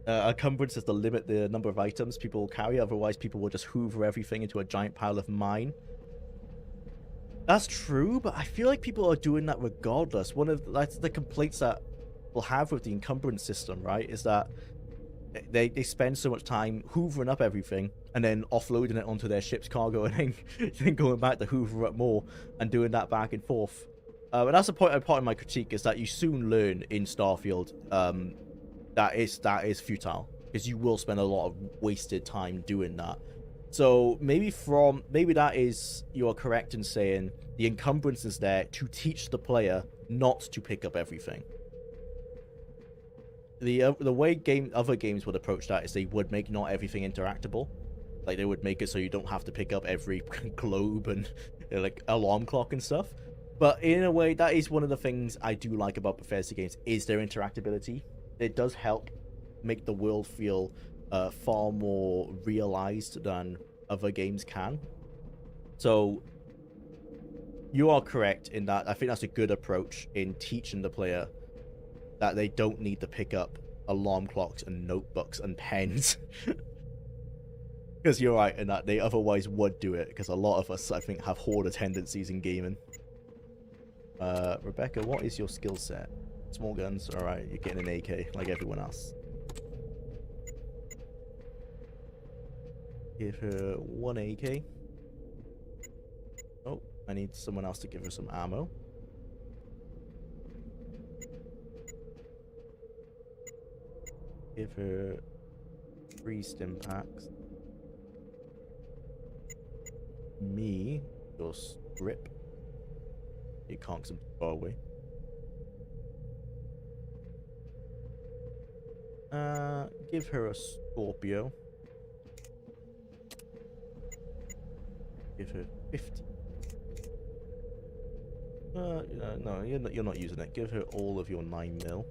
Encumbrance is to limit the number of items people will carry, otherwise people will just hoover everything into a giant pile of mine. That's true, but I feel like people are doing that regardless. That's the complaints that we'll have with the encumbrance system, right? Is that they spend so much time hoovering up everything and then offloading it onto their ship's cargo and then going back to hoover up more and doing that back and forth. And that's a part of my critique, is that you soon learn in Starfield that is futile, because you will spend a lot of wasted time doing that. So maybe that is, you are correct in saying the encumbrance is there to teach the player not to pick up everything. The way other games would approach that is they would make not everything interactable. Like, they would make it so you don't have to pick up every globe and like alarm clock and stuff. But in a way, that is one of the things I do like about Bethesda games, is their interactability. It does help make the world feel far more realized than other games can. So you are correct in that. I think that's a good approach in teaching the player that they don't need to pick up alarm clocks and notebooks and pens. Because you're right in that they otherwise would do it, because a lot of us, I think, have hoarder tendencies in gaming. Rebecca, what is your skill set? Small guns, alright, you're getting an AK like everyone else. Give her 1 AK. Oh, I need someone else to give her some ammo. Give her 3 stim packs. Me, your strip. You can't, because I'm far away. Give her a Scorpio. Give her 50. No, you're not using it. Give her all of your 9mm.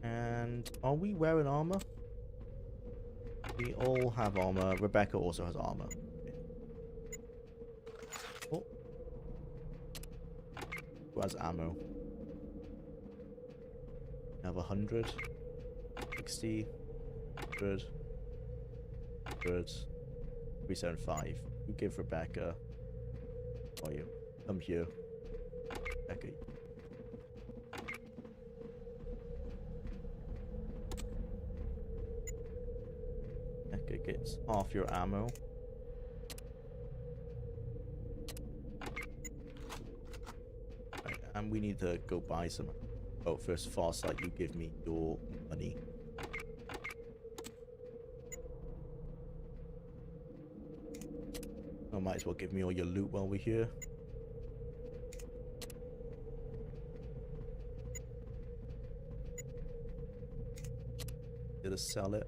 And are we wearing armor? We all have armor. Rebecca also has armor. Oh. Who has ammo? I have 100, 60, 100, 100, 375. You give Rebecca. How are you? Come here. Rebecca. Rebecca gets half your ammo. Right, and we need to go buy some. Oh, first, Farsight, you give me your money. Oh, might as well give me all your loot while we're here. Did I sell it?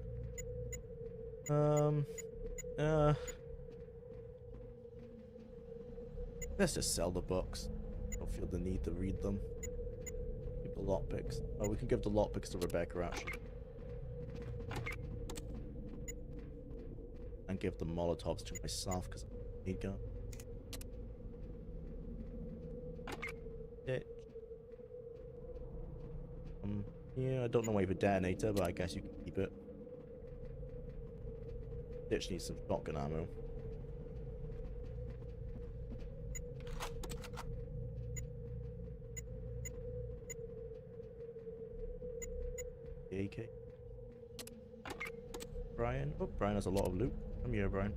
Let's just sell the books. I don't feel the need to read them. The lockpicks. Oh, we can give the lockpicks to Rebecca, actually. and give the Molotovs to myself because I need gun. Yeah, I don't know why you have a detonator, but I guess you can keep it. Ditch needs some shotgun ammo. The AK. Brian. Oh, Brian has a lot of loot. Come here, Brian.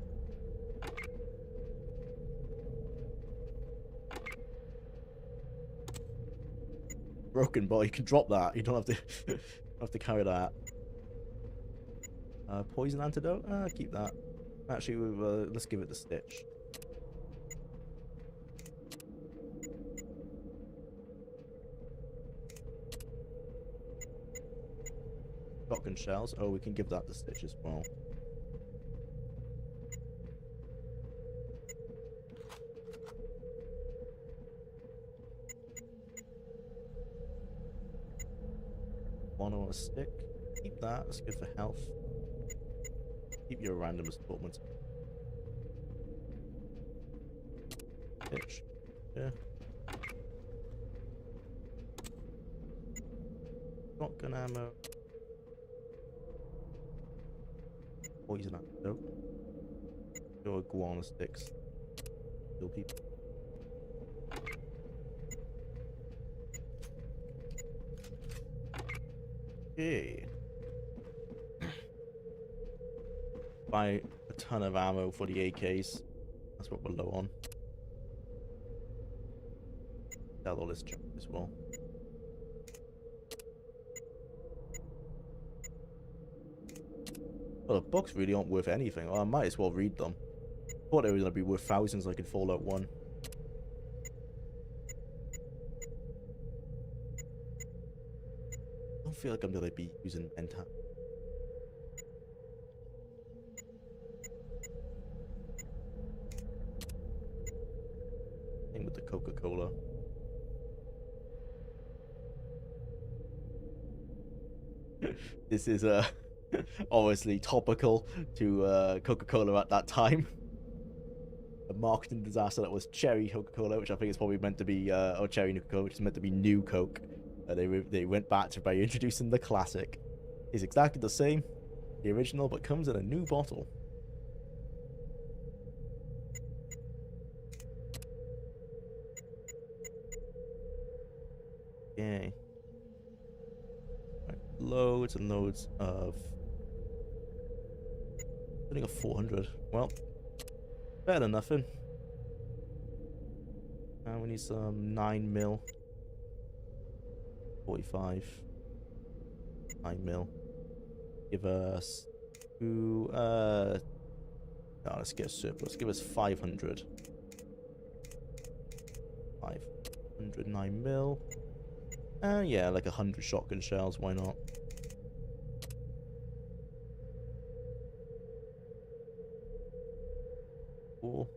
Broken ball. You can drop that. You don't have to have to carry that. Poison antidote. Keep that. Actually, let's give it the stitch. Shotgun shells. Oh, we can give that the stitch as well. One on a stick. Keep that. That's good for health. Keep your random assortment. Stitch. Yeah. Shotgun ammo. Poison antidote. Go iguana sticks. Kill people. Okay. Buy a ton of ammo for the AKs. That's what we're low on. Sell all this junk as well. Well, the books really aren't worth anything. Well, I might as well read them. Thought they were going to be worth thousands like in Fallout 1. I don't feel like I'm going to be using Mentat. Same with the Coca-Cola. This is obviously topical to Coca-Cola at that time. A marketing disaster that was Cherry Coca-Cola, which I think is probably meant to be, or Cherry Coca-Cola, which is meant to be New Coke. They went back to by introducing the classic. It's exactly the same, the original, but comes in a new bottle. Yay. Right, loads and loads of... I think of 400. Well, better than nothing. And we need some 9mm. 45. 9mm. Give us... Ooh, no, let's get a surplus. Give us 500. 500 9mm. Yeah, like 100 shotgun shells. Why not? Cool.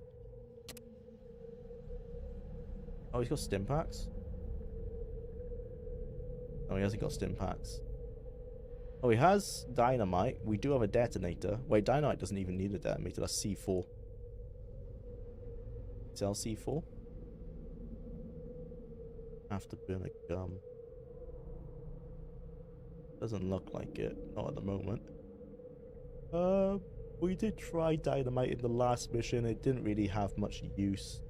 Oh, he's got stim packs. Oh, he hasn't got stim packs. Oh, he has dynamite. We do have a detonator. Wait, dynamite doesn't even need a detonator. That's C4. Sell C4. Have to burn a gum. Doesn't look like it. Not at the moment. We did try dynamite in the last mission. It didn't really have much use.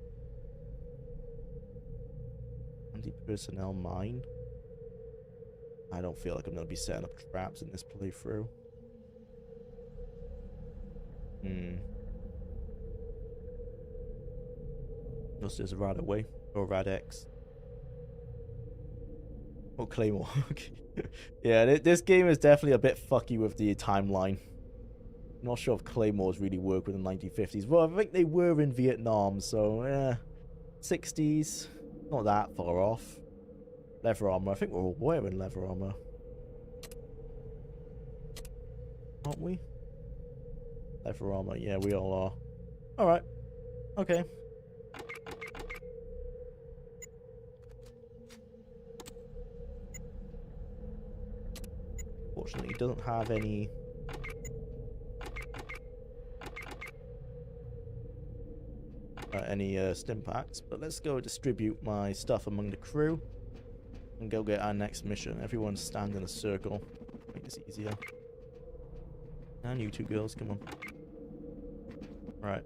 Anti-personnel mine. I don't feel like I'm going to be setting up traps in this playthrough. Unless there's a Rad away. Or Rad X. Or Claymore. Yeah, this game is definitely a bit fucky with the timeline. I'm not sure if Claymores really work with the 1950s. Well, I think they were in Vietnam, so 60s. Not that far off. Leather armor. I think we're all wearing leather armor. Aren't we? Leather armor. Yeah, we all are. Alright. Okay. Fortunately, he doesn't have any any stim packs. But let's go distribute my stuff among the crew and go get our next mission. Everyone stand in a circle. Make this easier. And you two girls, come on. Right.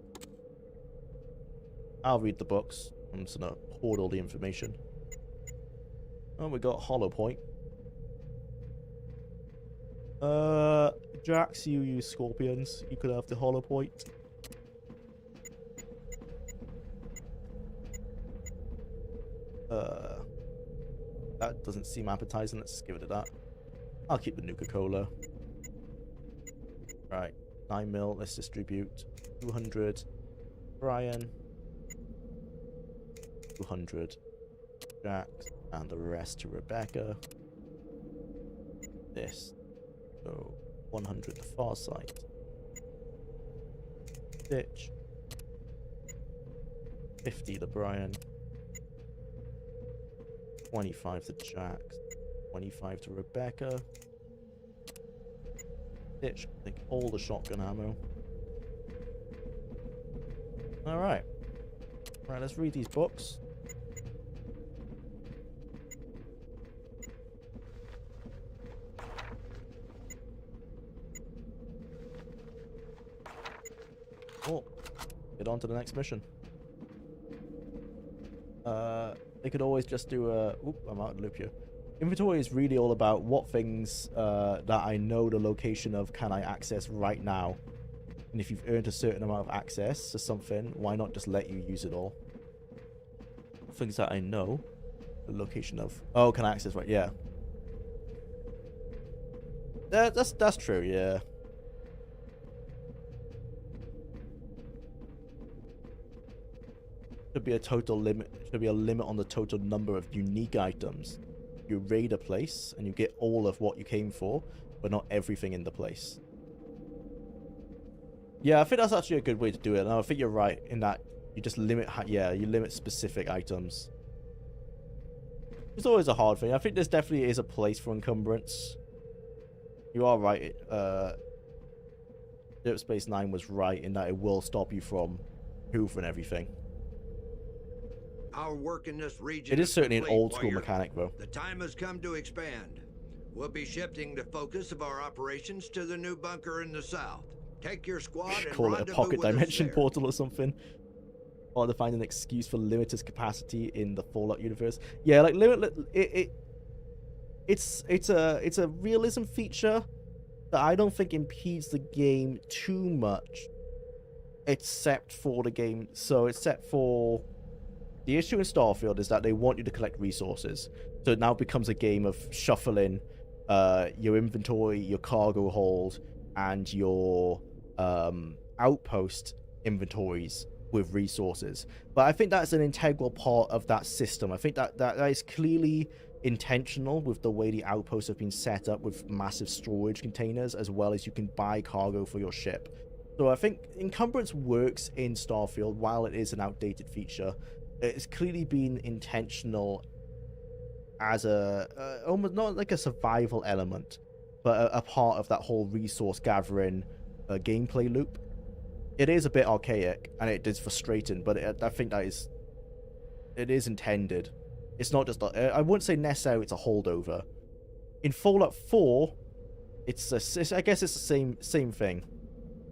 I'll read the books. I'm just gonna hoard all the information. Oh, we got Hollow Point. Jax, you use scorpions. You could have the Hollow Point. That doesn't seem appetizing. Let's just give it to that. I'll keep the Nuka-Cola. Right, 9 mil. Let's distribute 200. Brian. 200. Jax. And the rest to Rebecca. This. So 100 the far side. Stitch. 50 to Brian. 25 to Jax. 25 to Rebecca. Stitch. Take all the shotgun ammo. Alright. Right, let's read these books. Oh, get on to the next mission. They could always just do a... Oop, I'm out of the loop here. Inventory is really all about what things that I know the location of can I access right now. And if you've earned a certain amount of access to something, why not just let you use it all? Things that I know the location of. Oh, can I access right? Yeah. That's true, yeah. Should be a total limit. Should be a limit on the total number of unique items. You raid a place and you get all of what you came for, but not everything in the place. Yeah, I think that's actually a good way to do it. And I think you're right in that you just limit. Yeah, you limit specific items. It's always a hard thing. I think this definitely is a place for encumbrance. You are right. Deep Space 9 was right in that it will stop you from hoovering everything. Our work in this region It is certainly an complete, old school warrior. mechanic, though. The time has come to expand. We'll be shifting the focus of our operations to the new bunker in the south. Take your squad and Call it a rendezvous pocket with us dimension there. portal or something. Or to find an excuse for limited capacity in the Fallout universe. Yeah, like it's a realism feature that I don't think impedes the game too much, except for the game. So except for the issue in Starfield is that they want you to collect resources. So it now becomes a game of shuffling your inventory, your cargo hold, and your outpost inventories with resources. But I think that's an integral part of that system. I think that is clearly intentional with the way the outposts have been set up with massive storage containers, as well as you can buy cargo for your ship. So I think encumbrance works in Starfield while it is an outdated feature. It's clearly been intentional as a almost not like a survival element, but a part of that whole resource gathering gameplay loop. It is a bit archaic and it is frustrating, but I think that it is intended. It's not just I wouldn't say necessarily it's a holdover. In Fallout 4, I guess it's the same thing.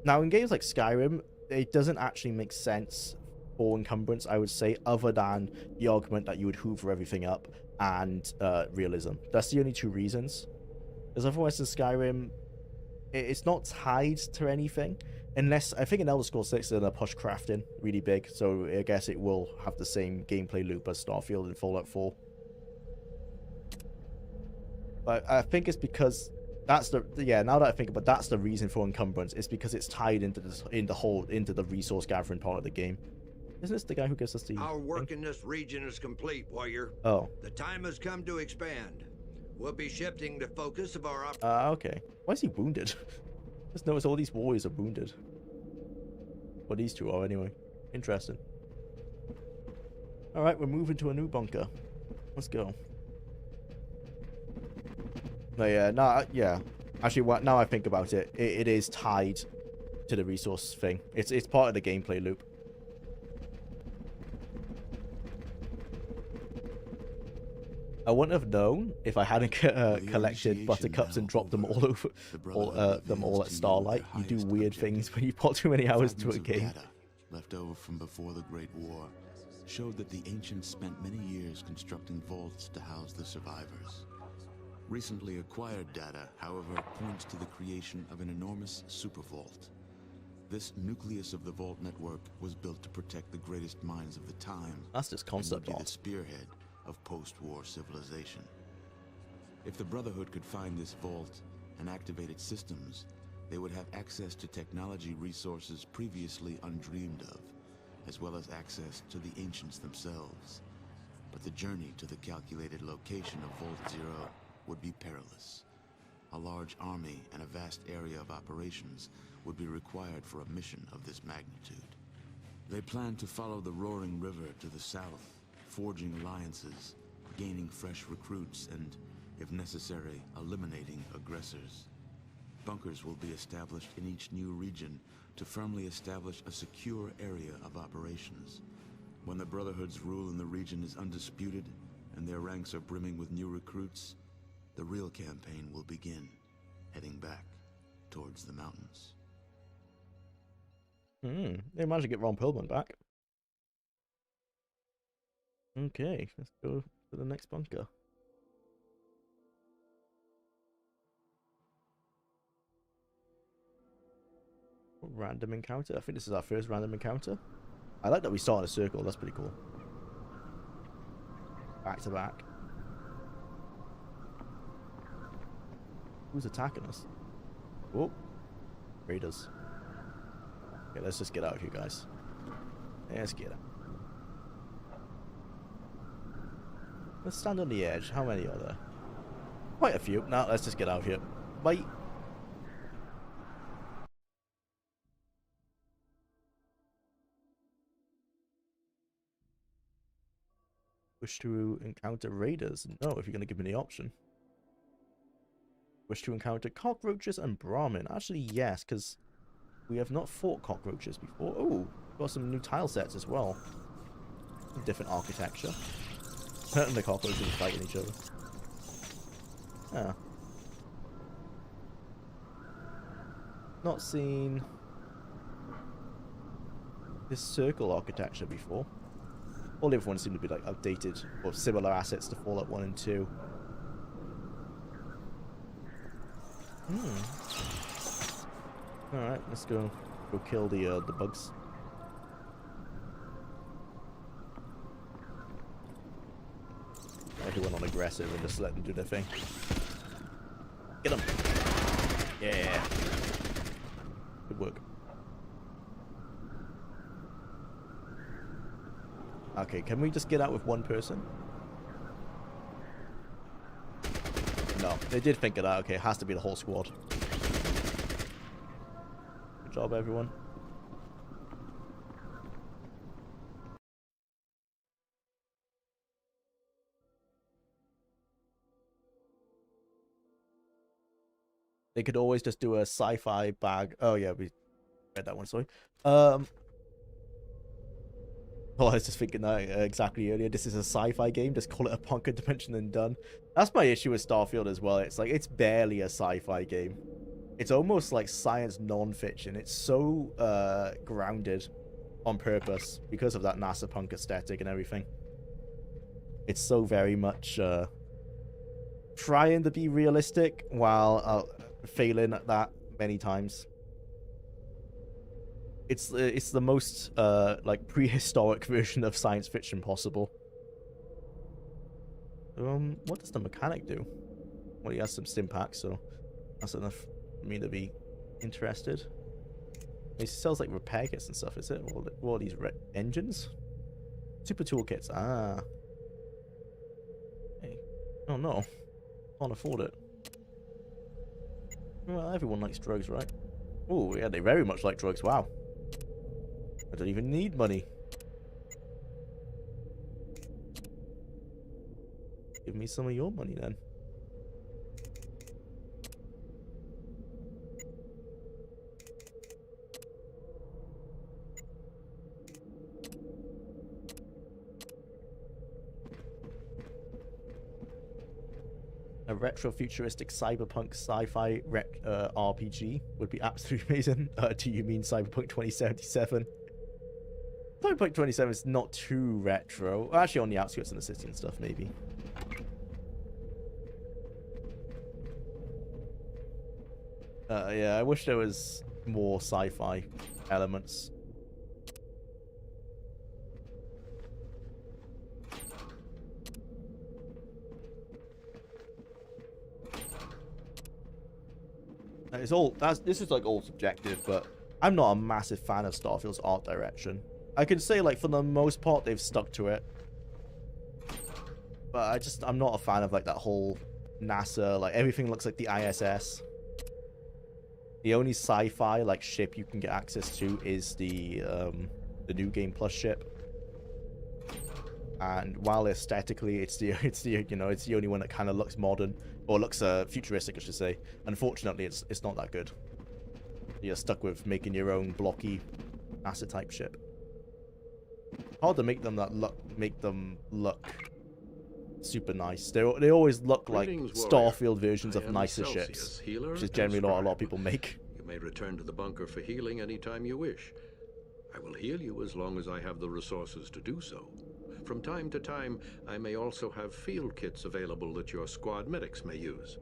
Now in games like Skyrim, it doesn't actually make sense for encumbrance, I would say, other than the argument that you would hoover everything up and realism. That's the only two reasons. Because otherwise in Skyrim, it's not tied to anything. Unless, I think in Elder Scrolls 6 they're going to push crafting really big, so I guess it will have the same gameplay loop as Starfield and Fallout 4. But I think it's because that's now that I think about it, that's the reason for encumbrance. It's because it's tied into the resource gathering part of the game. Isn't this the guy who gives us the Our work thing? in this region is complete, warrior. Oh. The time has come to expand. We'll be shifting the focus of our Okay. Why is he wounded? Just notice all these warriors are wounded. Well, these two are anyway. Interesting. Alright, we're moving to a new bunker. Let's go. No, yeah. Actually, now I think about it, it is tied to the resource thing. It's part of the gameplay loop. I wouldn't have known if I hadn't collected buttercups and dropped them all over, them all at Starlight. You do weird things when you put too many hours to a game. Data left over from before the Great War showed that the ancients spent many years constructing vaults to house the survivors. Recently acquired data, however, points to the creation of an enormous supervault. This nucleus of the vault network was built to protect the greatest minds of the time. That's just concept and would be art. the spearhead of post-war civilization. If the Brotherhood could find this vault and activate its systems, they would have access to technology resources previously undreamed of, as well as access to the ancients themselves. But the journey to the calculated location of Vault Zero would be perilous. A large army and a vast area of operations would be required for a mission of this magnitude. They planned to follow the roaring river to the south, forging alliances, gaining fresh recruits, and, if necessary, eliminating aggressors. Bunkers will be established in each new region to firmly establish a secure area of operations. When the Brotherhood's rule in the region is undisputed, and their ranks are brimming with new recruits, the real campaign will begin, heading back towards the mountains. They managed to get Ron Perlman back. Okay, let's go to the next bunker. Random encounter. I think this is our first random encounter. I like that we start in a circle. That's pretty cool. Back to back. Who's attacking us? Oh, raiders. Okay, let's just get out of here, guys. Let's get out. Let's stand on the edge. How many are there? Quite a few. Now let's just get out of here. Bye. Wish to encounter raiders? No, if you're going to give me the option. Wish to encounter cockroaches and Brahmin? Actually, yes, because we have not fought cockroaches before. Oh, got some new tile sets as well. Different architecture. And the cockroaches fighting each other. Ah. Not seen this circle architecture before. All the other ones seem to be like updated or similar assets to Fallout 1 and 2. Alright, let's go kill the bugs. Everyone on aggressive and just let them do their thing. Get them! Yeah! Good work. Okay, can we just get out with one person? No, they did think of that. Okay, it has to be the whole squad. Good job, everyone. They could always just do a sci-fi bag. Oh yeah, we read that one, sorry. Oh, I was just thinking that exactly earlier. This is a sci-fi game. Just call it a bunker dimension and done. That's my issue with Starfield as well. It's like, it's barely a sci-fi game. It's almost like science non-fiction. It's so grounded on purpose because of that NASA punk aesthetic and everything. It's so very much trying to be realistic while failing at that many times. It's the most like prehistoric version of science fiction possible. What does the mechanic do? Well, he has some stim packs, so that's enough for me to be interested. He sells like repair kits and stuff, is it? What are these engines? Super toolkits. Ah. Hey. Oh no. Can't afford it. Well, everyone likes drugs, right? Oh yeah, they very much like drugs. Wow. I don't even need money. Give me some of your money then. A retro-futuristic cyberpunk sci-fi RPG would be absolutely amazing. Do you mean Cyberpunk 2077? Cyberpunk 27 is not too retro. Well, actually, on the outskirts of the city and stuff, maybe. Yeah, I wish there was more sci-fi elements. This is like all subjective, but I'm not a massive fan of Starfield's art direction. I can say, like, for the most part they've stuck to it, but I'm not a fan of like that whole NASA, like everything looks like the ISS. The only sci-fi like ship you can get access to is the New Game Plus ship. And while aesthetically it's the only one that kind of looks modern, or looks futuristic, I should say. Unfortunately, it's not that good. You're stuck with making your own blocky NASA type ship. Hard to make them look super nice. They always look like Starfield versions of nicer ships, which is generally not a lot of people make. You may return to the bunker for healing anytime you wish. I will heal you as long as I have the resources to do so. From time to time, I may also have field kits available that your squad medics may use.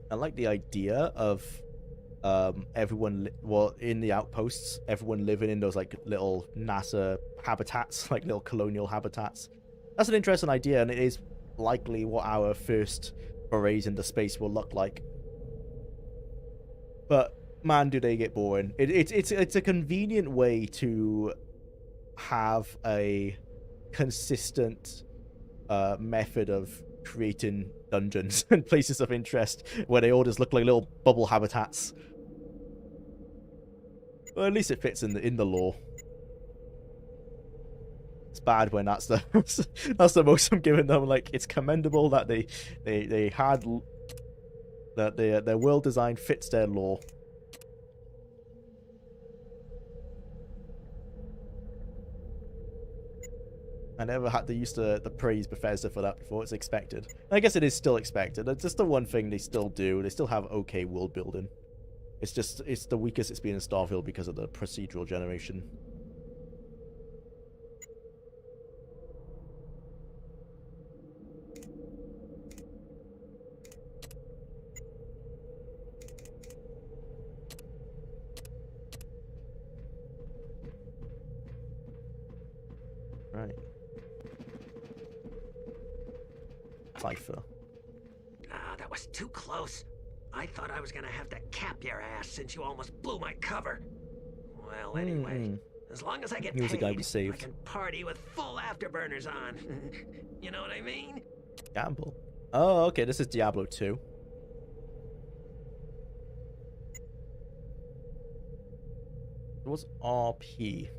I like the idea of everyone, in the outposts, everyone living in those like little NASA habitats, like little colonial habitats. That's an interesting idea, and it is likely what our first forays into space will look like. But man, do they get boring. It's a convenient way to have a consistent method of creating dungeons and places of interest where they all just look like little bubble habitats. Well, at least it fits in the lore. It's bad when that's the most I'm giving them. Like, it's commendable that they had that their world design fits their lore. I never had to use the praise Bethesda for that before. It's expected. I guess it is still expected. It's just the one thing they still do. They still have okay world building. It's the weakest it's been in Starfield because of the procedural generation. Right. Cipher. Ah, that was too close. I thought I was gonna have to cap your ass since you almost blew my cover. Well, anyway, as long as I get paid, I can party with full afterburners on. You know what I mean? Gamble. Oh, okay, this is Diablo 2. What's RP?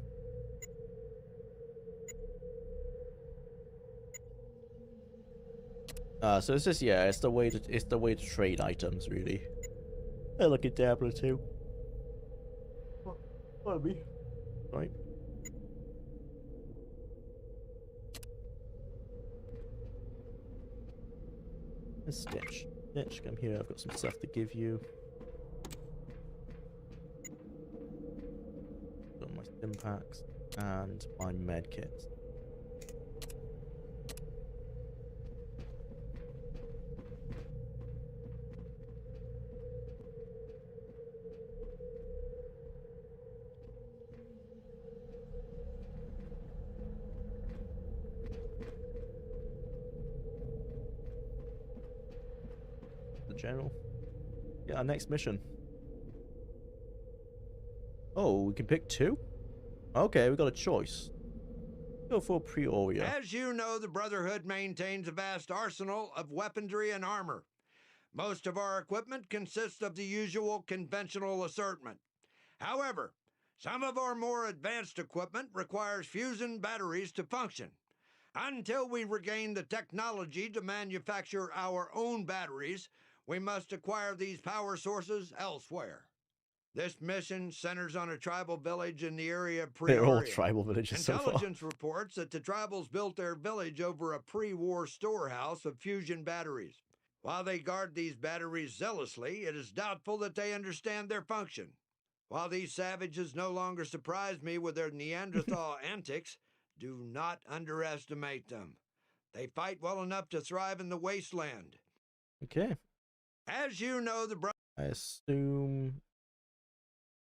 So it's just, yeah, it's the way to trade items, really. I look at Diablo 2. Pardon me. Right. Stitch. Stitch, come here. I've got some stuff to give you. Got my stim packs and my med kits. General. Yeah, our next mission. Oh, we can pick two? Okay, we got a choice. Go for Pretoria. As you know, the Brotherhood maintains a vast arsenal of weaponry and armor. Most of our equipment consists of the usual conventional assortment. However, some of our more advanced equipment requires fusion batteries to function. Until we regain the technology to manufacture our own batteries, we must acquire these power sources elsewhere. This mission centers on a tribal village in the area of They're all Peoria. tribal villages so far. Intelligence reports that the tribals built their village over a pre-war storehouse of fusion batteries. While they guard these batteries zealously, it is doubtful that they understand their function. While these savages no longer surprise me with their Neanderthal antics, do not underestimate them. They fight well enough to thrive in the wasteland. Okay. As you know, I assume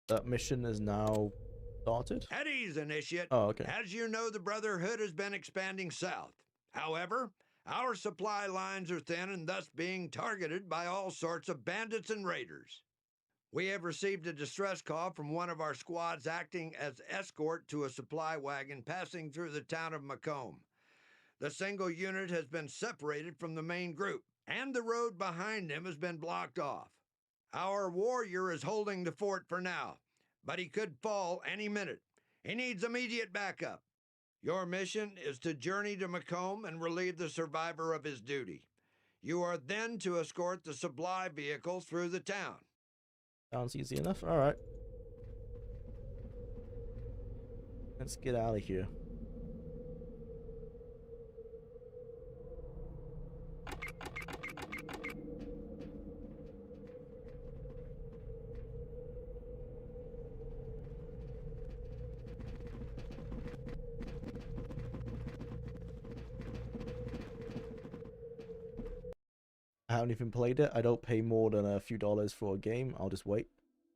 that mission is now started? At ease, Initiate. Oh, okay. As you know, the Brotherhood has been expanding south. However, our supply lines are thin and thus being targeted by all sorts of bandits and raiders. We have received a distress call from one of our squads acting as escort to a supply wagon passing through the town of Macomb. The single unit has been separated from the main group, and the road behind him has been blocked off. Our warrior is holding the fort for now, but he could fall any minute. He needs immediate backup. Your mission is to journey to Macomb and relieve the survivor of his duty. You are then to escort the supply vehicle through the town. Sounds easy enough. All right. Let's get out of here. I haven't even played it. I don't pay more than a few dollars for a game. I'll just wait.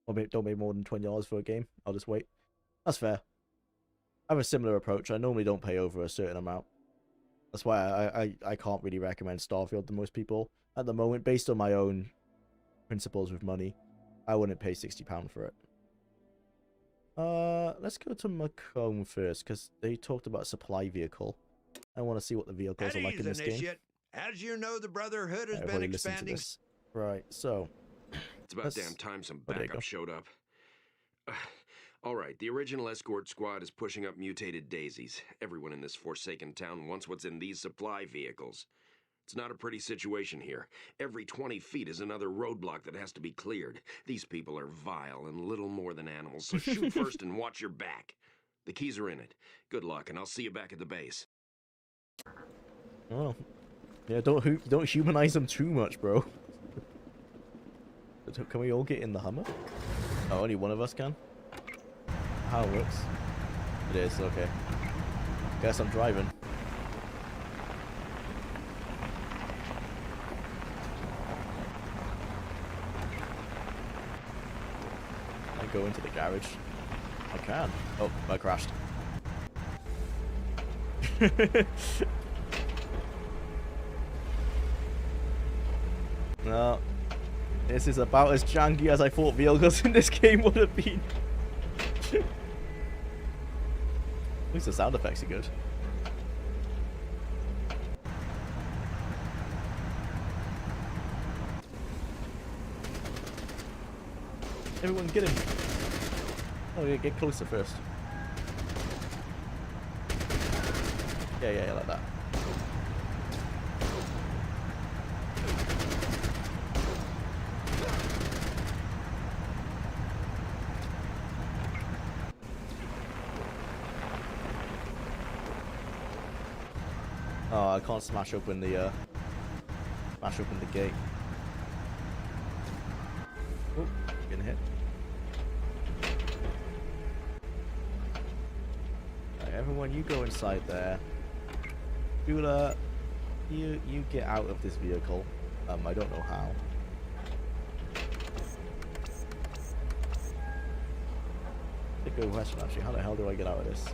Or don't pay more than $20 for a game. I'll just wait. That's fair. I have a similar approach. I normally don't pay over a certain amount. That's why I can't really recommend Starfield to most people. At the moment, based on my own principles with money, I wouldn't pay £60 for it. Let's go to Macomb first, because they talked about supply vehicle. I want to see what the vehicles are like in this game. As you know, the Brotherhood has been expanding. Right, so it's about damn time some backup showed up. All right, the original escort squad is pushing up mutated daisies. Everyone in this forsaken town wants what's in these supply vehicles. It's not a pretty situation here. Every 20 feet is another roadblock that has to be cleared. These people are vile and little more than animals, so shoot first and watch your back. The keys are in it. Good luck, and I'll see you back at the base. Oh. Yeah, don't humanize them too much, bro. Can we all get in the Hummer? Oh, only one of us can? How it works? It is, okay. Guess I'm driving. I go into the garage. I can. Oh, I crashed. No. This is about as janky as I thought vehicles in this game would have been. At least the sound effects are good. Everyone get in. Oh yeah, get closer first. Yeah, like that. Oh, I can't smash open the gate. Oh, getting hit. Right, everyone, you go inside there. Jwlar, you get out of this vehicle. I don't know how. That's a good question, actually. How the hell do I get out of this?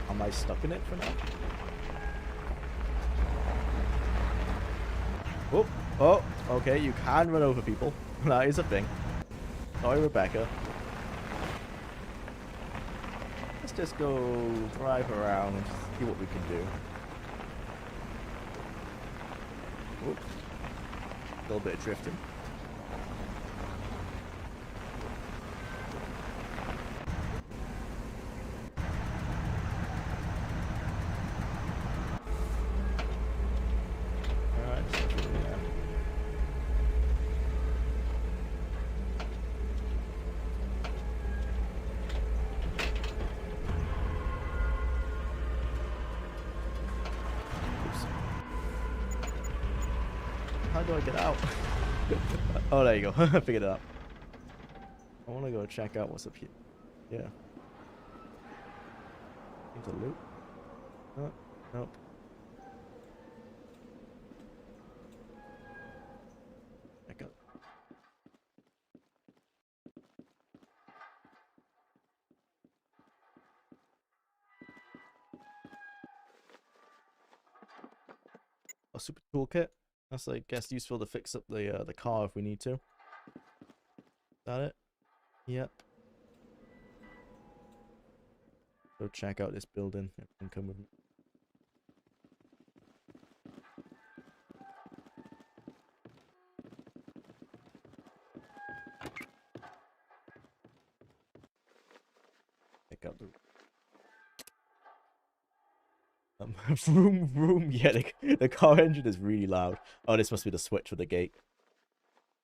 Am I stuck in it for now? Oh, okay, you can run over people. That is a thing. Sorry, Rebecca. Let's just go drive around and see what we can do. Oop. A little bit of drifting. How do I get out? Oh, there you go. I figured it out. I want to go check out what's up here. Yeah. Into loot. Oh, nope. Check out. A super toolkit. That's, I guess, useful to fix up the car if we need to. Is that it? Yep. Go check out this building. Everyone come with me. Check out the vroom vroom. Yeah, the car engine is really loud. Oh, this must be the switch for the gate.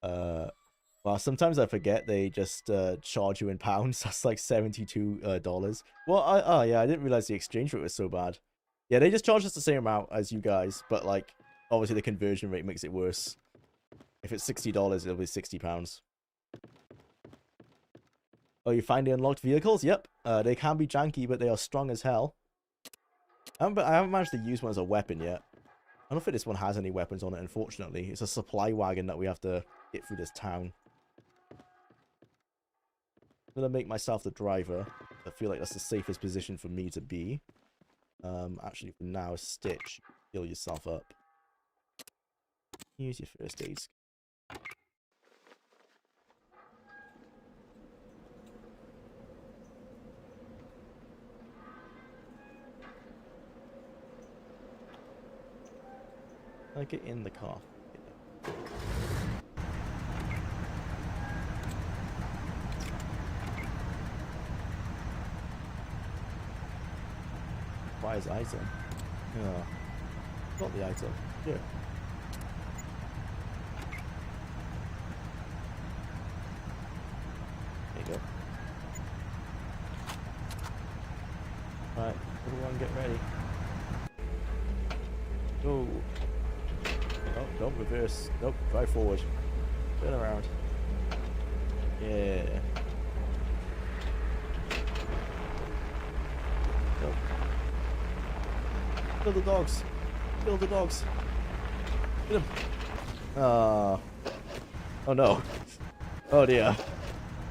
Well, sometimes I forget they just charge you in pounds. That's like $72. Well, oh yeah, I didn't realize the exchange rate was so bad. Yeah, they just charge us the same amount as you guys, but like obviously the conversion rate makes it worse. If it's $60, it'll be £60. Oh, you find the unlocked vehicles? Yep. They can be janky, but they are strong as hell. I haven't managed to use one as a weapon yet. I don't think this one has any weapons on it, unfortunately. It's a supply wagon that we have to get through this town. I'm gonna make myself the driver. I feel like that's the safest position for me to be. Actually, for now, Stitch, heal yourself up. Use your first aid. I get in the car. Buy his item. Yeah. Got the item. Yeah. There you go. Alright, everyone get ready. Go. Oh, don't reverse. Nope, drive forward. Turn around. Yeah. Nope. Kill the dogs. Kill the dogs. Get him. Oh no. Oh dear.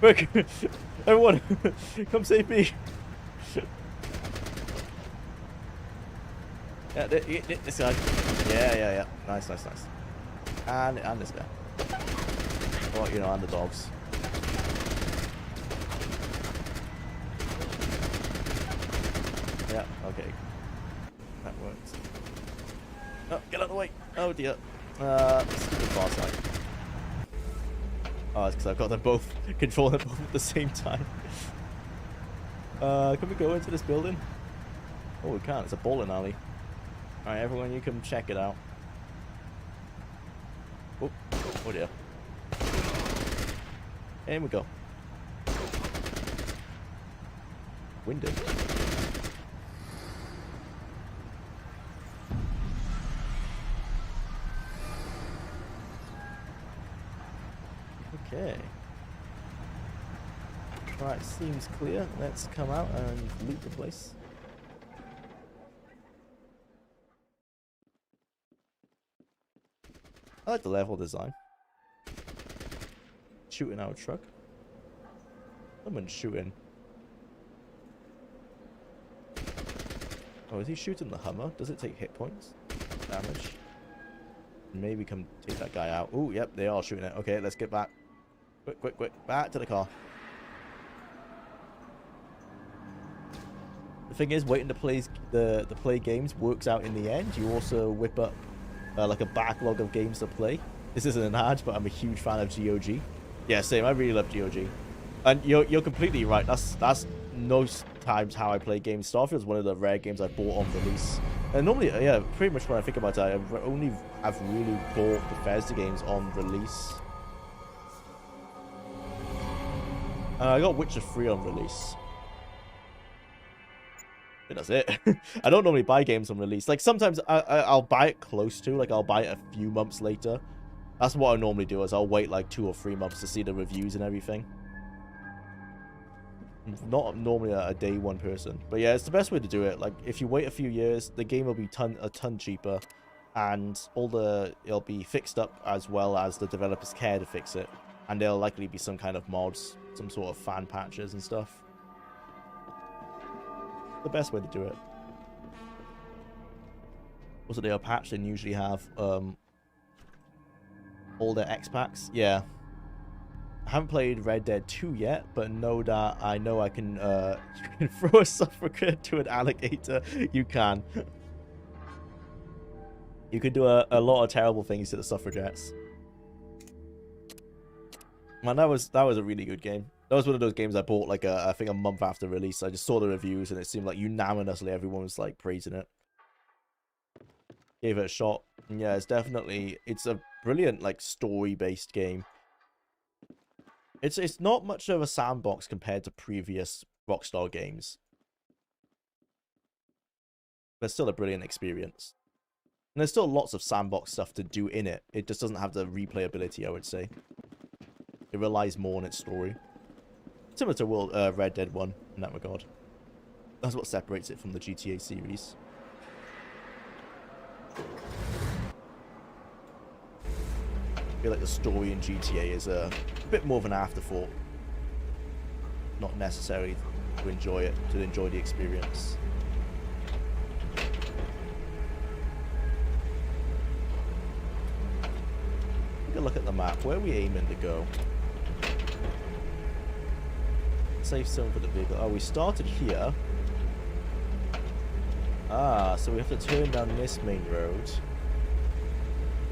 Quick! Everyone! Come save me! Yeah, this guy. Yeah. Nice. And this guy. Oh, you know, and the dogs. Yeah, okay. That works. Oh, get out of the way! Oh dear. Stupid boss fight. Oh, it's because I've got them both, controlling them both at the same time. Can we go into this building? Oh, we can't. It's a bowling alley. Alright, everyone, you can check it out. Oh dear. And we go. Window. Okay. Alright, seems clear. Let's come out and loot the place. I like the level design. Shooting our truck. Someone's shooting. Oh, is he shooting the Hummer? Does it take hit points? Damage? Maybe come take that guy out. Oh, yep, they are shooting it. Okay, let's get back. Quick. Back to the car. The thing is, waiting to play play games works out in the end. You also whip up like a backlog of games to play. This isn't an ad, but I'm a huge fan of GOG. Yeah, same. I really love GOG. And you're completely right. That's most times how I play games. Starfield's one of the rare games I bought on release. And normally, yeah, pretty much when I think about it, I've only really bought Bethesda games on release. I got Witcher 3 on release. And that's it. I don't normally buy games on release. Like, sometimes I'll buy it close to, like, I'll buy it a few months later. That's what I normally do, is I'll wait like 2 or 3 months to see the reviews and everything. Not normally a day one person. But yeah, it's the best way to do it. Like, if you wait a few years, the game will be a ton cheaper. And it'll be fixed up as well as the developers care to fix it. And there'll likely be some kind of mods, some sort of fan patches and stuff. The best way to do it. Also, they'll patch and usually have all their X-Packs. Yeah. I haven't played Red Dead 2 yet, but I know I can, you can throw a suffragan to an alligator. You can. You can do a lot of terrible things to the suffragettes. Man, that was a really good game. That was one of those games I bought like I think a month after release. I just saw the reviews and it seemed like unanimously everyone was like praising it. Gave it a shot. And yeah, it's a brilliant like story-based game. It's not much of a sandbox compared to previous Rockstar games. But still a brilliant experience. And there's still lots of sandbox stuff to do in it. It just doesn't have the replayability, I would say. It relies more on its story. Similar to Red Dead 1 in that regard. That's what separates it from the GTA series. I feel like the story in GTA is a bit more of an afterthought. Not necessarily to enjoy it, to enjoy the experience. Take a look at the map. Where are we aiming to go? Safe zone for the vehicle. Oh, we started here. Ah, so we have to turn down this main road.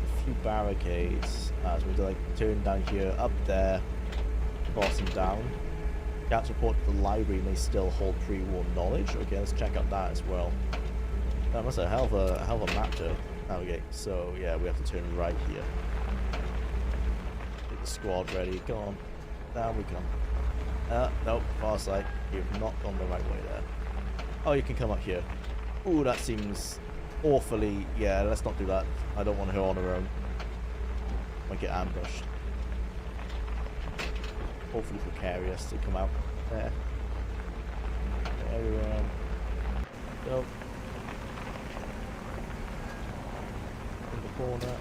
A few barricades. So we have to like turn down here, up there, cross them down. Scouts report that the library may still hold pre-war knowledge. Okay, let's check out that as well. That must be a hell of a map to navigate. So yeah, we have to turn right here. Get the squad ready. Come on, down we come. Nope, far side. You've not gone the right way there. Oh, you can come up here. Ooh, that seems awfully... Yeah, let's not do that. I don't want her on her own. Might get ambushed. Awfully precarious to come out there. Everyone. Go. In the corner.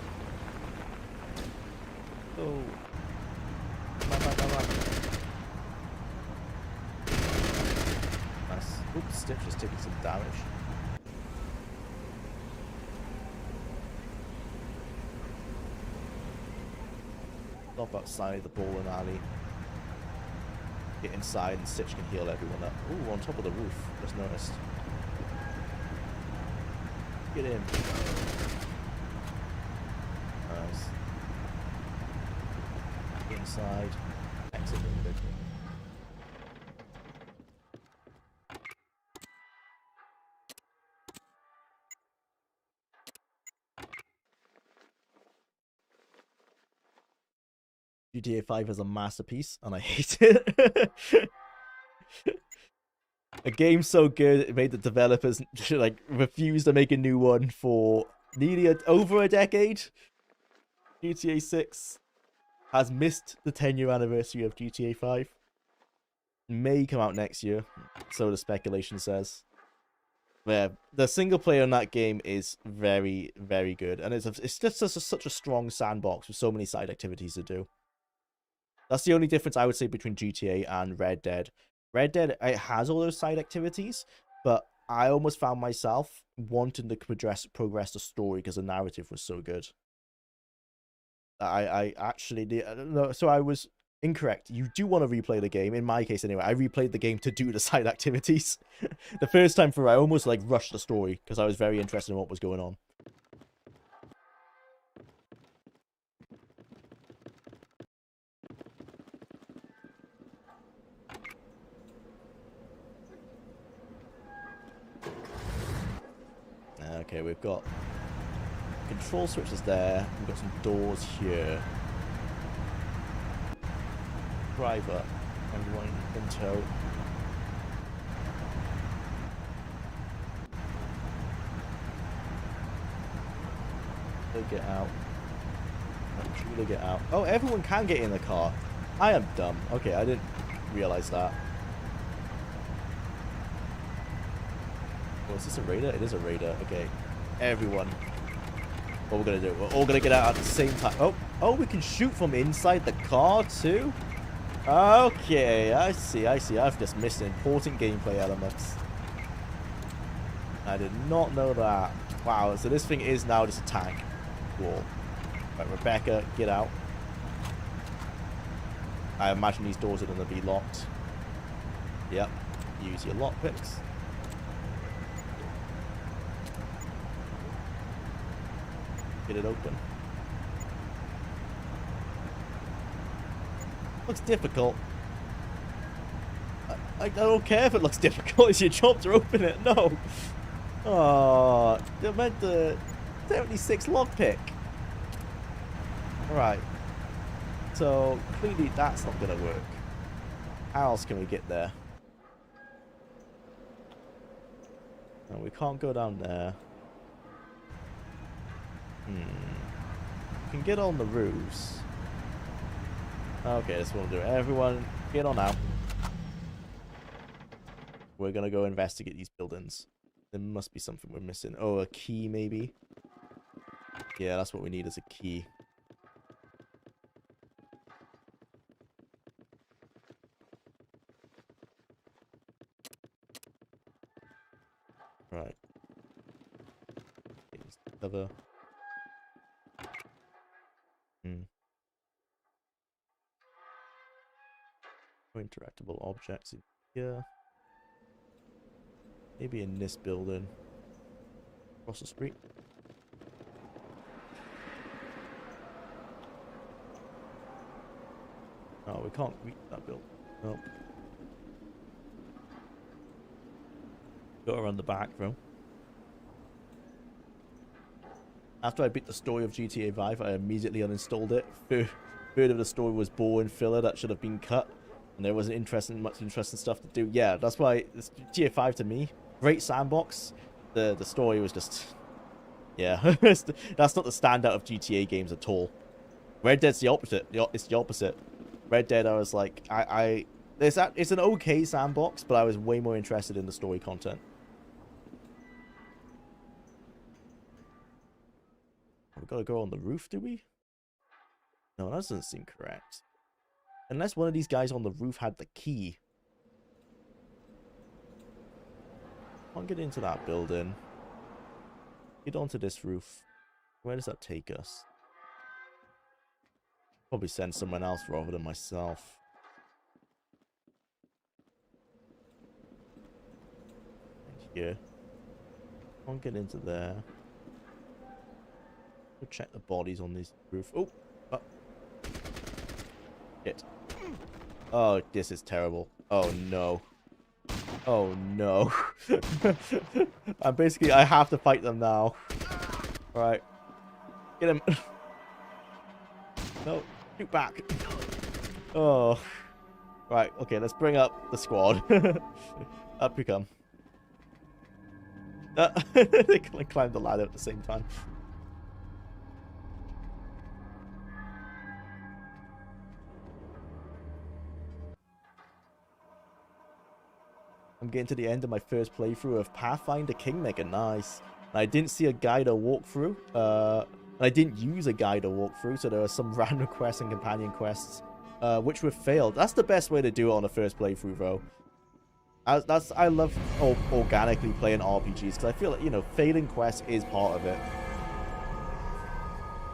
Oh. Come on. Nice. Oops, Stitch is taking some damage. Stop outside the bowling alley. Get inside and Stitch can heal everyone up. Ooh, on top of the roof. Just noticed. Get in. Nice. Inside. Exit window. GTA 5 is a masterpiece, and I hate it. A game so good, it made the developers like refuse to make a new one for nearly over a decade. GTA 6 has missed the 10-year anniversary of GTA 5. May come out next year, so the speculation says. Yeah, the single player in that game is very, very good, and it's just such a strong sandbox with so many side activities to do. That's the only difference I would say between GTA and Red Dead. Red Dead, it has all those side activities, but I almost found myself wanting to progress the story because the narrative was so good. I actually no, so I was incorrect. You do want to replay the game. In my case, anyway, I replayed the game to do the side activities. The first time through, I almost like rushed the story because I was very interested in what was going on. Okay, we've got control switches there. We've got some doors here. Driver, everyone in tow. They get out. Jwlar, get out. Oh, everyone can get in the car. I am dumb. Okay, I didn't realize that. Oh, is this a raider? It is a raider. Okay. Everyone. What we're going to do? We're all going to get out at the same time. Oh, we can shoot from inside the car too? Okay, I see. I've just missed important gameplay elements. I did not know that. Wow, so this thing is now just a tank. Cool. Right, Rebecca, get out. I imagine these doors are going to be locked. Yep. Use your lockpicks. Get it open. Looks difficult. I don't care if it looks difficult. It's your job to open it. No. Oh, they meant the 76 lockpick. Alright. So, clearly that's not going to work. How else can we get there? No, we can't go down there. We can get on the roofs. Okay, that's what we'll do. Everyone, get on out. We're going to go investigate these buildings. There must be something we're missing. Oh, a key maybe? Yeah, that's what we need is a key. Right. Cover. Interactable objects in here. Maybe in this building. Across the street. Oh, we can't reach that building. Nope. Go around the back, though. After I beat the story of GTA 5, I immediately uninstalled it. Third of the story was boring filler that should have been cut. And there wasn't much interesting stuff to do. Yeah, that's why GTA 5 to me, great sandbox. The story was just, yeah, that's not the standout of GTA games at all. Red Dead's the opposite. It's the opposite. Red Dead, I was like, it's an okay sandbox, but I was way more interested in the story content. We gotta go on the roof, do we? No, that doesn't seem correct. Unless one of these guys on the roof had the key. Can't get into that building. Get onto this roof. Where does that take us? Probably send someone else rather than myself. Right here. Can't get into there. We'll check the bodies on this roof. Oh! Shit. Oh, this is terrible. Oh, no. Oh, no. I have to fight them now. Alright. Get him. No. Shoot back. Oh. Right, okay, let's bring up the squad. Up we come. They can climb the ladder at the same time. I'm getting to the end of my first playthrough of Pathfinder Kingmaker. Nice. I didn't see a guide or walkthrough. And I didn't use a guide or walkthrough, so there are some random quests and companion quests, which were failed. That's the best way to do it on a first playthrough, though. I love organically playing RPGs, because I feel like, you know, failing quests is part of it.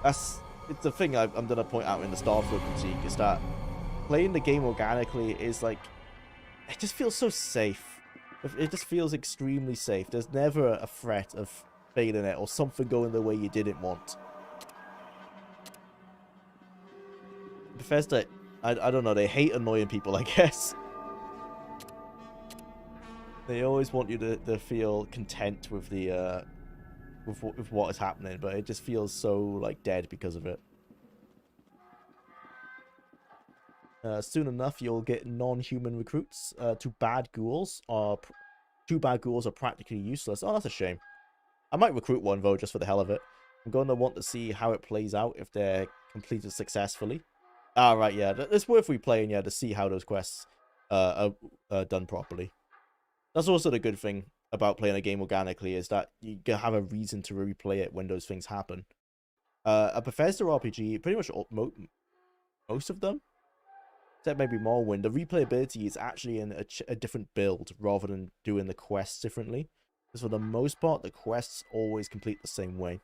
It's the thing I'm going to point out in the Starfield critique, is that playing the game organically is like, it just feels so safe. It just feels extremely safe. There's never a threat of failing it or something going the way you didn't want. Bethesda, I don't know, they hate annoying people, I guess. They always want you to feel content with the with what is happening, but it just feels so like dead because of it. Soon enough, you'll get non-human recruits. Two bad ghouls are practically useless. Oh, that's a shame. I might recruit one though, just for the hell of it. I'm going to want to see how it plays out if they're completed successfully. Ah, right, yeah. It's worth replaying, yeah, to see how those quests are done properly. That's also the good thing about playing a game organically, is that you have a reason to replay it when those things happen. A Bethesda RPG, pretty much most of them, except maybe Morrowind, the replayability is actually in a different build rather than doing the quests differently. Because for the most part, the quests always complete the same way.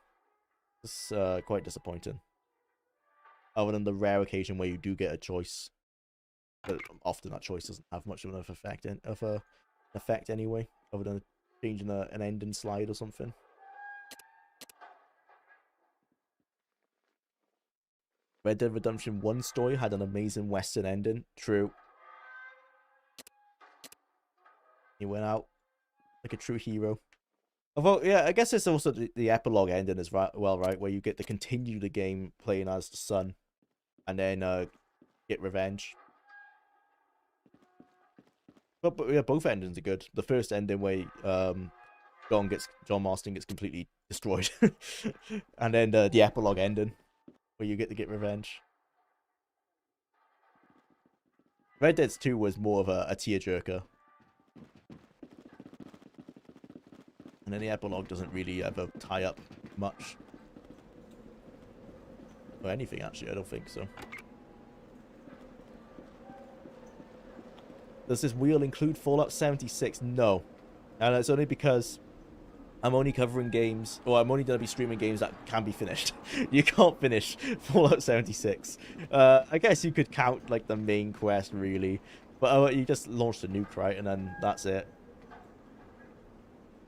It's quite disappointing. Other than the rare occasion where you do get a choice, but often that choice doesn't have much of an effect anyway, other than changing an ending slide or something. Red Dead Redemption 1 story had an amazing western ending. True. He went out like a true hero. Although, yeah, I guess it's also the epilogue ending as well, right? Where you get to continue the game playing as the son, and then get revenge. But yeah, both endings are good. The first ending where John Marston gets completely destroyed, and then the epilogue ending where you get to get revenge. Red Dead 2 was more of a tearjerker. And then the epilogue doesn't really ever tie up much. Or anything, actually. I don't think so. Does this wheel include Fallout 76? No. And it's only because I'm only covering games, or I'm only going to be streaming games that can be finished. You can't finish Fallout 76. I guess you could count, like, the main quest, really. But you just launched a nuke, right? And then that's it.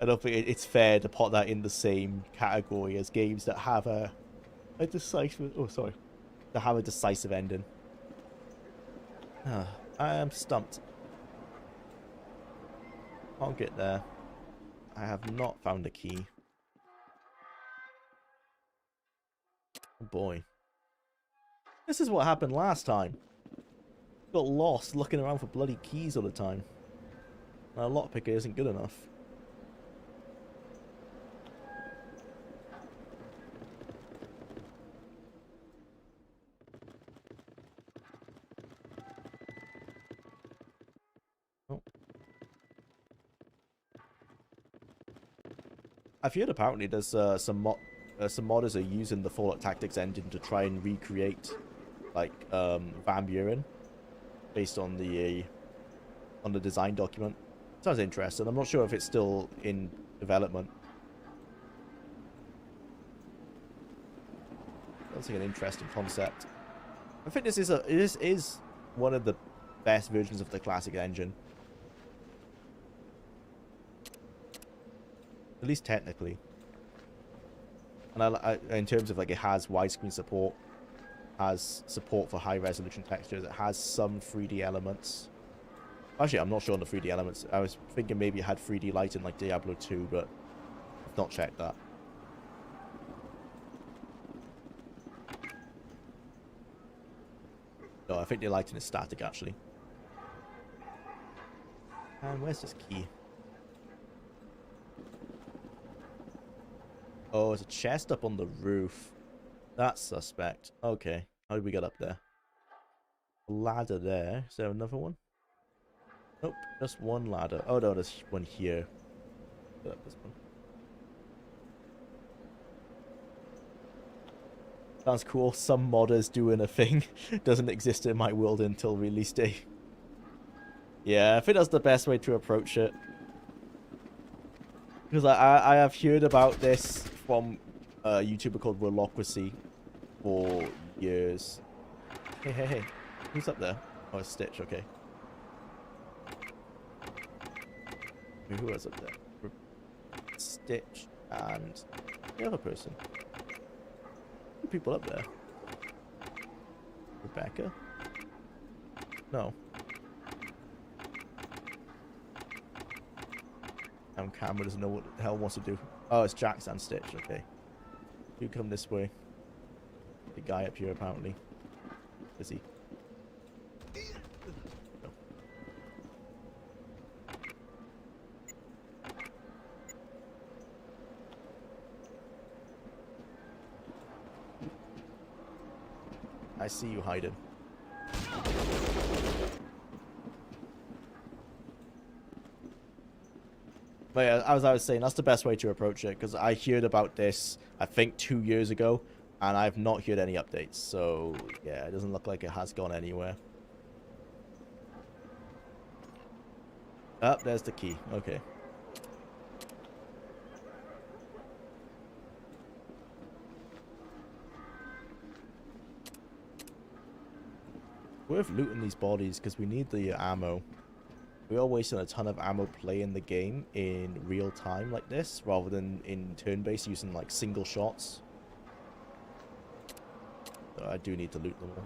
I don't think it's fair to put that in the same category as games that have a decisive... Oh, sorry. That have a decisive ending. I am stumped. Can't get there. I have not found a key. Oh boy. This is what happened last time. Got lost looking around for bloody keys all the time. And a lockpicker isn't good enough. I've heard apparently there's some modders are using the Fallout Tactics engine to try and recreate like Van Buren based on the design document. Sounds interesting. I'm not sure if it's still in development. Sounds like an interesting concept. I think this is one of the best versions of the classic engine. At least technically. And I in terms of like, it has widescreen support, has support for high resolution textures, it has some 3D elements. Actually, I'm not sure on the 3D elements. I was thinking maybe it had 3D lighting like Diablo 2, but I've not checked that. No, I think the lighting is static actually. And where's this key? Oh, there's a chest up on the roof. That's suspect. Okay. How did we get up there? A ladder there. Is there another one? Nope. Just one ladder. Oh, no, there's one here. This one. Sounds cool. Some modders doing a thing. Doesn't exist in my world until release day. Yeah, I think that's the best way to approach it. Because I have heard about this from a YouTuber called Rolocracy for years. Hey, hey, hey. Who's up there? Oh, it's Stitch, okay. Wait, who was up there? Stitch and the other person. Two people up there. Rebecca? No. Camera doesn't know what the hell wants to do. Oh, it's Jax and Stitch. Okay. You come this way. The guy up here, apparently. Is he? No. I see you hiding. But yeah, as I was saying, that's the best way to approach it, because I heard about this, I think, 2 years ago, and I've not heard any updates. So, yeah, it doesn't look like it has gone anywhere. Oh, there's the key. Okay. Worth looting these bodies, because we need the ammo. We are wasting a ton of ammo playing the game in real time like this, rather than in turn-based using like single shots. So I do need to loot them all.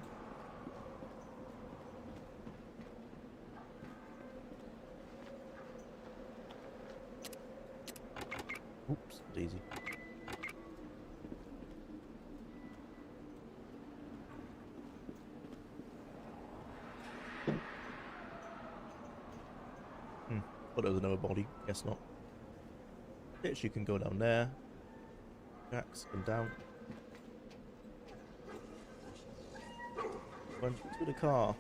Oops, daisy. But there's another body. Guess not. Bitch, you can go down there. Jacks, come down. Run to the car.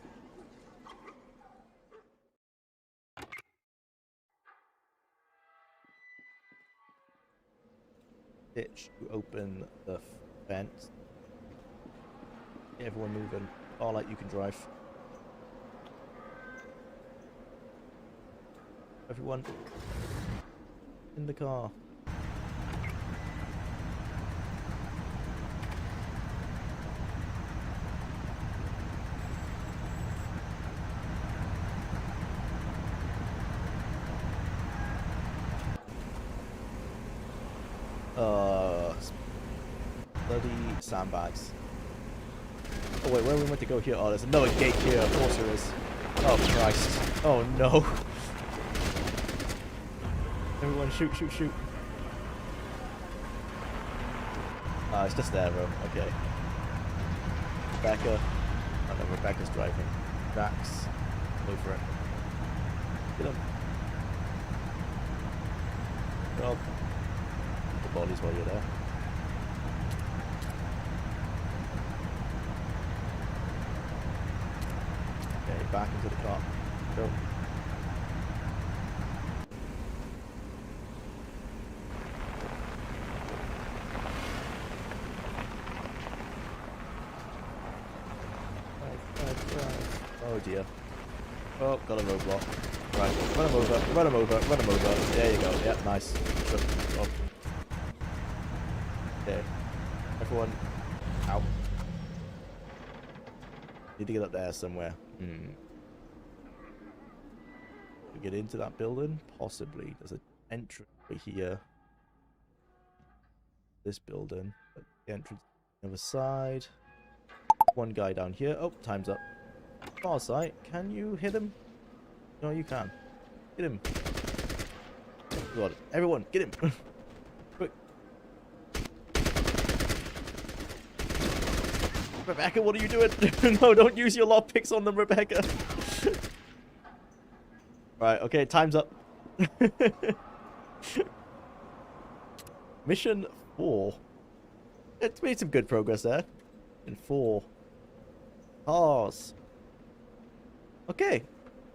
Bitch, you open the fence. Get everyone moving. Car like you can drive. Everyone in the car. Bloody sandbags. Oh wait, where are we meant to go here? Oh, there's another gate here. Of course there is. Oh Christ. Oh no. Everyone shoot, shoot, shoot. Ah, it's just there, bro. Okay. Rebecca. Oh no, Rebecca's driving. Drax. Go for it. Get him. Grab the bodies while you're there. Okay, back into the car. Go. Oh dear. Oh, got a roadblock. Right, run him over, run him over, run him over. There you go. Yep, nice. Oh. Okay. Everyone, out. Need to get up there somewhere. We get into that building? Possibly. There's an entrance over here. This building. But the entrance on the other side. One guy down here. Oh, time's up. Far sight. Can you hit him? No, you can. Get him. God, everyone, get him. Quick. Rebecca, what are you doing? No, don't use your lockpicks on them, Rebecca. Right, okay, time's up. Mission 4. It's made some good progress there. In 4. Cars. Okay.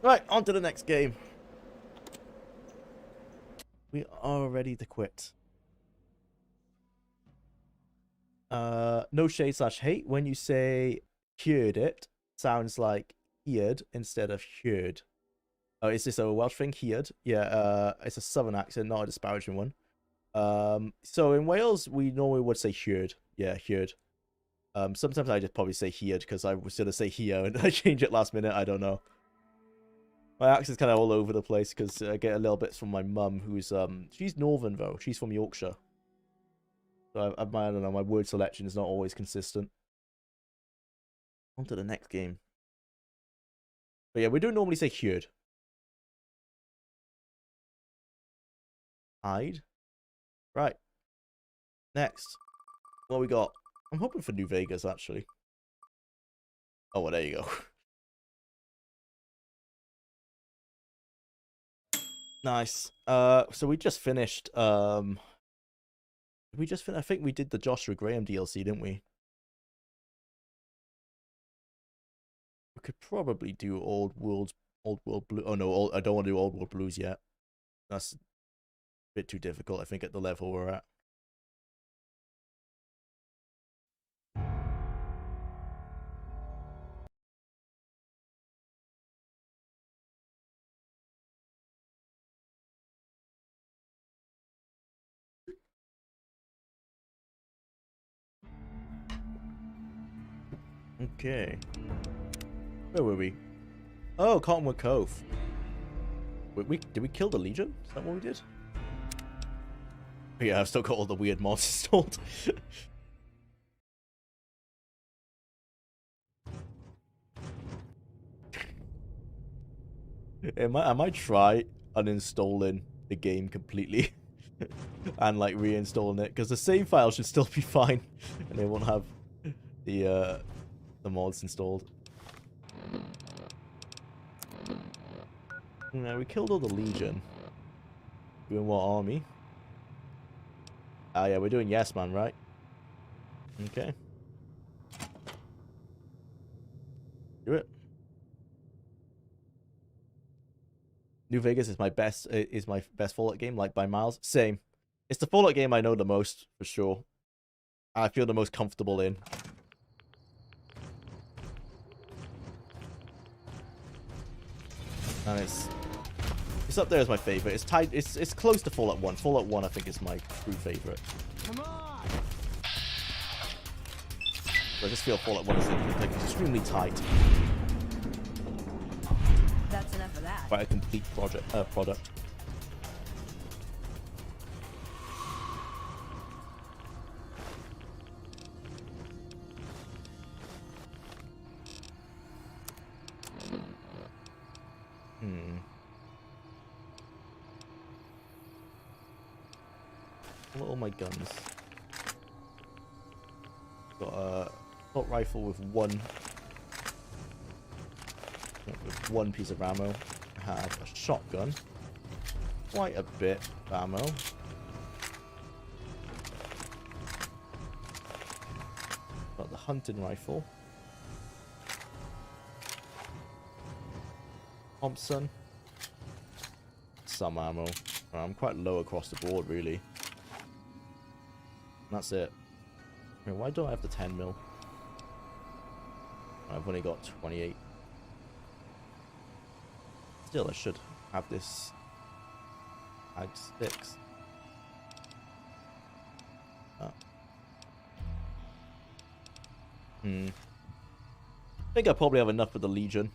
Right, on to the next game. We are ready to quit. No shade / hate. When you say heard it, sounds like heard instead of heard. Oh, is this a Welsh thing? Heard? Yeah, it's a southern accent, not a disparaging one. So in Wales, we normally would say heard. Yeah, heard. Sometimes I just probably say heard because I was gonna say here and I change it last minute. I don't know. My accent's kind of all over the place because I get a little bit from my mum, who's she's northern though. She's from Yorkshire. So I don't know. My word selection is not always consistent. On to the next game. But yeah, we do normally say heard. Hide. Right. Next. What we got? I'm hoping for New Vegas, actually. Oh, well, there you go. Nice. So we just finished, I think we did the Joshua Graham DLC, didn't we? could probably do old world blue. Oh no, I don't want to do old world blues yet. That's a bit too difficult, I think, at the level we're at. Okay. Where were we? Oh, Cottonwood Cove. Did we kill the Legion? Is that what we did? Oh, yeah, I've still got all the weird mods installed. I might try uninstalling the game completely and like reinstalling it, because the save file should still be fine and they won't have the mods installed. Now we killed all the Legion. Doing what army? Ah, yeah, we're doing Yes Man, right? Okay. Do it. New Vegas is my best Fallout game, like by miles. Same. It's the Fallout game I know the most, for sure. I feel the most comfortable in. And it's up there as my favorite. It's tied. It's close to Fallout 1. Fallout 1, I think, is my true favorite. Come on! I just feel Fallout 1 is like extremely tight. That's enough of that. Quite a complete product. What are all my guns? Got a assault rifle with one piece of ammo. I have a shotgun. Quite a bit of ammo. Got the hunting rifle. Thompson. Some ammo. I'm quite low across the board, really. And that's it. I mean, why don't I have the 10 mil? I've only got 28. Still, I should have this Mag 6. Oh. I think I probably have enough for the Legion.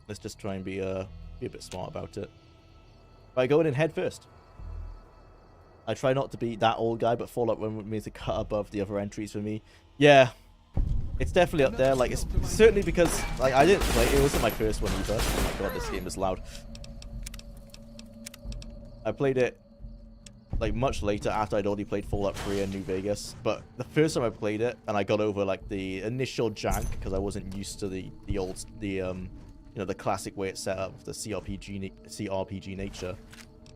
Let's just try and be a bit smart about it. Right, going in head first. I try not to be that old guy, but Fallout 1 means to cut above the other entries for me. Yeah, it's definitely up there. Like, it's certainly because like I didn't play. It wasn't my first one either. Oh my god, this game is loud. I played it like much later after I'd already played Fallout 3 and New Vegas. But the first time I played it, and I got over like the initial jank because I wasn't used to the you know, the classic way it's set up, the CRPG nature.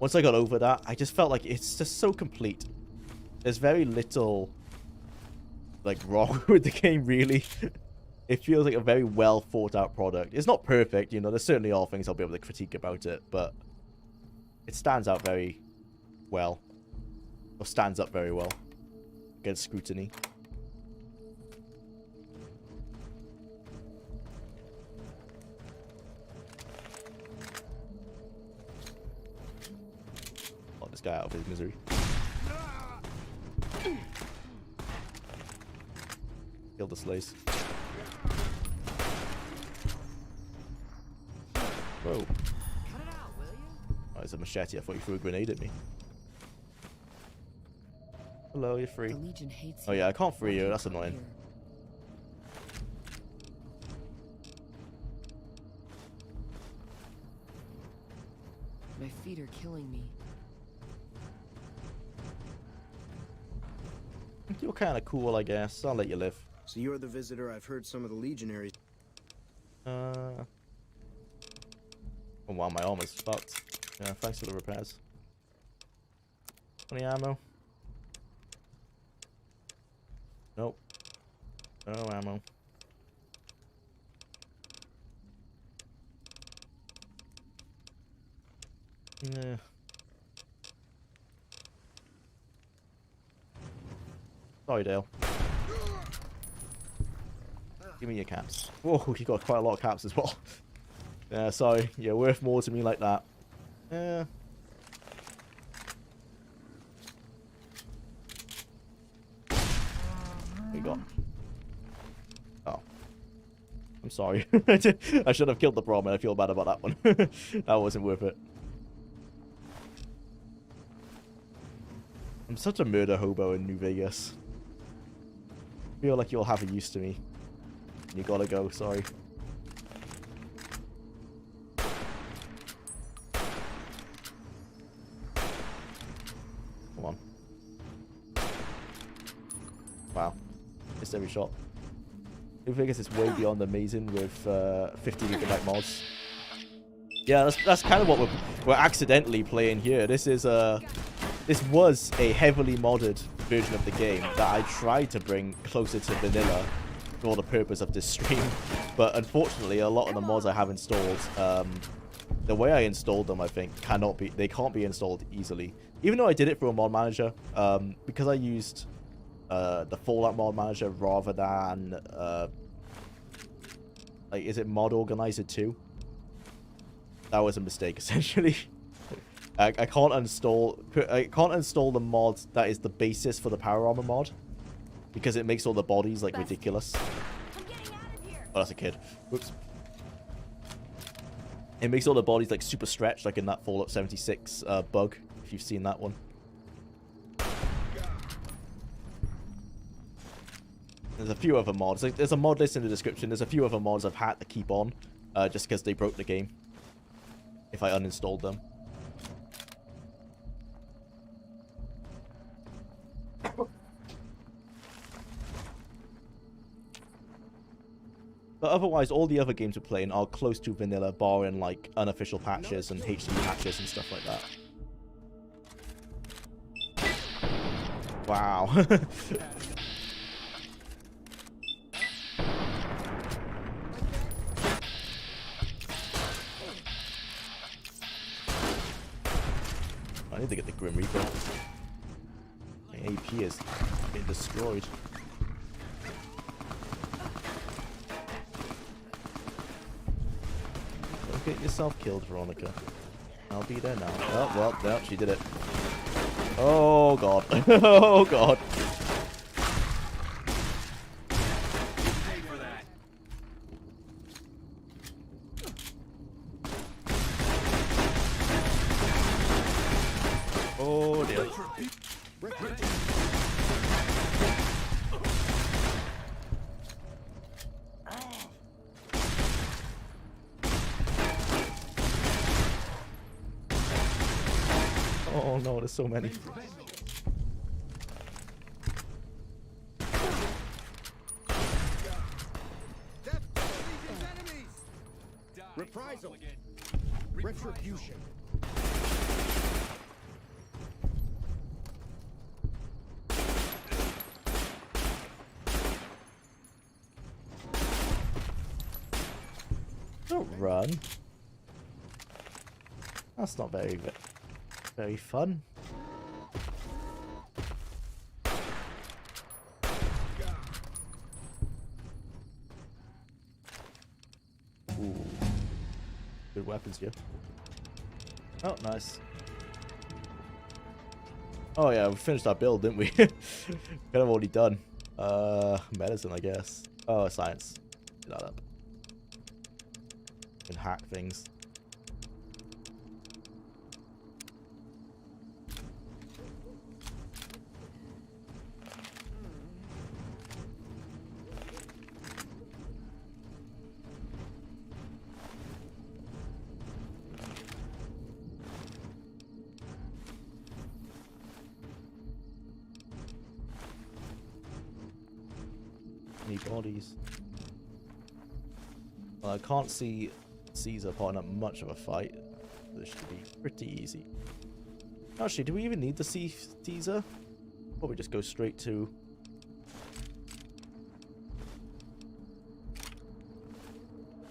Once I got over that, I just felt like it's just so complete. There's very little like wrong with the game, really. It feels like a very well thought out product. It's not perfect, you know, there's certainly all things I'll be able to critique about it, but it stands out very well. Or stands up very well against scrutiny. Let this guy out of his misery. Kill the slaves. Whoa. Cut it out, will you? Oh, it's a machete. I thought you threw a grenade at me. Hello, you're free. The Legion hates Oh yeah, I can't free you. That's annoying. Here. My feet are killing me. You're kind of cool, I guess. I'll let you live. So you're the visitor I've heard some of the legionaries. Oh wow, my armor's fucked. Yeah, thanks for the repairs. Any ammo? Nope. No ammo. Yeah. Sorry, Dale. Give me your caps. Whoa, you got quite a lot of caps as well. Yeah, sorry. You're worth more to me like that. Yeah. What you got? Oh. I'm sorry. I should have killed the Brahmin. I feel bad about that one. That wasn't worth it. I'm such a murder hobo in New Vegas. I feel like you'll have a use to me. You gotta go, sorry. Come on. Wow. Missed every shot. New Vegas is way beyond amazing with 50 gigabyte mods. Yeah, that's kind of what we're accidentally playing here. This was a heavily modded version of the game that I tried to bring closer to vanilla for the purpose of this stream, but unfortunately a lot of the mods I have installed, the way I installed them, I think can't be installed easily, even though I did it through a mod manager, because I used the Fallout mod manager rather than like, is it Mod Organizer 2? That was a mistake essentially. I can't install the mod that is the basis for the power armor mod, because it makes all the bodies like ridiculous. Oh, that's a kid. Whoops. It makes all the bodies like super stretched, like in that Fallout 76 bug, if you've seen that one. There's a few other mods. Like, there's a mod list in the description. There's a few other mods I've had to keep on, just because they broke the game if I uninstalled them. But otherwise, all the other games we're playing are close to vanilla, barring like unofficial patches and HD patches and stuff like that. Wow. I need to get the Grim Reaper. My AP is getting destroyed. Don't get yourself killed, Veronica. I'll be there now. Oh, well, no, she did it. Oh, God. Oh, God. Oh, dear. Oh no, there's so many. Reprisal. Retribution. Don't run. That's not very fun. Ooh. Good weapons here. Oh, nice. Oh yeah, we finished our build, didn't we? Kind of already done. Medicine, I guess. Oh, science. Get that up. Can hack things. Need bodies. Well, I can't see Caesar putting up much of a fight. This should be pretty easy. Actually, do we even need the Caesar? Probably just go straight to...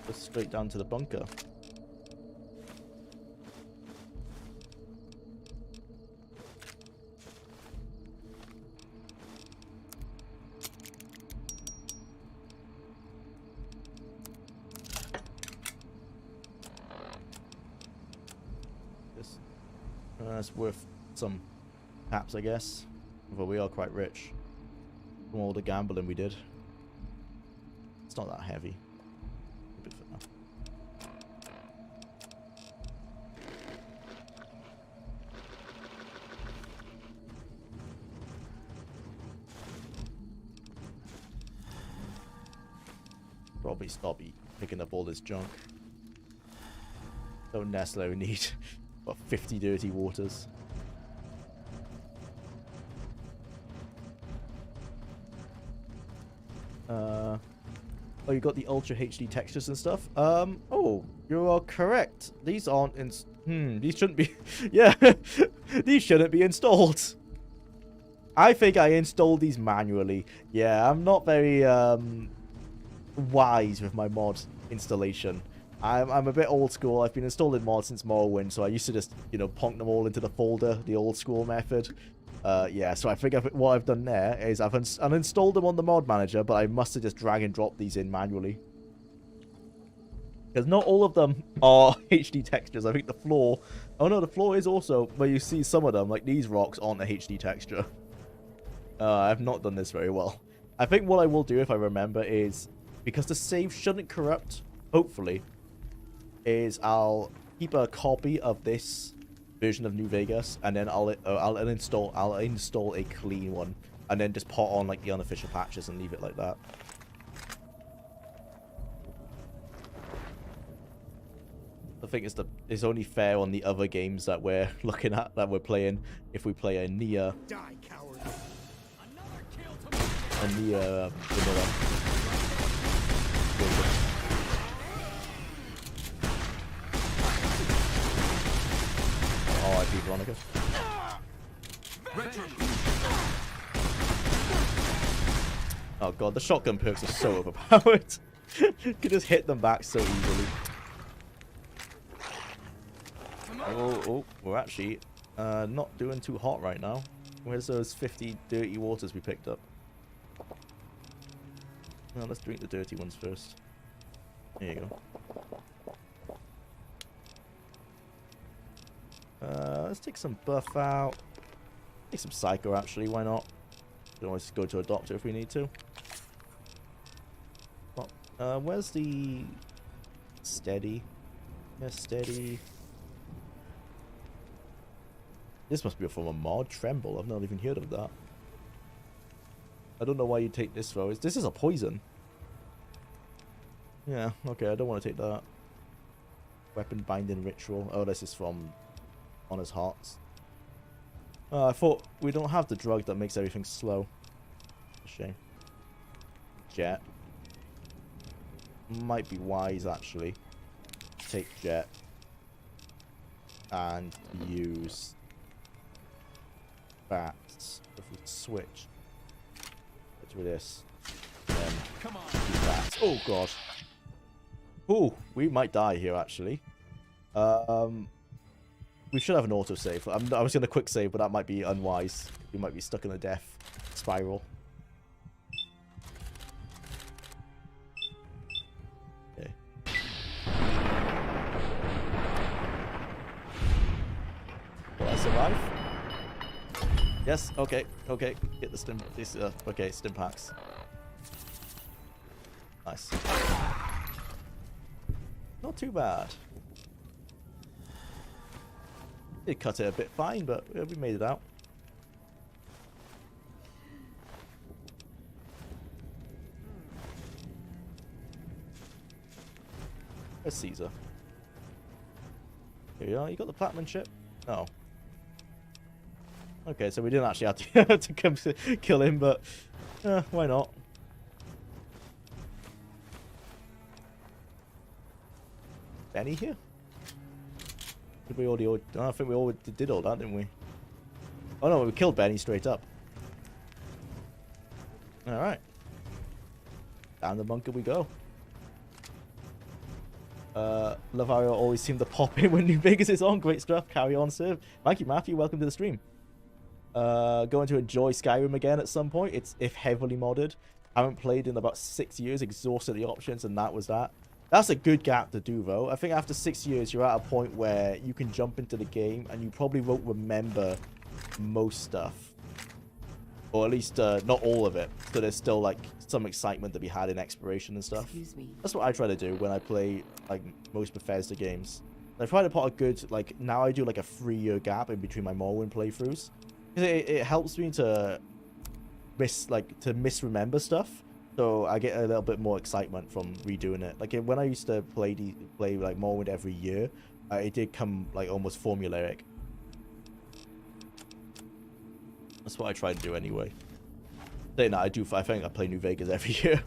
Go straight down to the bunker. That's worth some caps, I guess. Although we are quite rich from all the gambling we did. It's not that heavy. Keep it for now. Probably stop picking up all this junk. Don't necessarily need about 50 dirty waters. Oh, you got the Ultra HD textures and stuff? Oh, you are correct. These aren't these shouldn't be... Yeah, these shouldn't be installed. I think I installed these manually. Yeah, I'm not very, wise with my mod installation. I'm a bit old school. I've been installing mods since Morrowind, so I used to just, you know, plonk them all into the folder, the old school method. Yeah, so I think what I've done there is I've uninstalled them on the mod manager, but I must have just drag and drop these in manually. Because not all of them are HD textures. I think the floor... Oh no, the floor is also where you see some of them, like these rocks aren't a HD texture. I've not done this very well. I think what I will do, if I remember, is... Because the save shouldn't corrupt, hopefully, is I'll keep a copy of this version of New Vegas, and then I'll install a clean one, and then just put on like the unofficial patches and leave it like that. I think it's only fair on the other games that we're looking at, that we're playing, if we play a Nier. Die, coward. A Nier vanilla. Oh, I beat Veronica. Oh god, the shotgun perks are so overpowered. Could just hit them back so easily. Oh, we're actually not doing too hot right now. Where's those 50 dirty waters we picked up? Well, let's drink the dirty ones first. There you go. Let's take some buff out. Take some psycho, actually. Why not? We can always go to a doctor if we need to. Well, where's the steady? Yeah, steady. This must be a form of mod. Tremble. I've not even heard of that. I don't know why you take this though. This is a poison. Yeah, okay, I don't want to take that. Weapon binding ritual. Oh, this is from Honor's Hearts. I thought we don't have the drug that makes everything slow. Shame. Jet. Might be wise actually. Take Jet. And use that. If we switch. With this. Then come on. Use that. Oh god. Oh, we might die here actually. We should have an autosave. I was going to quick save, but that might be unwise. We might be stuck in a death spiral. Okay. Will I survive? Yes. Okay. Okay. Get the stim. Okay. Stim packs. Nice. Not too bad. Did cut it a bit fine, but we made it out. Where's Caesar? Here you are. You got the platinum chip? Oh. Okay, so we didn't actually have to come to kill him, but why not? Benny here? Did we already? I think we all did all that, didn't we? Oh no, we killed Benny straight up. All right. Down the bunker we go. Lavario always seemed to pop in when New Vegas is on. Great stuff. Carry on, sir. Thank you, Matthew. Welcome to the stream. Going to enjoy Skyrim again at some point. It's if heavily modded. I haven't played in about 6 years. Exhausted the options, and that was that. That's a good gap to do, though. I think after 6 years, you're at a point where you can jump into the game and you probably won't remember most stuff. Or at least not all of it. So there's still like some excitement to be had in exploration and stuff. Excuse me. That's what I try to do when I play like most Bethesda games. I try to put a good, like, now I do like a 3-year gap in between my Morrowind playthroughs. It helps me to misremember stuff. So I get a little bit more excitement from redoing it. Like when I used to play like Morrowind every year, it did come like almost formulaic. That's what I try to do anyway. Saying that, I think I play New Vegas every year.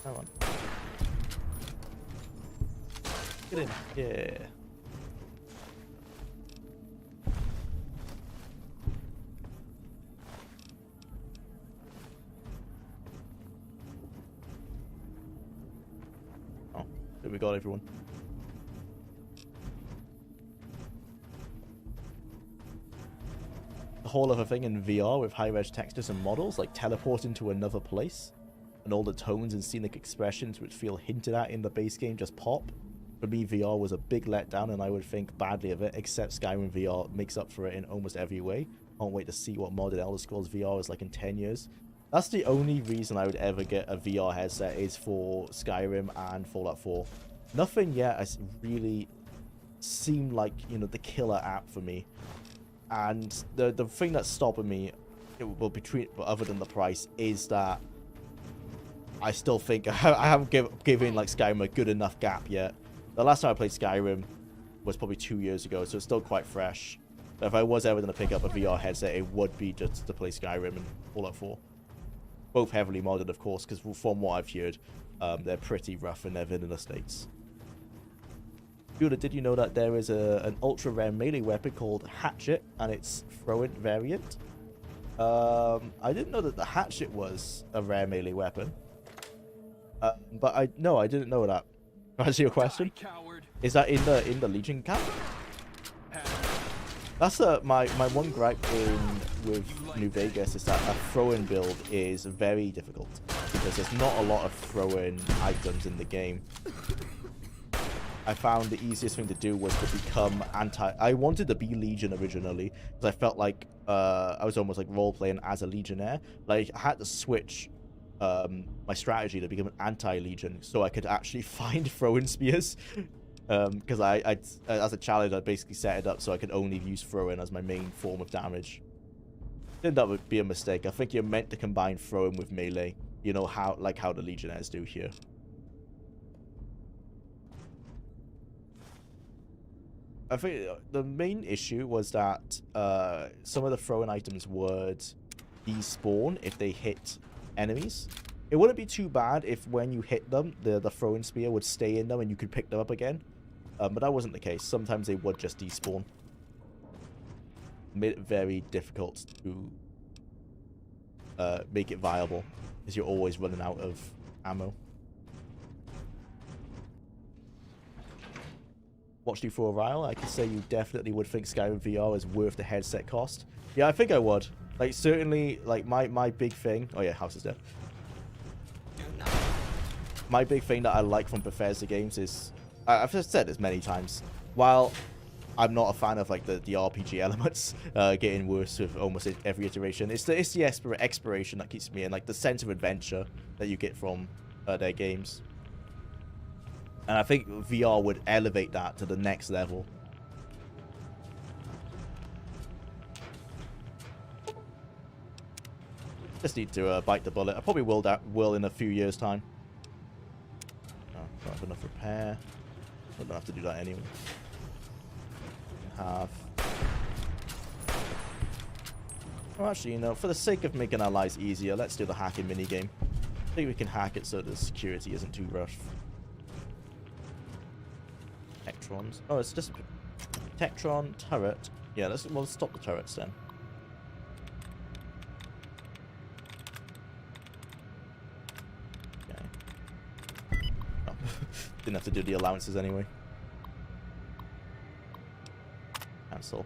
Come on. Get in. Yeah. Oh, there we got everyone. The whole other thing in VR with high-res textures and models, like teleporting to another place, and all the tones and scenic expressions which feel hinted at in the base game just pop. For me, VR was a big letdown, and I would think badly of it, except Skyrim VR makes up for it in almost every way. Can't wait to see what modded Elder Scrolls VR is like in 10 years. That's the only reason I would ever get a VR headset, is for Skyrim and Fallout 4. Nothing yet has really seemed like, you know, the killer app for me. And the thing that's stopping me, other than the price, is that I still think I haven't given like Skyrim a good enough gap yet. The last time I played Skyrim was probably 2 years ago, so it's still quite fresh. But if I was ever going to pick up a VR headset, it would be just to play Skyrim and Fallout 4. Both heavily modded, of course, because from what I've heard, they're pretty rough in their vanilla states. Jwlar, did you know that there is an ultra rare melee weapon called Hatchet and its throw-in variant? I didn't know that the Hatchet was a rare melee weapon. But I didn't know that. To answer your question, is that in the Legion camp? That's my one gripe with New Vegas, is that a throw-in build is very difficult because there's not a lot of throw-in items in the game. I found the easiest thing to do was to become I wanted to be Legion originally because I felt like I was almost like role-playing as a Legionnaire. Like I had to switch my strategy to become an anti-Legion so I could actually find throw-in spears. Because I as a challenge, I basically set it up so I could only use throw-in as my main form of damage. I think that would be a mistake. I think you're meant to combine throw-in with melee. You know, how the Legionnaires do here. I think the main issue was that some of the throw-in items would despawn if they hit enemies. It wouldn't be too bad if when you hit them, the throw-in spear would stay in them and you could pick them up again. But that wasn't the case. Sometimes they would just despawn. Made it very difficult to make it viable, because you're always running out of ammo. Watched you for a while. I could say you definitely would think Skyrim VR is worth the headset cost. Yeah, I think I would. Like, certainly, like, my big thing... Oh, yeah, house is dead. My big thing that I like from Bethesda games is... I've just said this many times. While I'm not a fan of, like, the RPG elements getting worse with almost every iteration, it's the exploration that keeps me in. Like, the sense of adventure that you get from their games. And I think VR would elevate that to the next level. Just need to bite the bullet. I probably will in a few years' time. Oh, don't have enough repair. I don't have to do that anyway. Oh, actually, you know, for the sake of making our lives easier, let's do the hacking minigame. I think we can hack it so the security isn't too rough. Tectrons. Oh, it's just Tectron turret. Yeah, we'll stop the turrets then. Didn't have to do the allowances anyway. Cancel.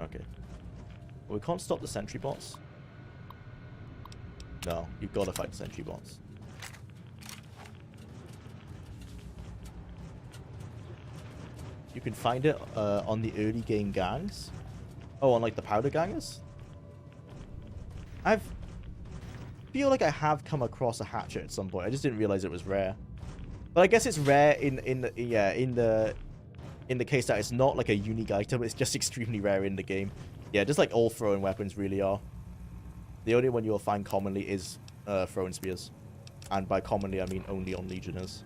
Okay. Well, we can't stop the sentry bots. No, you've got to fight the sentry bots. You can find it on the early game gangs. Oh, on like the powder gangers? Feel like I have come across a hatchet at some point. I just didn't realize it was rare. But I guess it's rare in the case that it's not like a unique item. It's just extremely rare in the game. Yeah, just like all throwing weapons really are. The only one you'll find commonly is throwing spears, and by commonly I mean only on legionnaires.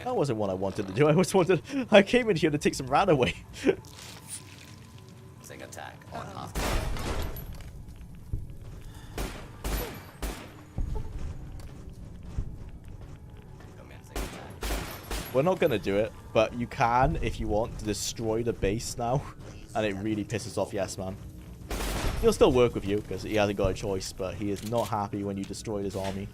That wasn't what I wanted to do. I came in here to take some rat away. Sing attack on hostile. We're not gonna do it, but you can, if you want, destroy the base now, and it really pisses off Yes Man. He'll still work with you because he hasn't got a choice, but he is not happy when you destroy his army.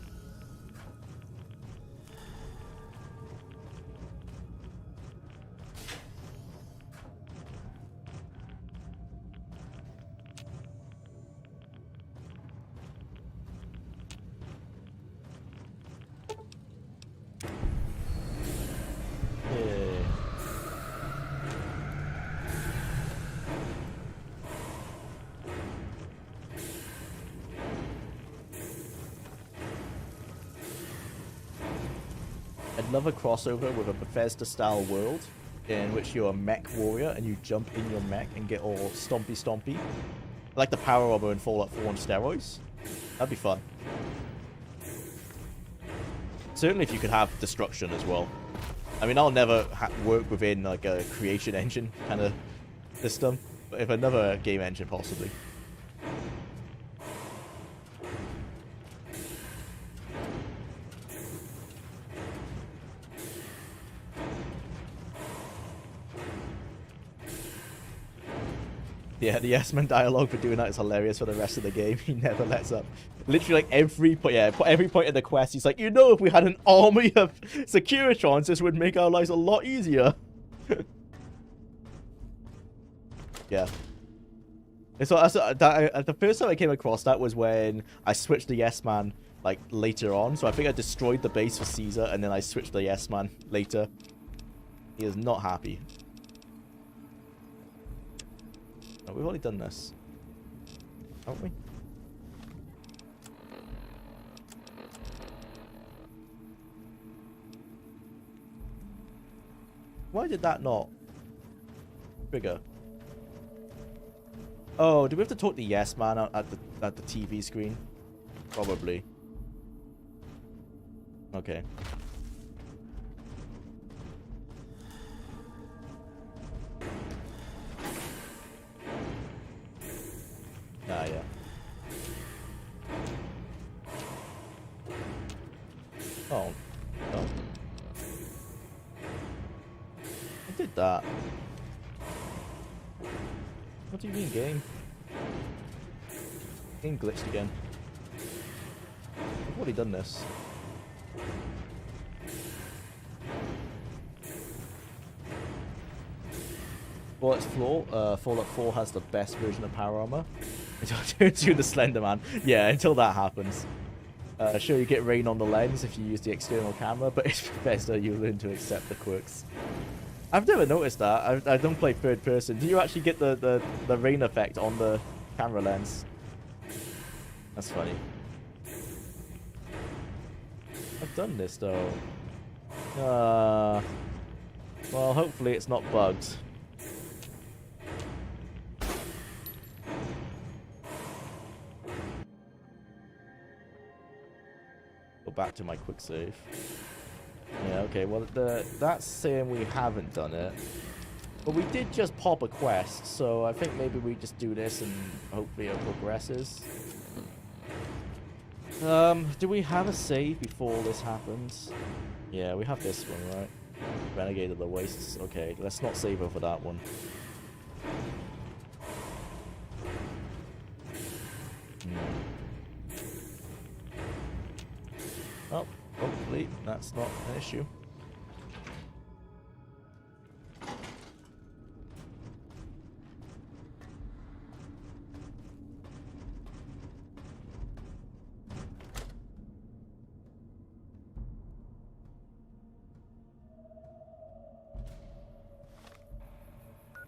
I'd love a crossover with a Bethesda-style world in which you're a mech warrior and you jump in your mech and get all stompy. Like the Power Armor in Fallout 4 on steroids. That'd be fun. Certainly if you could have destruction as well. I mean, I'll never work within like a creation engine kind of system, but if another game engine possibly. Yeah, the Yes-Man dialogue for doing that is hilarious for the rest of the game. He never lets up. Literally, like, every point in the quest, he's like, you know, if we had an army of Securitrons, this would make our lives a lot easier. Yeah. And so the first time I came across that was when I switched to Yes-Man, like, later on. So I think I destroyed the base for Caesar, and then I switched to Yes-Man later. He is not happy. Oh, we've already done this, haven't we? Why did that not trigger? Oh, do we have to talk to Yes Man at the TV screen? Probably. Okay. Ah, yeah. Oh, no. I did that. What do you mean, game? Game glitched again. I've already done this. Fallout 4 has the best version of power armor. To the Slender Man. Yeah, until that happens. Sure, you get rain on the lens if you use the external camera, but it's Bethesda, you learn to accept the quirks. I've never noticed that. I don't play third person. Do you actually get the rain effect on the camera lens? That's funny. I've done this though. Well, hopefully it's not bugged. Go back to my quick save. Yeah, okay, well, that's saying we haven't done it. But we did just pop a quest, so I think maybe we just do this and hopefully it progresses. Do we have a save before this happens? Yeah, we have this one, right? Renegade of the Wastes. Okay, let's not save over that one. Oh, hopefully that's not an issue.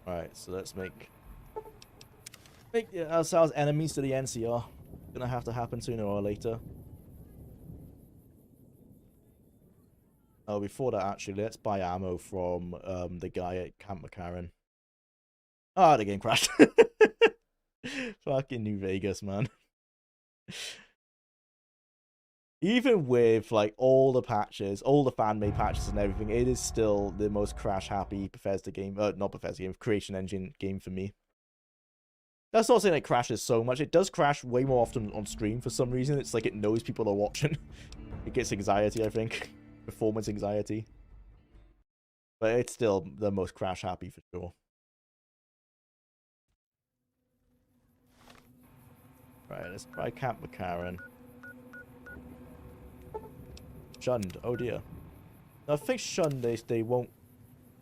Alright, so let's make ourselves enemies to the NCR. Gonna have to happen sooner or later. Oh, before that, actually, let's buy ammo from the guy at Camp McCarran. Ah, the game crashed. Fucking New Vegas, man. Even with like all the patches, all the fan-made patches and everything, it is still the most crash-happy Bethesda game. Not Bethesda game, Creation Engine game for me. That's not saying it crashes so much. It does crash way more often on stream for some reason. It's like it knows people are watching. It gets anxiety, I think. Performance anxiety. But it's still the most crash-happy for sure. Right, let's try Camp McCarran. Shunned. Oh dear. Now, I think shunned, they won't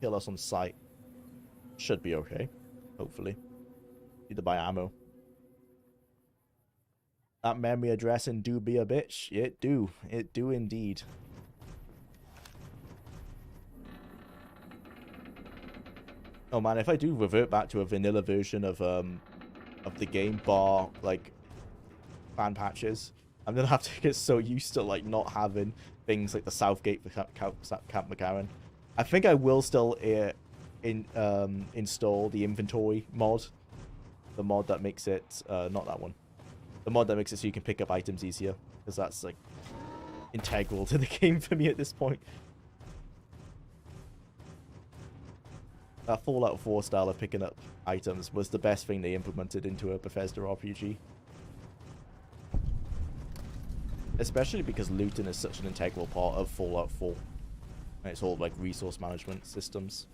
kill us on sight. Should be okay. Hopefully. Need to buy ammo. That memory addressing do be a bitch. It do. It do indeed. Oh man, if I do revert back to a vanilla version of the game, bar like fan patches, I'm gonna have to get so used to like not having things like the Southgate for Camp McCarran. I think I will still install the inventory mod, the mod that makes it not that one, the mod that makes it so you can pick up items easier, because that's like integral to the game for me at this point. That Fallout 4 style of picking up items was the best thing they implemented into a Bethesda RPG. Especially because looting is such an integral part of Fallout 4. And it's all like resource management systems.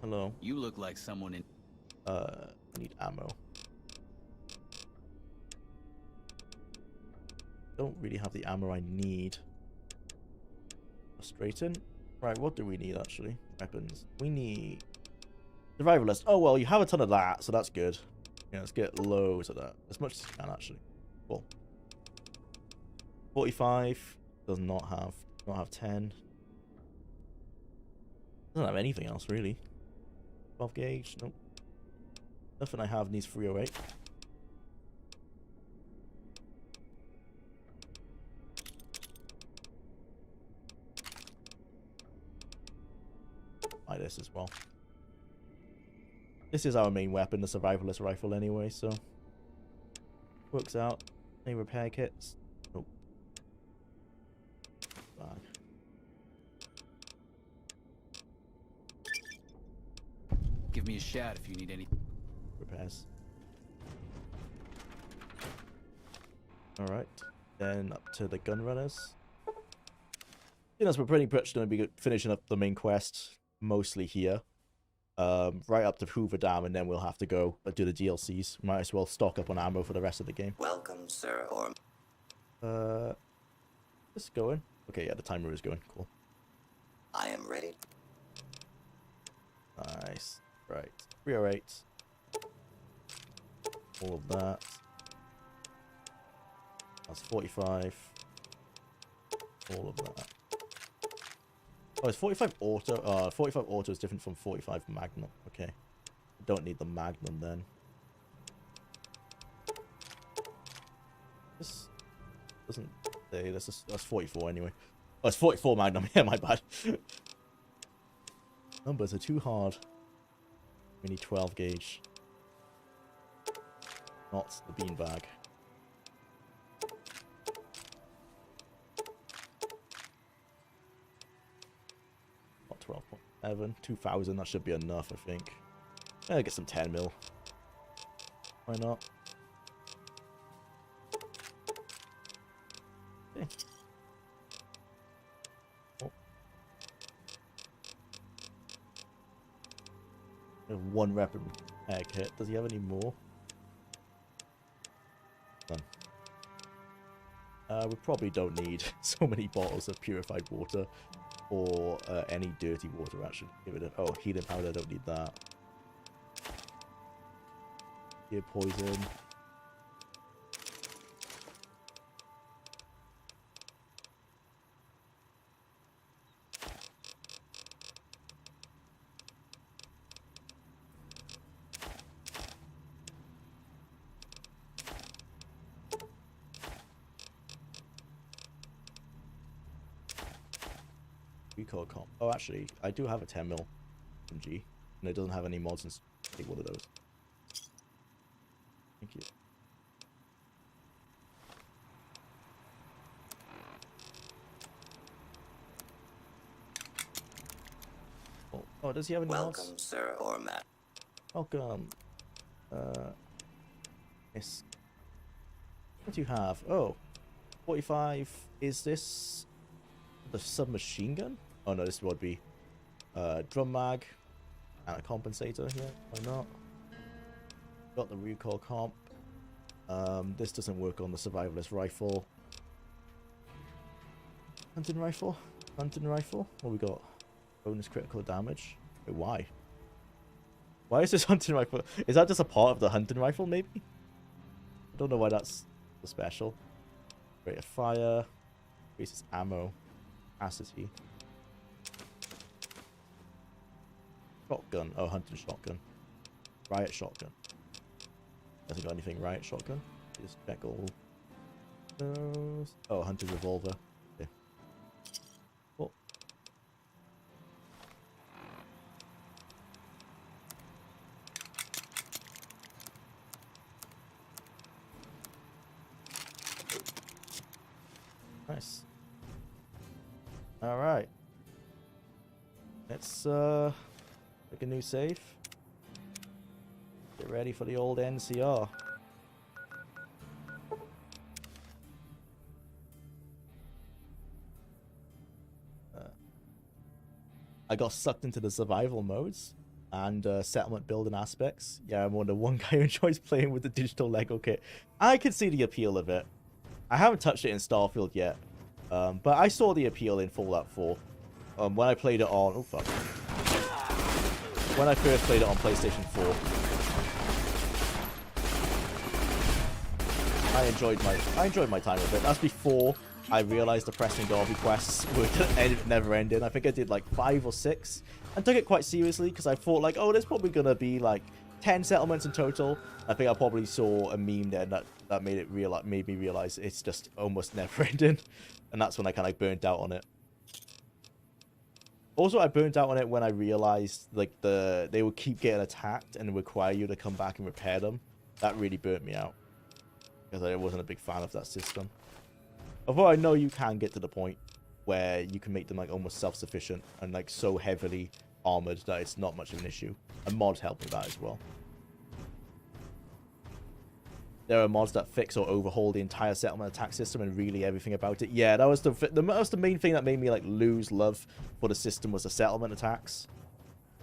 Hello. You look like someone in... I need ammo. Don't really have the ammo I need. Frustrating. Right, what do we need actually? Weapons. We need survivalist. Oh well, you have a ton of that, so that's good. Yeah, let's get loads of that. As much as you can actually. Cool. 45 does not have 10. Doesn't have anything else really. 12 gauge, nope. Nothing I have needs 308. Buy this as well. This is our main weapon, the survivalist rifle anyway, so works out. Any repair kits? Nope. Bag. Give me a shout if you need any repairs. Alright. Then up to the gun runners. I think we're pretty much going to be finishing up the main quest mostly here. Right up to Hoover Dam, and then we'll have to go do the DLCs. Might as well stock up on ammo for the rest of the game. Welcome, sir, or... It's going. Okay, yeah, the timer is going. Cool. I am ready. Nice. Right. 308. All of that. That's 45. All of that. Oh, it's 45 auto. 45 auto is different from 45 magnum. Okay. I don't need the magnum then. This doesn't say. That's 44 anyway. Oh, it's 44 magnum. Yeah, my bad. Numbers are too hard. We need 12 gauge. Not the beanbag. Not 12.7. 2,000. That should be enough, I think. I'll get some 10 mil. Why not? 1 weapon egg hit. Does he have any more? None. We probably don't need so many bottles of purified water or any dirty water, actually. Give it a... Oh, healing powder, don't need that. Ear poison. Recoil comp. Oh, actually, I do have a 10mm MG, and it doesn't have any mods, and take one of those. Thank you. Oh, does he have any mods? Welcome, sir or Matt. Welcome. Yes. What do you have? Oh, 45. Is this the submachine gun? Oh no, this would be drum mag and a compensator here. Why not? Got the recoil comp. This doesn't work on the survivalist rifle. Hunting rifle. Hunting rifle. What we got? Bonus critical damage. Wait, why? Why is this hunting rifle? Is that just a part of the hunting rifle, maybe? I don't know why that's so special. Rate of fire. Increases ammo. Capacity. Shotgun. Oh, hunting shotgun. Riot shotgun. Hasn't got anything. Riot shotgun. Just check all those. Oh, hunting revolver. Okay. Cool. Nice. All right. Let's make a new save. Get ready for the old NCR. I got sucked into the survival modes and settlement building aspects. Yeah, I'm the one guy who enjoys playing with the digital Lego kit. I can see the appeal of it. I haven't touched it in Starfield yet, but I saw the appeal in Fallout 4. When I played it on... Oh, fuck. When I first played it on PlayStation 4. I enjoyed my time with it. That's before I realized the Preston Garvey quests were never ending. I think I did like 5 or 6 and took it quite seriously because I thought like, oh, there's probably gonna be like 10 settlements in total. I think I probably saw a meme then that made me realize it's just almost never ending, and that's when I kind of burnt out on it. Also, I burnt out on it when I realized like they would keep getting attacked and require you to come back and repair them. That really burnt me out because I wasn't a big fan of that system. Although I know you can get to the point where you can make them like almost self-sufficient and like so heavily armored that it's not much of an issue. And mods help with that as well. There are mods that fix or overhaul the entire settlement attack system and really everything about it. Yeah, that was the main thing that made me like lose love for the system was the settlement attacks.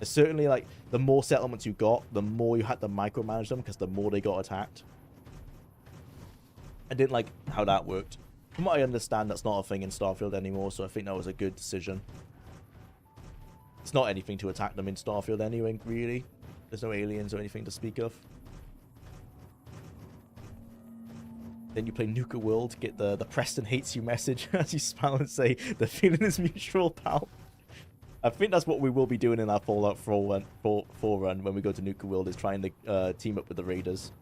It's certainly like the more settlements you got, the more you had to micromanage them because the more they got attacked. I didn't like how that worked. From what I understand, that's not a thing in Starfield anymore, so I think that was a good decision. It's not anything to attack them in Starfield anyway, really. There's no aliens or anything to speak of. Then you play Nuka World, get the Preston hates you message as you smile and say, the feeling is mutual, pal. I think that's what we will be doing in our Fallout 4 run when we go to Nuka World, is trying to team up with the Raiders.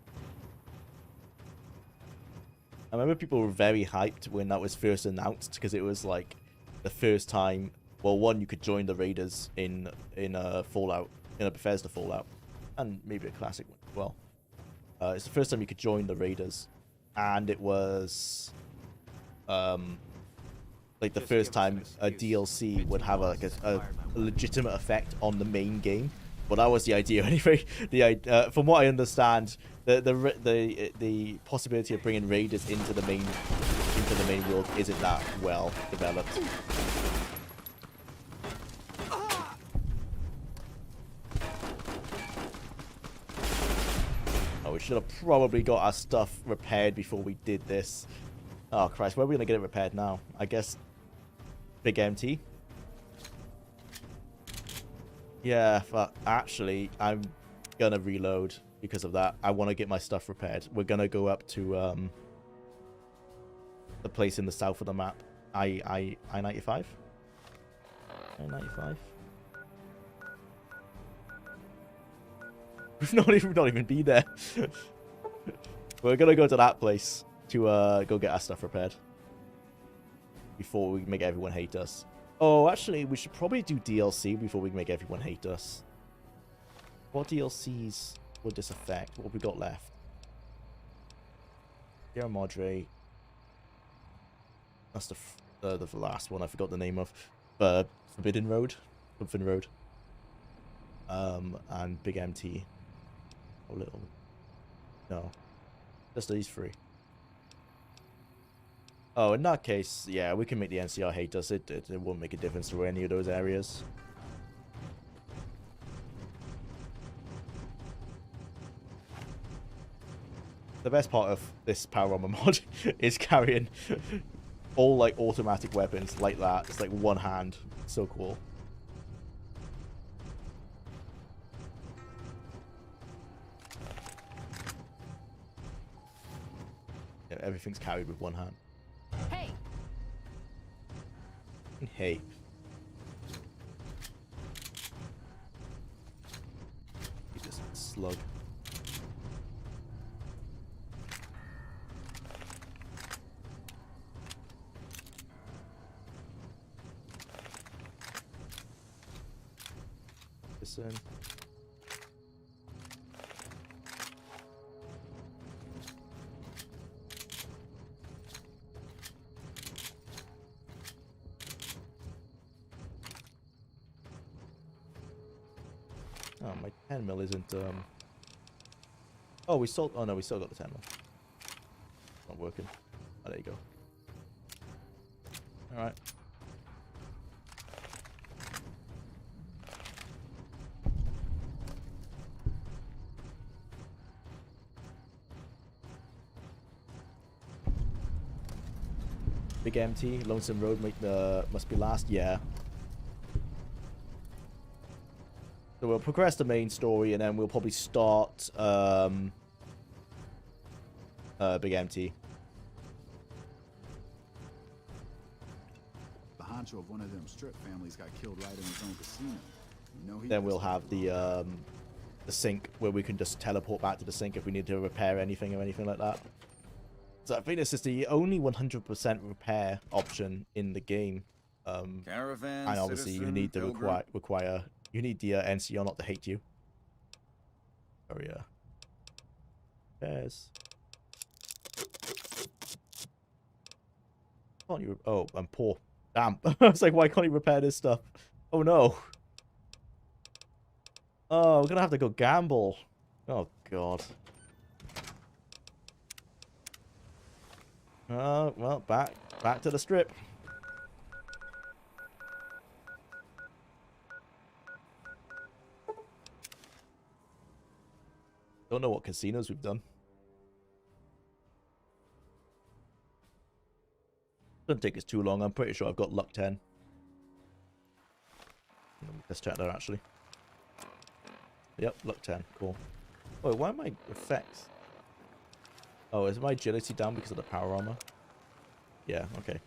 I remember people were very hyped when that was first announced because it was like the first time. Well, one, you could join the Raiders in a Fallout, in a Bethesda Fallout, and maybe a classic one as well. It's the first time you could join the Raiders, and it was like the first time a DLC would have a legitimate effect on the main game. Well, that was the idea anyway. From what I understand, the possibility of bringing Raiders into the main world isn't that well developed. should have probably got our stuff repaired before we did this. Oh, Christ. Where are we going to get it repaired now? I guess Big MT. Yeah, but actually, I'm going to reload because of that. I want to get my stuff repaired. We're going to go up to the place in the south of the map. I-95? I-95? We've not even been there. We're gonna go to that place to go get our stuff repaired before we make everyone hate us. Oh, actually, we should probably do DLC before we make everyone hate us. What DLCs would this affect? What have we got left? Sierra Madre. That's the last one I forgot the name of. Forbidden Road? Something Road. And Big MT. A little. No. Just these three. Oh, in that case, yeah, we can make the NCR hate us. It won't make a difference to any of those areas. The best part of this power armor mod is carrying all like automatic weapons like that. It's like one hand. So cool. Yeah, everything's carried with one hand. Hey. Hey. Just slug. This in. Oh, my 10 mil isn't, Oh, we sold... Oh, no, we still got the 10 mil. Not working. Oh, there you go. Alright. Big MT, Lonesome Road must be last. Yeah. So we'll progress the main story, and then we'll probably start Big MT. The honcho of one of them strip families got killed right in his own casino. You know, Then we'll have the sink where we can just teleport back to the sink if we need to repair anything or anything like that. So I think this is the only 100% repair option in the game. Caravan, and obviously you need to require you need the NCR not to hate you. Oh yeah. Repairs. Can't you? Oh, I'm poor. Damn. I was like, why can't you repair this stuff? Oh no. Oh, we're gonna have to go gamble. Oh god. Well, back to the strip. Don't know what casinos we've done. Doesn't take us too long. I'm pretty sure I've got luck 10. Let's check there actually. Yep, luck 10. Cool. Wait, why are my effects? Oh, is my agility down because of the power armor? Yeah, okay.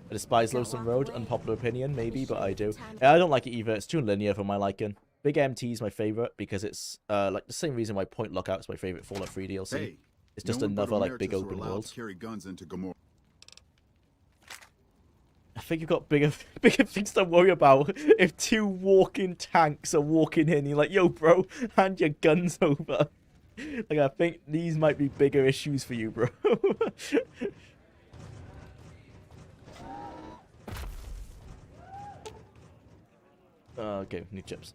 I despise Lonesome Road, unpopular opinion, maybe, but I do. I don't like it either. It's too linear for my liking. Big MT is my favorite because it's like the same reason why Point Lookout is my favorite Fallout 3 DLC. Hey, it's just another like big open world. Carry guns into Gomorrah. I think you've got bigger things to worry about. If two walking tanks are walking in, you're like, yo, bro, hand your guns over. Like, I think these might be bigger issues for you, bro. Okay, new chips.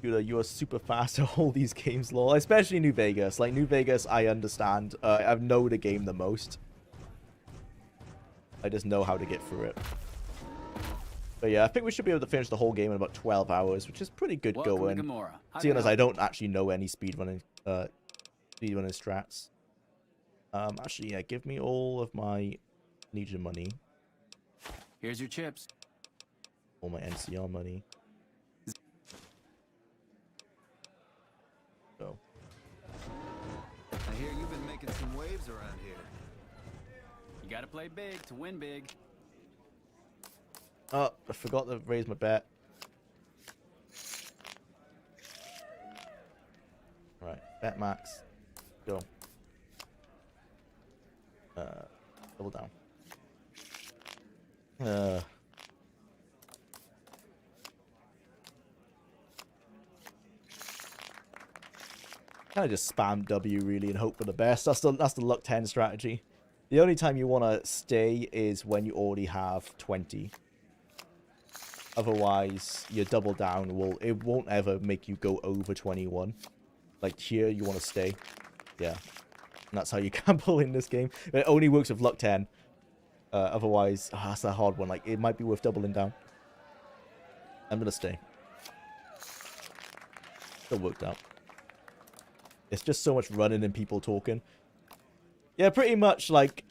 You are super fast at all these games, lol. Especially New Vegas. Like, New Vegas, I understand. I know the game the most. I just know how to get through it. But yeah, I think we should be able to finish the whole game in about 12 hours, which is pretty good going. Seeing as I don't actually know any speedrunning strats. Actually, yeah, give me all of my Legion money. Here's your chips. All my NCR money. Go. I hear you've been making some waves around here. You gotta play big to win big. Oh, I forgot to raise my bet. Right, bet max. Go. Double down. Kind of just spam W really and hope for the best. That's the luck 10 strategy. The only time you want to stay is when you already have 20. Otherwise, your double down it won't ever make you go over 21. Like here, you want to stay. Yeah. And that's how you gamble in this game. It only works with luck 10. Otherwise, that's a hard one. Like, it might be worth doubling down. I'm gonna stay. Still worked out. It's just so much running and people talking. Yeah, pretty much, like,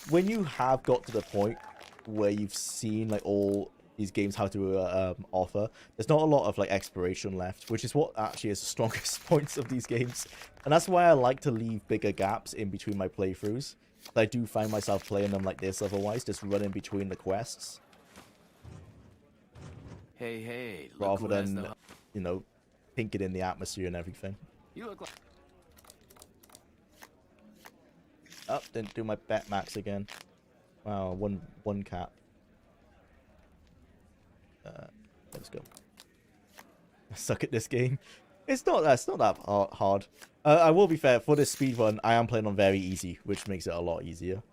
when you have got to the point where you've seen, like, all these games how to offer, there's not a lot of, like, exploration left, which is what actually is the strongest points of these games. And that's why I like to leave bigger gaps in between my playthroughs. I do find myself playing them like this otherwise, just running between the quests. Hey, rather than, you know, thinking in the atmosphere and everything. You look like... Oh, didn't do my bet max again. Wow, one cap. Let's go. I suck at this game. It's not that hard. I will be fair, for this speedrun, I am playing on very easy, which makes it a lot easier.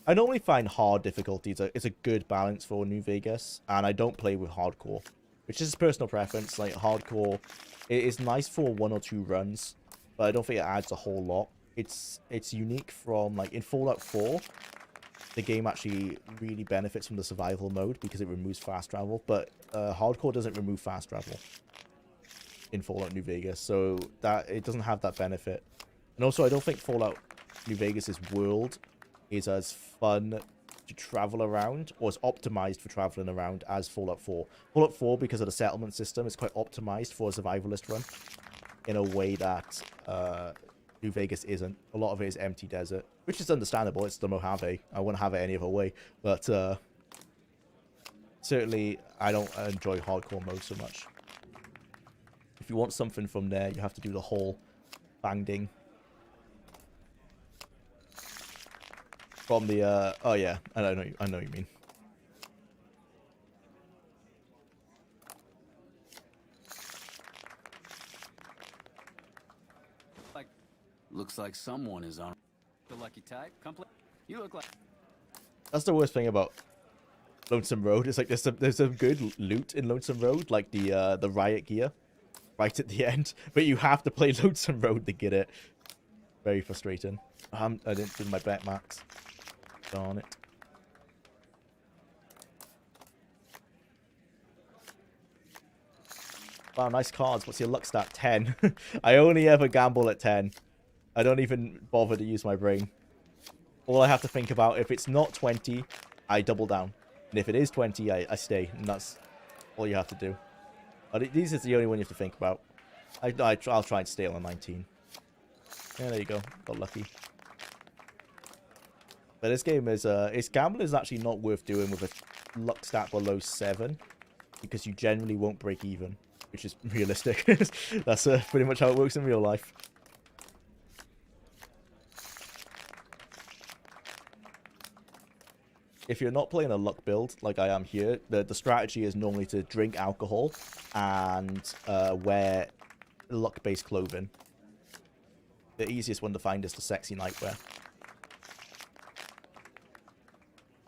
I normally find hard difficulties. It's a good balance for New Vegas, and I don't play with hardcore, which is personal preference. Like, hardcore, it is nice for 1 or 2 runs, but I don't think it adds a whole lot. It's unique from, like, in Fallout 4, the game actually really benefits from the survival mode because it removes fast travel, but hardcore doesn't remove fast travel in Fallout New Vegas, so that it doesn't have that benefit. And also, I don't think Fallout New Vegas's world is as fun to travel around, or as optimized for traveling around as Fallout 4. Fallout 4, because of the settlement system, is quite optimized for a survivalist run in a way that New Vegas isn't. A lot of it is empty desert, which is understandable. It's the Mojave. I wouldn't have it any other way, but certainly I don't enjoy hardcore mode so much. If you want something from there, you have to do the whole bang-ding. From the, oh yeah, I know what you mean. Looks like someone is on the lucky type. Come play. You look like... That's the worst thing about Lonesome Road. It's like there's some good loot in Lonesome Road, like the riot gear right at the end, but you have to play Lonesome Road to get it. Very frustrating. I didn't do my bet max. Darn it. Wow, nice cards. What's your luck stat? 10. I only ever gamble at 10. I don't even bother to use my brain. All I have to think about, if it's not 20, I double down. And if it is 20, I stay. And that's all you have to do. These is the only one you have to think about. I'll try and stay on 19. Yeah, there you go. Got lucky. But this game is, gambling is actually not worth doing with a luck stat below 7. Because you generally won't break even. Which is realistic. That's pretty much how it works in real life. If you're not playing a luck build like I am here, the strategy is normally to drink alcohol and wear luck-based clothing. The easiest one to find is the sexy nightwear.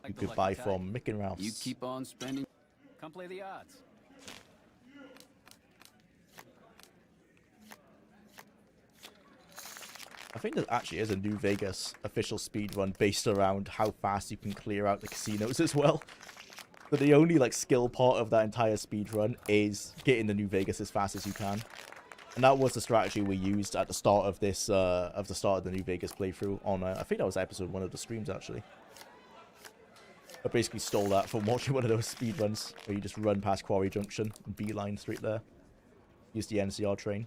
You could buy from Mick and Ralph's. You keep on spending. Come play the odds. I think there actually is a New Vegas official speedrun based around how fast you can clear out the casinos as well. But the only like skill part of that entire speed run is getting to New Vegas as fast as you can. And that was the strategy we used at the start of this, of the New Vegas playthrough on, I think that was episode 1 of the streams, actually. I basically stole that from watching one of those speed runs, where you just run past Quarry Junction and beeline straight there. Use the NCR train.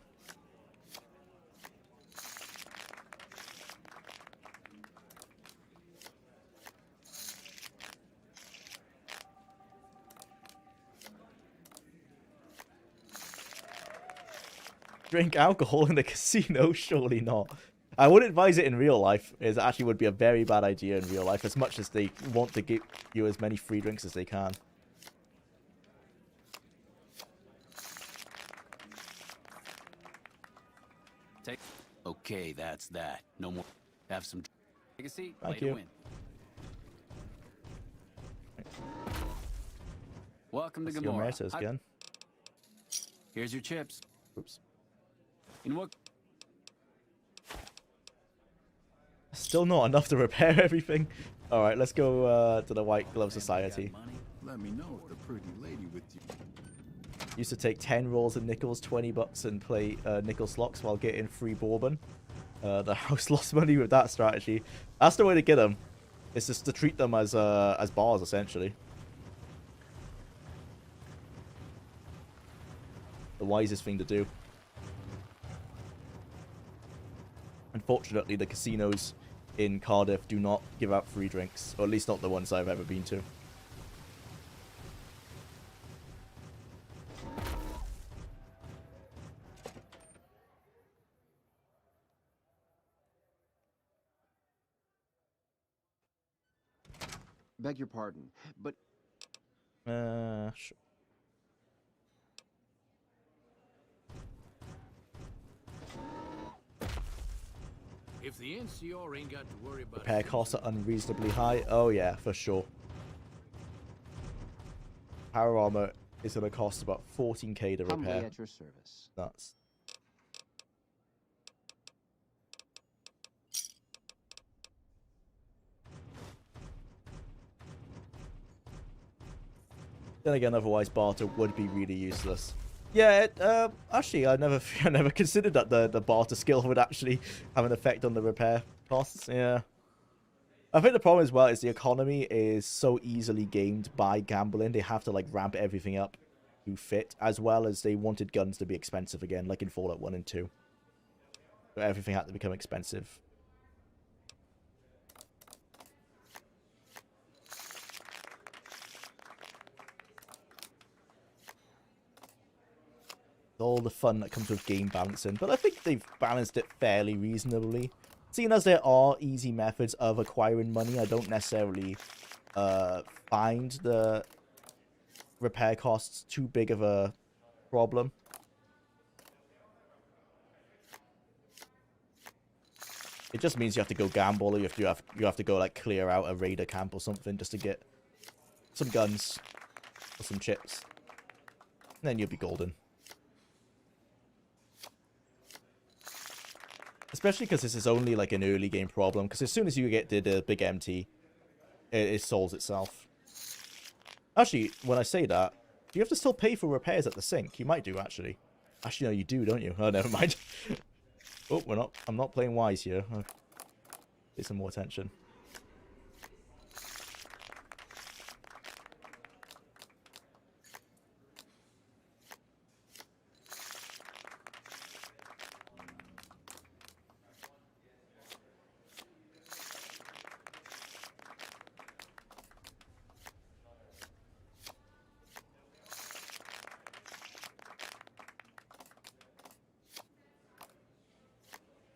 Drink alcohol in the casino? Surely not. I would advise it in real life. It actually would be a very bad idea in real life, as much as they want to give you as many free drinks as they can. Okay, that's that. No more. Have some. Take a seat. Thank Play you. to win. Welcome to Gomorrah. Again. Here's your chips. Oops. In what? Still not enough to repair everything. All right, let's go to the White Glove Society. Let me know if the pretty lady with you. Used to take 10 rolls of nickels, $20, and play nickel slots while getting free bourbon. The house lost money with that strategy. That's the way to get them. It's just to treat them as bars, essentially. The wisest thing to do. Unfortunately, the casinos in Cardiff do not give out free drinks, or at least not the ones I've ever been to. Beg your pardon, but... Sure. If the NCR ain't got to worry about Repair costs are unreasonably high. Oh yeah, for sure. Power armor is going to cost about 14k to Humbly repair. at your service. That's... Then again, otherwise barter would be really useless. Yeah, actually, I never considered that the barter skill would actually have an effect on the repair costs. Yeah. I think the problem as well is the economy is so easily gamed by gambling. They have to like ramp everything up to fit, as well as they wanted guns to be expensive again, like in Fallout 1 and 2. So everything had to become expensive. All the fun that comes with game balancing, but I think they've balanced it fairly reasonably. Seeing as there are easy methods of acquiring money, I don't necessarily find the repair costs too big of a problem. It just means you have to go gamble, or you have to go like clear out a raider camp or something just to get some guns or some chips, and then you'll be golden. Especially because this is only like an early game problem, because as soon as you get to the big MT, it solves itself. Actually, when I say that, do you have to still pay for repairs at the sink? You might do, actually. Actually, no, you do, don't you? Oh, never mind. Oh, I'm not playing wise here. Pay some more attention.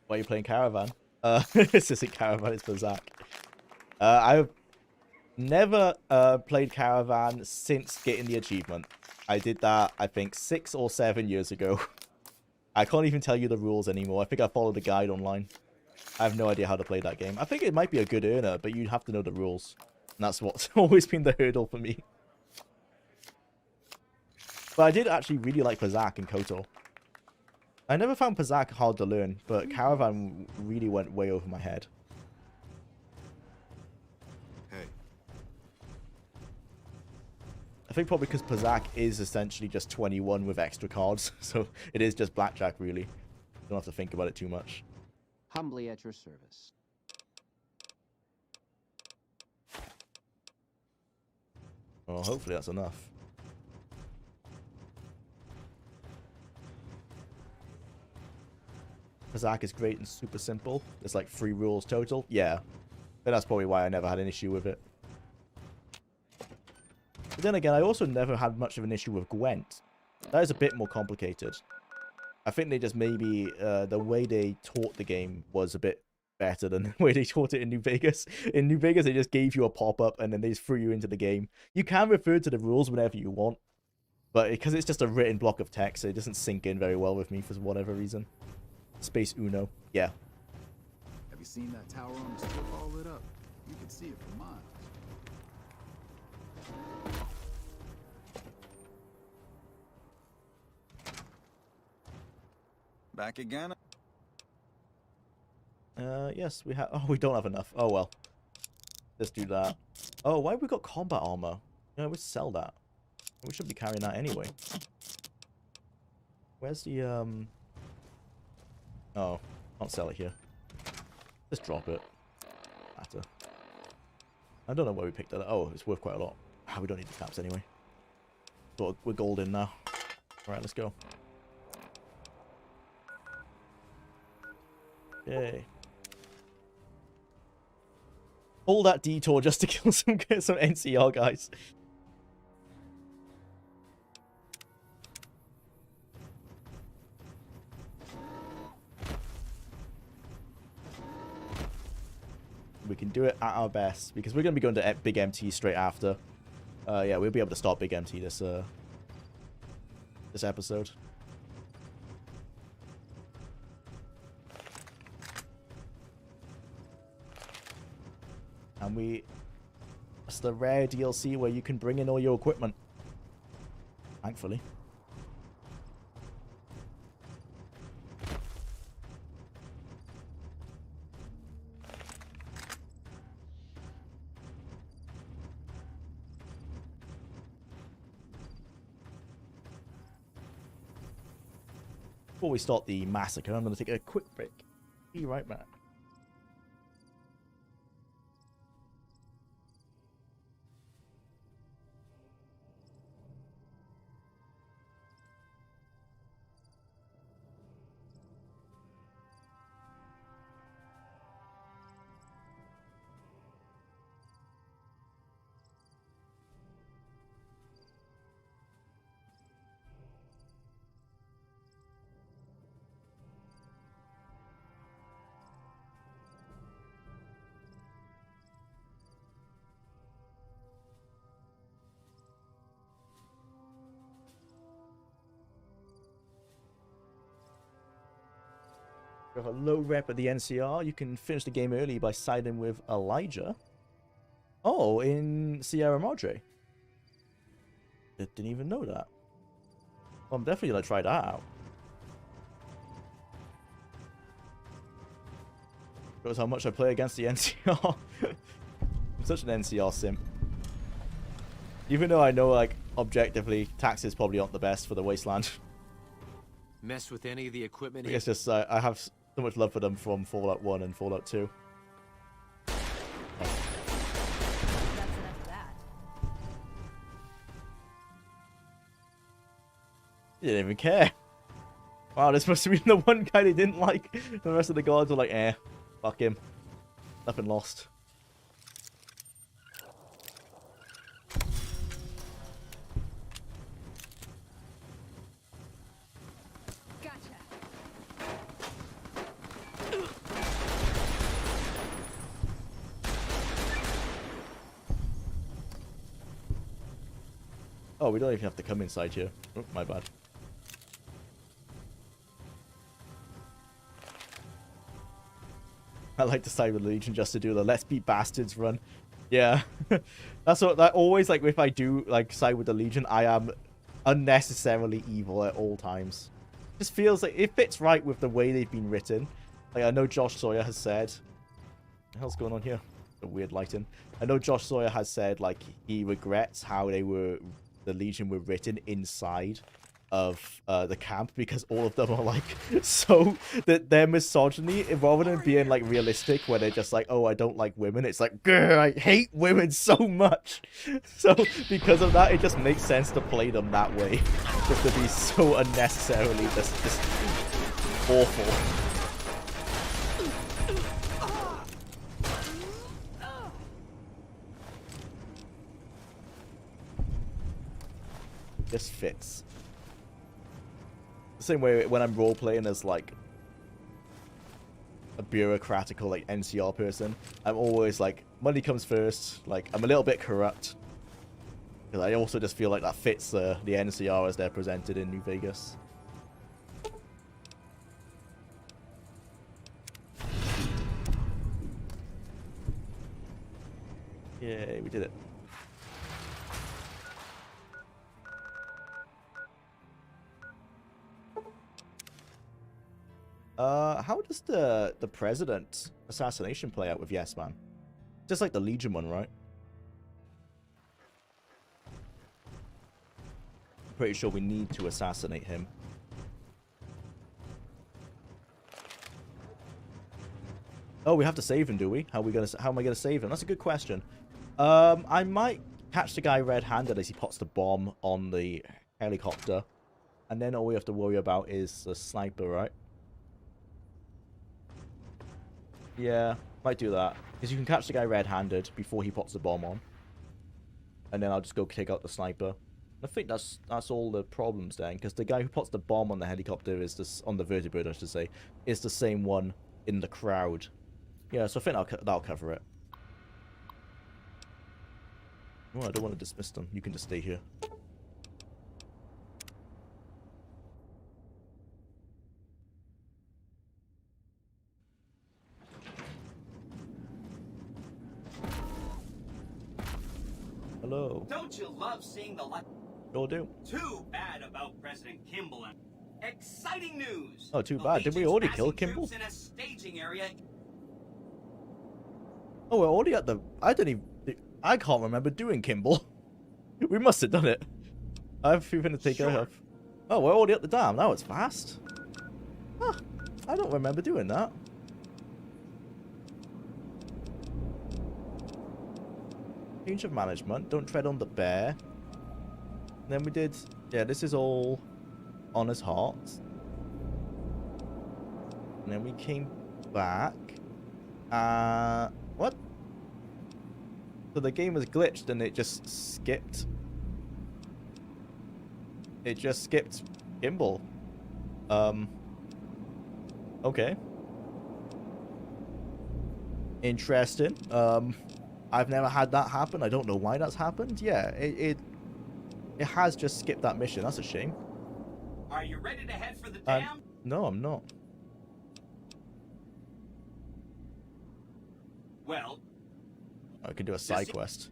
Why are you playing Caravan? This isn't Caravan, it's Berserk. I've never played Caravan since getting the achievement. I did that, I think, 6 or 7 years ago. I can't even tell you the rules anymore. I think I followed a guide online. I have no idea how to play that game. I think it might be a good earner, but you'd have to know the rules. And that's what's always been the hurdle for me. But I did actually really like Berserk and KOTOR. I never found Berserk hard to learn, but Caravan really went way over my head. Hey. I think probably because Pazak is essentially just 21 with extra cards, so it is just blackjack, really. Don't have to think about it too much. Humbly at your service. Well, hopefully that's enough. Pazak is great and super simple. There's like 3 rules total. Yeah. But that's probably why I never had an issue with it. But then again, I also never had much of an issue with Gwent. That is a bit more complicated. I think they just maybe, the way they taught the game was a bit better than the way they taught it in New Vegas. In New Vegas, they just gave you a pop-up and then they just threw you into the game. You can refer to the rules whenever you want. But because it's just a written block of text, it doesn't sink in very well with me for whatever reason. Space Uno. Yeah. Have you seen that tower on the strip all lit up? You can see it for miles. Back again? Yes, we have. Oh, we don't have enough. Oh, well. Let's do that. Oh, why have we got combat armor? You know, we sell that. We should be carrying that anyway. Where's the, Oh, can't sell it here. Just drop it. Matter. I don't know where we picked that up. Oh, it's worth quite a lot. Ah, we don't need the caps anyway. But we're golden now. Alright, let's go. Yay. All that detour just to kill some NCR guys. We can do it at our best because we're going to be going to Big MT straight after. Yeah, we'll be able to start Big MT this episode. And it's the rare DLC where you can bring in all your equipment. Thankfully. Before we start the massacre, I'm going to take a quick break. Be right back. With a low rep at the NCR, you can finish the game early by siding with Elijah. Oh, in Sierra Madre. I didn't even know that. Well, I'm definitely going to try that out. Shows how much I play against the NCR. I'm such an NCR simp. Even though I know, like, objectively, taxes probably aren't the best for the Wasteland. Mess with any of the equipment. It's just, I have so much love for them from Fallout 1 and Fallout 2. He didn't even care. Wow, this must have been the one guy they didn't like. The rest of the guards were like, eh, fuck him. Nothing lost. Oh, we don't even have to come inside here. Oh, my bad. I like to side with Legion just to do the let's be bastards run. Yeah. That's what that always, like, if I do like side with the Legion, I am unnecessarily evil at all times. Just feels like it fits right with the way they've been written. Like, I know Josh Sawyer has said, what the hell's going on here? A weird lighting. I know Josh Sawyer has said, like, he regrets how they were the Legion were written inside of the camp, because all of them are like so that their misogyny, rather than being like realistic where they're just like, oh, I don't like women, it's like, grr, I hate women so much. So because of that, it just makes sense to play them that way, just to be so unnecessarily just awful. Just fits. The same way when I'm role-playing as, like, a bureaucratical, like, NCR person, I'm always, like, money comes first. Like, I'm a little bit corrupt. Because I also just feel like that fits the NCR as they're presented in New Vegas. Yay, we did it. How does the president assassination play out with Yes Man? Just like the Legion one, right? I'm pretty sure we need to assassinate him. Oh, we have to save him, do we? How am I gonna save him? That's a good question. I might catch the guy red-handed as he pots the bomb on the helicopter, and then all we have to worry about is the sniper, right? Yeah, might do that. Because you can catch the guy red-handed before he pops the bomb on. And then I'll just go take out the sniper. I think that's all the problems then, because the guy who pots the bomb on the helicopter is this, on the vertibird, I should say, is the same one in the crowd. Yeah, so I think that'll cover it. Oh, I don't want to dismiss them. You can just stay here. Hello. Don't you love seeing the light? Sure do. Too bad about President Kimball. And exciting news. Oh, too bad. Did we already kill Kimball? In a staging area. Oh, we're already at the... I can't remember doing Kimball. We must have done it. I've even taken it off. Oh, we're already at the dam. That was fast. Huh. I don't remember doing that. Change of management. Don't tread on the bear. And then we did... Yeah, this is all Honor's Heart. And then we came back. What? So the game was glitched and it just skipped. It just skipped Kimball. Okay. Interesting. I've never had that happen. I don't know why that's happened. Yeah, it has just skipped that mission. That's a shame. Are you ready to head for the dam? No, I'm not. Well, I can do a side quest.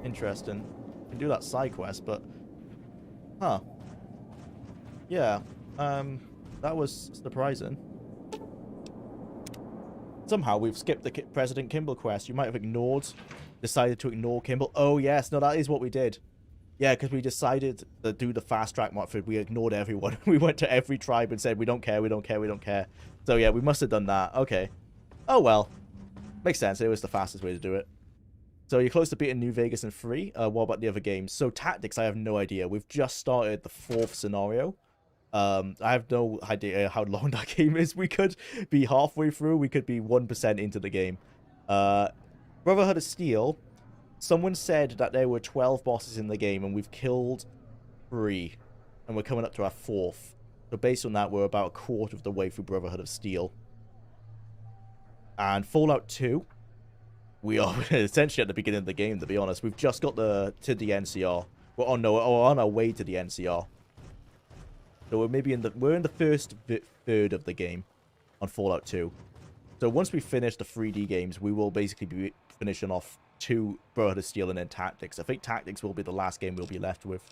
Interesting. I can do that side quest, but... Huh. Yeah. That was surprising. Somehow we've skipped the President Kimball quest. You might have decided to ignore Kimball. Oh, yes. No, that is what we did. Yeah, because we decided to do the fast track method. We ignored everyone. We went to every tribe and said, we don't care, we don't care, we don't care. So yeah, we must have done that. Okay. Oh, well. Makes sense. It was the fastest way to do it. So you're close to beating New Vegas in 3. What about the other games? So tactics, I have no idea. We've just started the 4th scenario. I have no idea how long that game is. We could be halfway through. We could be 1% into the game. Brotherhood of Steel. Someone said that there were 12 bosses in the game, and we've killed 3. And we're coming up to our 4th. So based on that, we're about a quarter of the way through Brotherhood of Steel. And Fallout 2. We are essentially at the beginning of the game, to be honest. We've just got to the NCR. We're on our way to the NCR. So we're in the first third of the game on Fallout 2. So once we finish the 3D games, we will basically be finishing off 2 Brotherhood of Steel and then Tactics. I think Tactics will be the last game we'll be left with.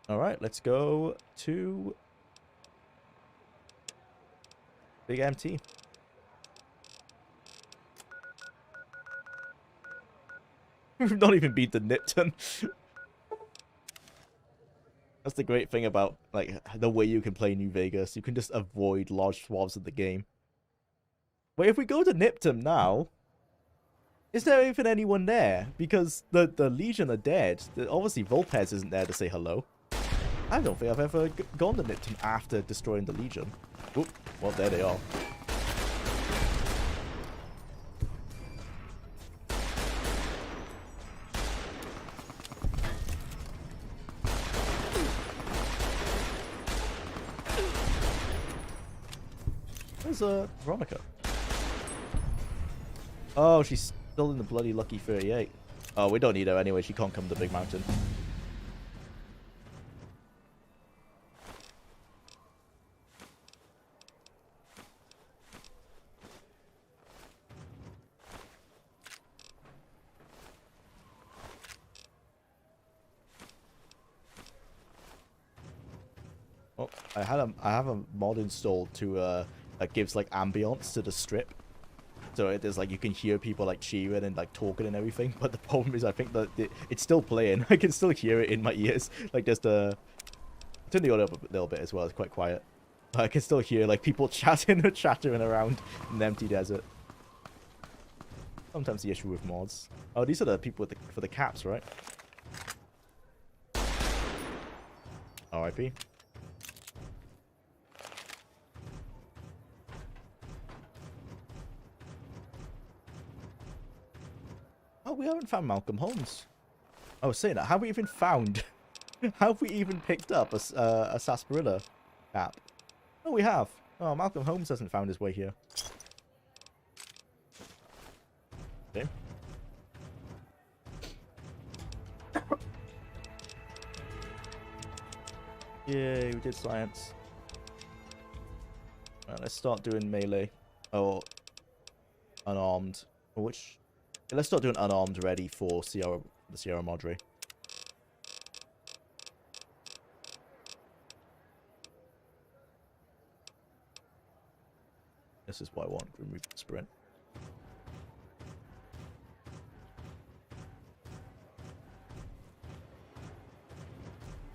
Alright, let's go to Big MT. We've not even been to Nipton. That's the great thing about like the way you can play New Vegas. You can just avoid large swaths of the game. But if we go to Nipton now, is there even anyone there? Because the Legion are dead. Obviously, Volpez isn't there to say hello. I don't think I've ever gone to Nipton after destroying the Legion. Oop, well, there they are. Where's Veronica? Oh, she's still in the bloody lucky 38. Oh, we don't need her anyway. She can't come to the big mountain. Oh, I have a mod installed to that gives like ambience to the strip. So it is like you can hear people like cheering and like talking and everything, but the problem is I think that it's still playing. I can still hear it in my ears. Like there's turn the audio up a little bit as well. It's quite quiet. I can still hear like people chattering around in the empty desert. Sometimes the issue with mods. Oh, these are the people with for the caps, right? RIP. Oh, we haven't found Malcolm Holmes. I was saying that. Have we even found... have we even picked up a sarsaparilla cap? Oh, we have. Oh, Malcolm Holmes hasn't found his way here. Okay. Yay, we did science. Right, let's start doing melee. Oh, unarmed. Or which... Let's start doing unarmed ready for the Sierra Madre. This is what I want. Remove sprint.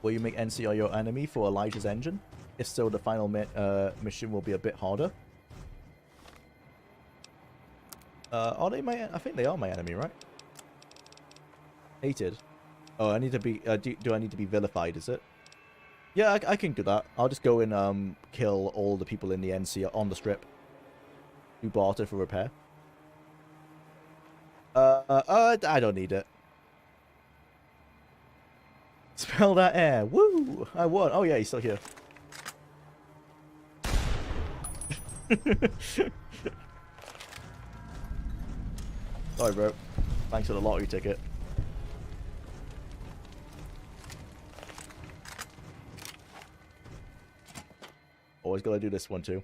Will you make NCR your enemy for Elijah's engine? If so, the final mission will be a bit harder. Are they my... I think they are my enemy, right? Hated. Oh, I need to be... do I need to be vilified, is it? Yeah, I can do that. I'll just go and kill all the people in the NC on the strip. Do barter for repair. I don't need it. Smell that air. Woo! I won. Oh, yeah, he's still here. Sorry, bro. Thanks for the lottery ticket. Always gotta do this one, too.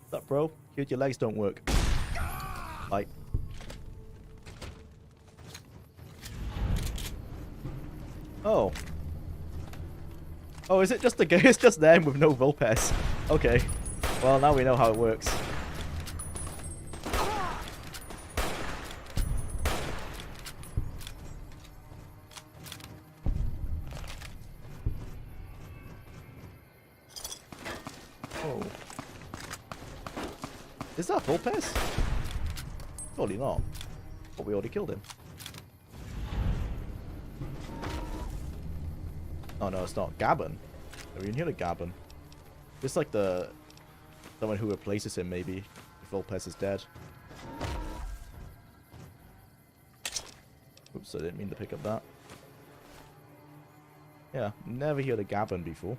What's up, bro? Dude, your legs don't work. Like. Oh. Oh, is it just the guy? It's just them with no Vulpes. Okay. Well, now we know how it works. Oh. Is that Vulpes? Surely not. But we already killed him. Oh no, it's not. Gabon. Are we in here to Gabon? It's like the... someone who replaces him, maybe. If Vulpes is dead. Oops, I didn't mean to pick up that. Yeah, never heard of Gabon before.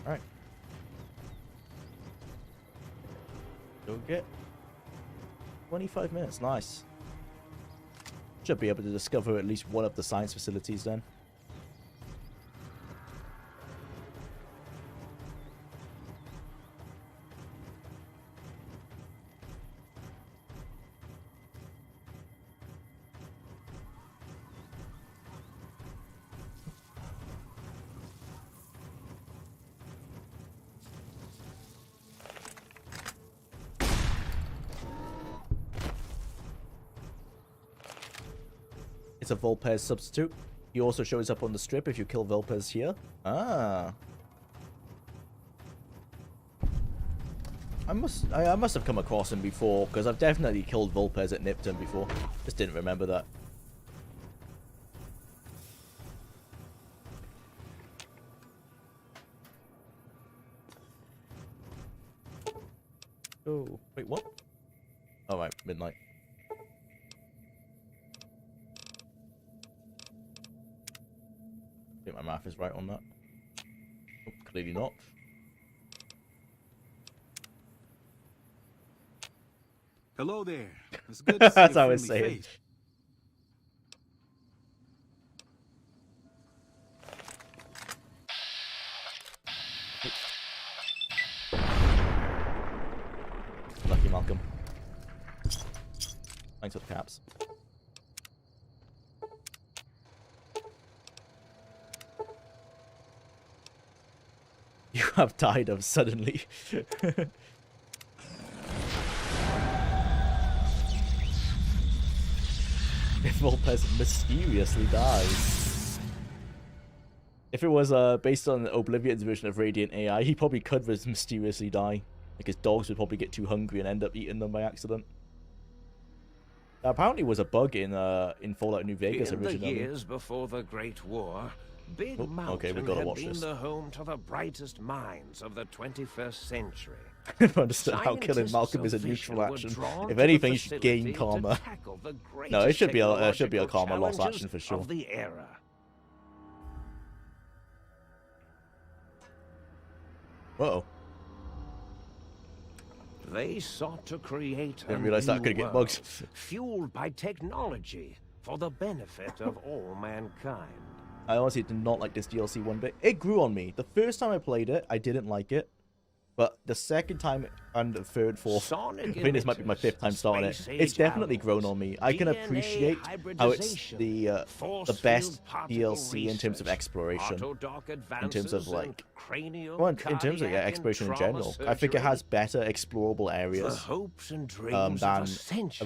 Alright. Go get 25 minutes, nice. Should be able to discover at least one of the science facilities then. is a Vulpes substitute. He also shows up on the strip if you kill Vulpes here. Ah. I must have come across him before, because I've definitely killed Vulpes at Nipton before. Just didn't remember that. Oh, wait, what? Oh, right, midnight. I think my math is right on that. Oh, clearly not. Hello there. It's good to see That's a how I was friendly saying. face. Lucky Malcolm. Thanks for the caps. You have died of suddenly. If Vulpes mysteriously dies. If it was based on Oblivion's version of Radiant AI, he probably could mysteriously die. Like his dogs would probably get too hungry and end up eating them by accident. That apparently was a bug in Fallout New Vegas originally. In the years before the Great War, Big Mountain we gotta had watch been this. the home to the brightest minds of the 21st century. I never understood how killing Malcolm is a neutral action. If anything, you should gain karma. No, it should be a karma loss action for sure. Of the era. Whoa. They sought to create Didn't realize that could get bugs. Fueled by technology for the benefit of all mankind. I honestly did not like this DLC one bit. It grew on me. The first time I played it, I didn't like it. But the second time and the third, fourth, I think this might be my fifth time starting it. It's definitely grown on me. I can appreciate how it's the best DLC in terms of exploration, in terms of like, well, in terms of exploration in general. I think it has better explorable areas than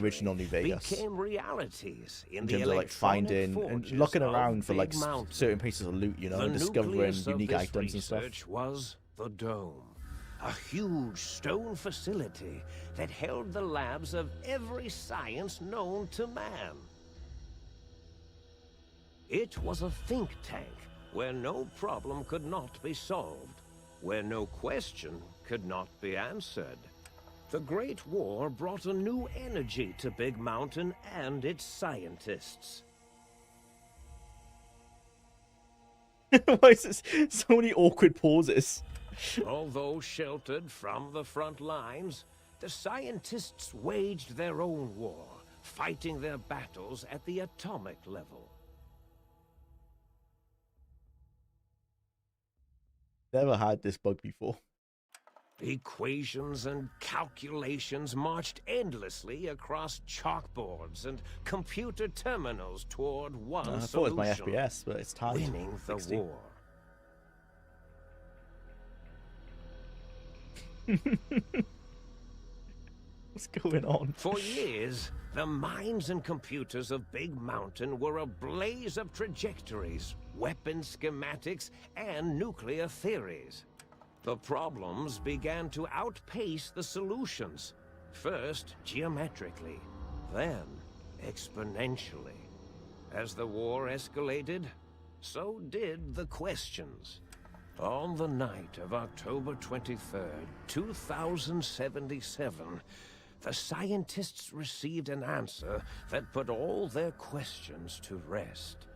original New Vegas. In terms of like finding and looking around for like certain pieces of loot, you know, and discovering unique items and stuff. Was the Dome. A huge stone facility that held the labs of every science known to man. It was a think tank where no problem could not be solved, where no question could not be answered. The Great War brought a new energy to Big Mountain and its scientists. Why is this so many awkward pauses? Although sheltered from the front lines, the scientists waged their own war, fighting their battles at the atomic level. Never had this bug before. Equations and calculations marched endlessly across chalkboards and computer terminals toward one I thought solution, it was my FPS, but it's tied. winning the 60. war. What's going on? For years, the minds and computers of Big Mountain were a blaze of trajectories, weapon schematics, and nuclear theories. The problems began to outpace the solutions, first geometrically, then exponentially. As the war escalated, so did the questions. On the night of October 23rd, 2077, the scientists received an answer that put all their questions to rest.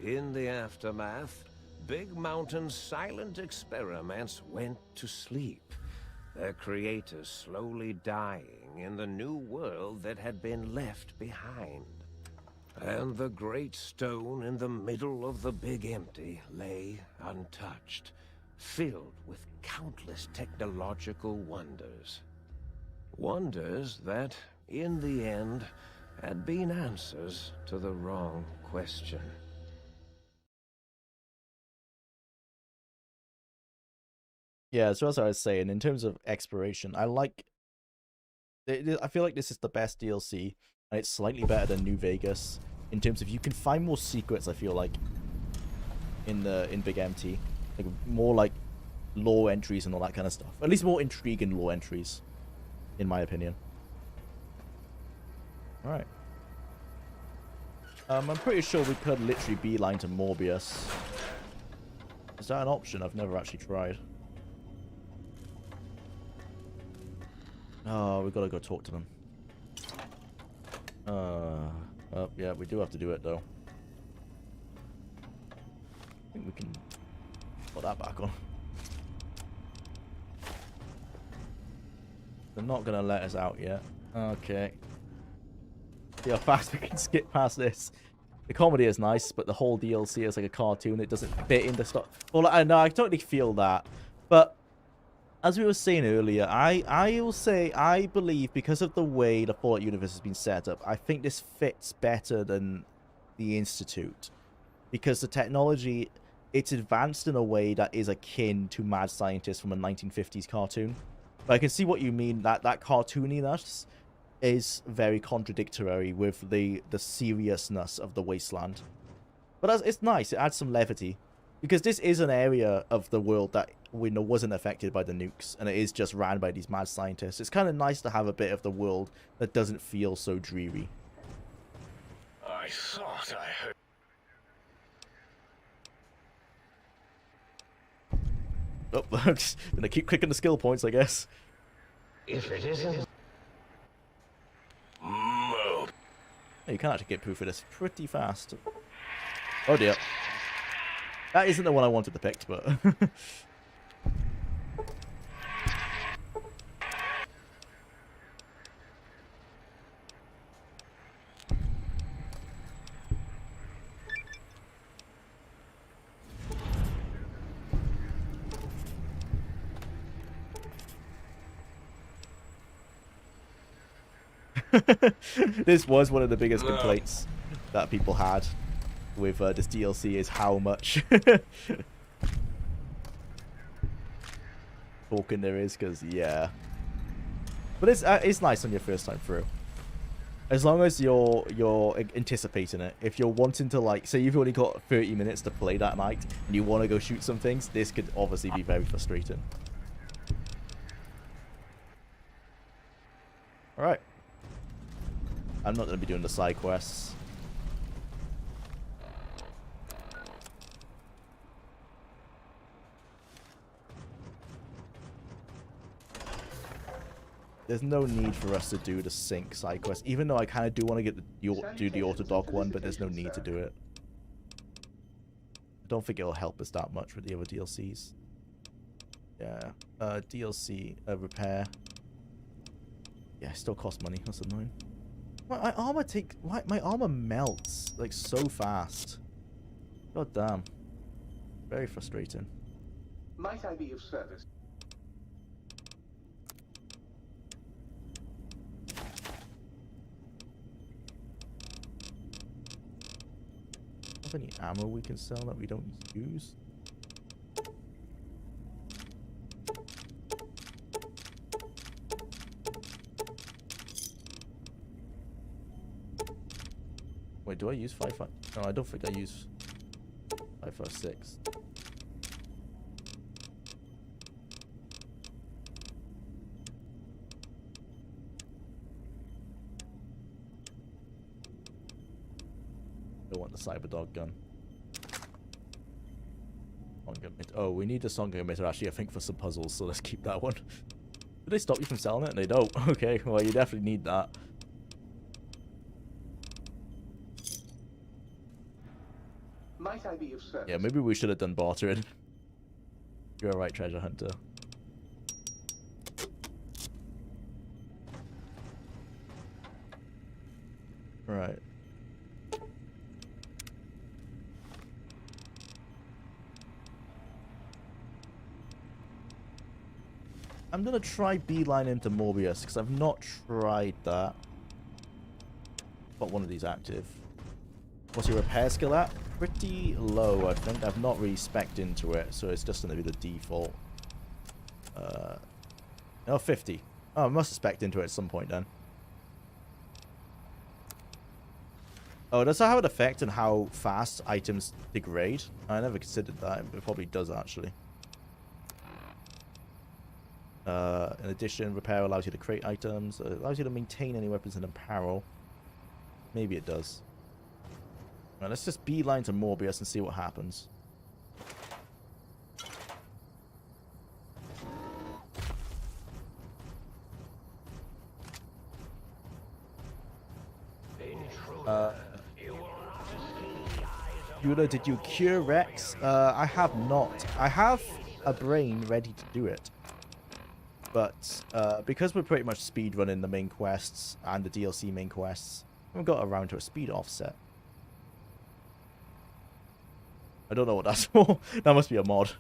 In the aftermath, Big Mountain's silent experiments went to sleep, their creators slowly dying in the new world that had been left behind. And the great stone in the middle of the Big Empty lay untouched, filled with countless technological wonders. Wonders that, in the end, had been answers to the wrong question. Yeah, so as I was saying, in terms of exploration, I feel like this is the best DLC, and it's slightly better than New Vegas in terms of you can find more secrets. I feel like in Big MT, like more like lore entries and all that kind of stuff. At least more intriguing lore entries, in my opinion. All right. I'm pretty sure we could literally beeline to Morbius. Is that an option? I've never actually tried. Oh, we've got to go talk to them. Oh, yeah, we do have to do it, though. I think we can put that back on. They're not going to let us out yet. Okay. See how fast we can skip past this. The comedy is nice, but the whole DLC is like a cartoon. It doesn't fit into stuff. Well, I know, I totally feel that. But as we were saying earlier, I will say I believe because of the way the Fallout universe has been set up, I think this fits better than the Institute. Because the technology, it's advanced in a way that is akin to Mad Scientist from a 1950s cartoon. But I can see what you mean, that cartooniness is very contradictory with the seriousness of the Wasteland. But it's nice, it adds some levity. Because this is an area of the world that we know wasn't affected by the nukes, and it is just ran by these mad scientists. It's kind of nice to have a bit of the world that doesn't feel so dreary. I thought I heard... Oh, I'm just gonna keep clicking the skill points, I guess. If it isn't... Oh, you can actually get proof of this pretty fast. Oh dear. That isn't the one I wanted to pick, but... This was one of the biggest complaints that people had with this DLC is how much talking there is, because yeah. But it's nice on your first time through. As long as you're anticipating it. If you're wanting to, like, say you've only got 30 minutes to play that night and you want to go shoot some things, this could obviously be very frustrating. Alright. I'm not going to be doing the side quests. There's no need for us to do the sync side quest, even though I kind of do want to get do the auto-dock one, but there's no need to do it. I don't think it'll help us that much with the other DLCs. Yeah, DLC repair. Yeah, it still costs money. That's annoying. My armor melts like so fast. God damn. Very frustrating. Might I be of service? Have any ammo we can sell that we don't use? Wait, do I use 5.5? No, I don't think I use 5.56. I want the Cyberdog gun. Oh, we need the song emitter actually, I think, for some puzzles, so let's keep that one. Do they stop you from selling it? They don't. Okay, well, you definitely need that. Might I be of service? Yeah, maybe we should have done bartering. You're a right treasure hunter. Right. I'm gonna try beeline into Morbius because I've not tried that. Got one of these active. What's your repair skill at? Pretty low, I think. I've not really spec'd into it, so it's just gonna be the default. No, 50. Oh, I must have spec'd into it at some point then. Oh, does that have an effect on how fast items degrade? I never considered that. It probably does, actually. In addition, repair allows you to create items. It allows you to maintain any weapons and apparel. Maybe it does. Right, let's just beeline to Morbius and see what happens. Jwlar, did you cure Rex? I have not. I have a brain ready to do it. But because we're pretty much speedrunning the main quests and the DLC main quests, we haven't got around to a speed offset. I don't know what that's for. That must be a mod.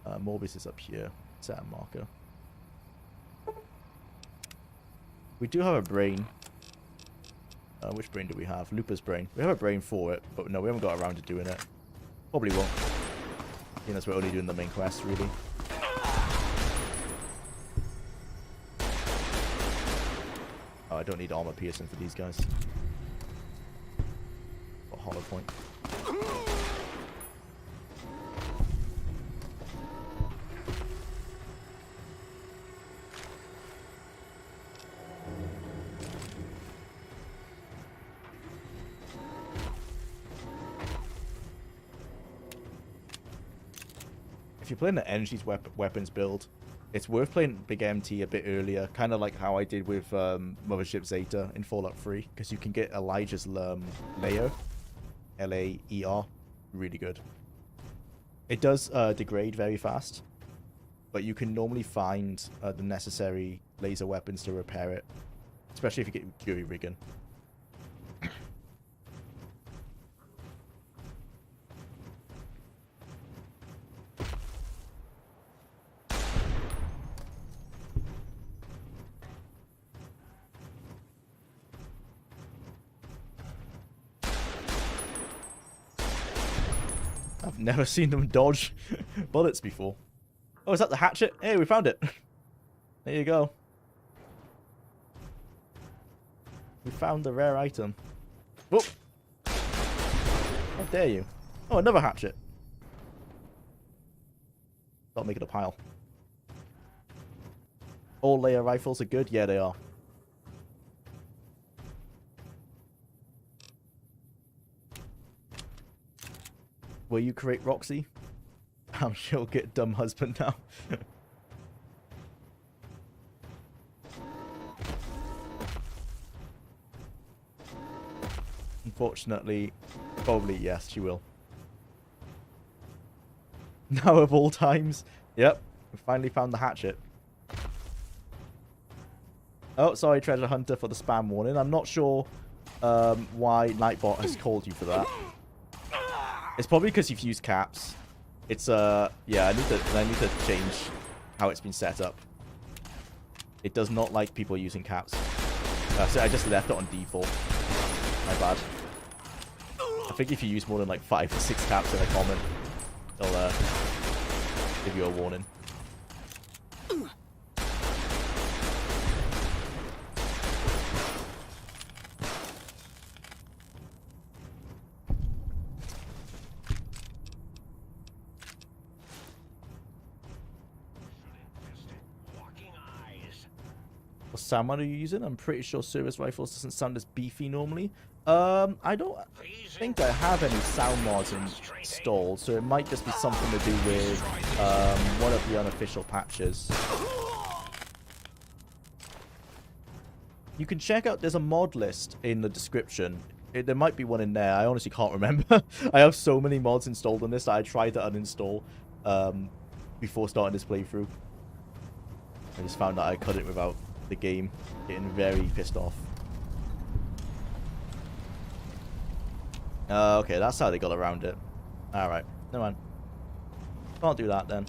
Morbius is up here. Set a marker. We do have a brain. Which brain do we have? Looper's brain. We have a brain for it, but no, we haven't got around to doing it. Probably won't. You know, we're only doing the main quest, really. Oh, I don't need armor piercing for these guys. Got hollow point. If you're playing the Energy's weapons build, it's worth playing Big MT a bit earlier, kind of like how I did with Mothership Zeta in Fallout 3, because you can get Elijah's layer, L-A-E-R, really good. It does degrade very fast, but you can normally find the necessary laser weapons to repair it, especially if you get Jury Rigging. I've never seen them dodge bullets before. Oh, is that the hatchet? Hey, we found it. There you go. We found the rare item. Whoop! How dare you? Oh, another hatchet. Start making a pile. All layer rifles are good? Yeah, they are. Will you create Roxy? I'm sure she'll get dumb husband now. Unfortunately, probably yes, she will. Now of all times. Yep, we finally found the hatchet. Oh, sorry, Treasure Hunter, for the spam warning. I'm not sure why Nightbot has called you for that. It's probably because you've used caps. It's yeah, I need to change how it's been set up. It does not like people using caps. So I just left it on default. My bad. I think if you use more than like 5 or 6 caps in a comment, it'll give you a warning. What sound mod are you using? I'm pretty sure service rifles doesn't sound as beefy normally. I don't think I have any sound mods installed, so it might just be something to do with one of the unofficial patches. You can check out, there's a mod list in the description. There might be one in there. I honestly can't remember. I have so many mods installed on this that I tried to uninstall before starting this playthrough. I just found that I couldn't without the game getting very pissed off. Okay, that's how they got around it. Alright, never mind. Can't do that then.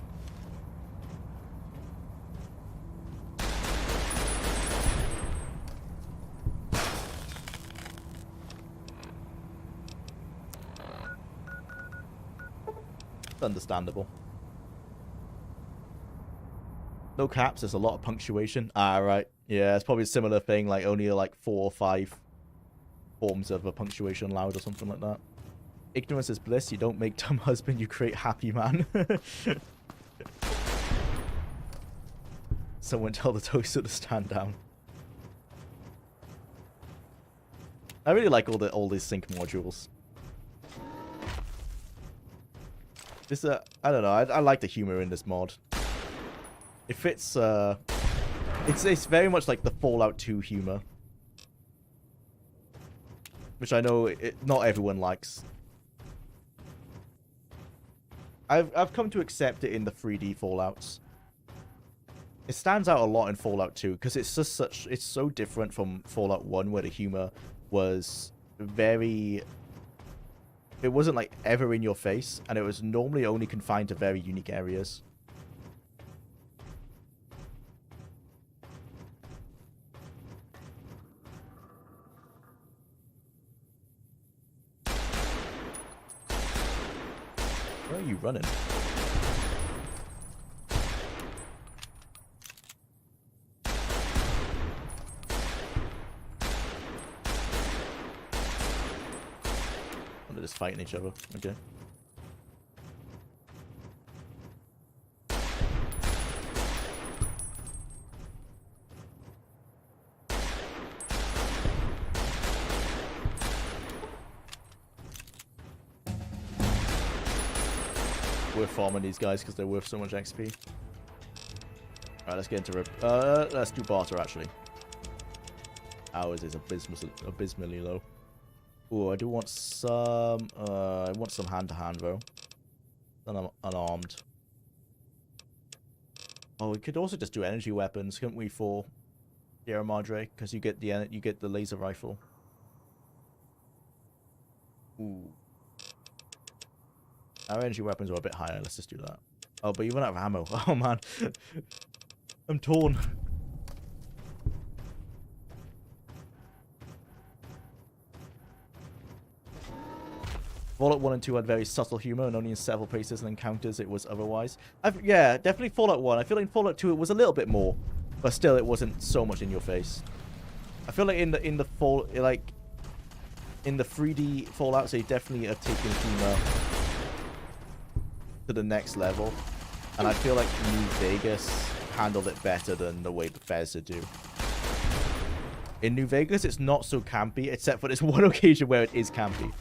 It's understandable. No caps, there's a lot of punctuation. Alright. Yeah, it's probably a similar thing, like only like 4 or 5 forms of a punctuation allowed or something like that. Ignorance is bliss. You don't make dumb husband, you create happy man. Someone tell the toaster to stand down. I really like all these sync modules. This I don't know. I like the humor in this mod. It fits. It's very much like the Fallout 2 humor, which I know not everyone likes. I've come to accept it in the 3D Fallouts. It stands out a lot in Fallout 2 because it's so different from Fallout 1, where the humor was very... It wasn't like ever in your face, and it was normally only confined to very unique areas. Where are you running? They're just fighting each other. Okay. We're farming these guys because they're worth so much XP. Alright, let's get into let's do barter actually. Ours is abysmally low. Ooh, I do want some I want some hand-to-hand though. Then I'm unarmed. Oh, we could also just do energy weapons, couldn't we, for Sierra Madre? Because you get the laser rifle. Ooh. Our energy weapons are a bit higher. Let's just do that. Oh, but you run out of ammo. Oh man, I'm torn. Fallout 1 and 2 had very subtle humor, and only in several places and encounters it was otherwise. Yeah, definitely Fallout 1. I feel like in Fallout 2 it was a little bit more, but still it wasn't so much in your face. I feel like in the 3D Fallouts they definitely have taken humor to the next level, and I feel like New Vegas handled it better than the way Bethesda do. In New Vegas it's not so campy, except for this one occasion where it is campy.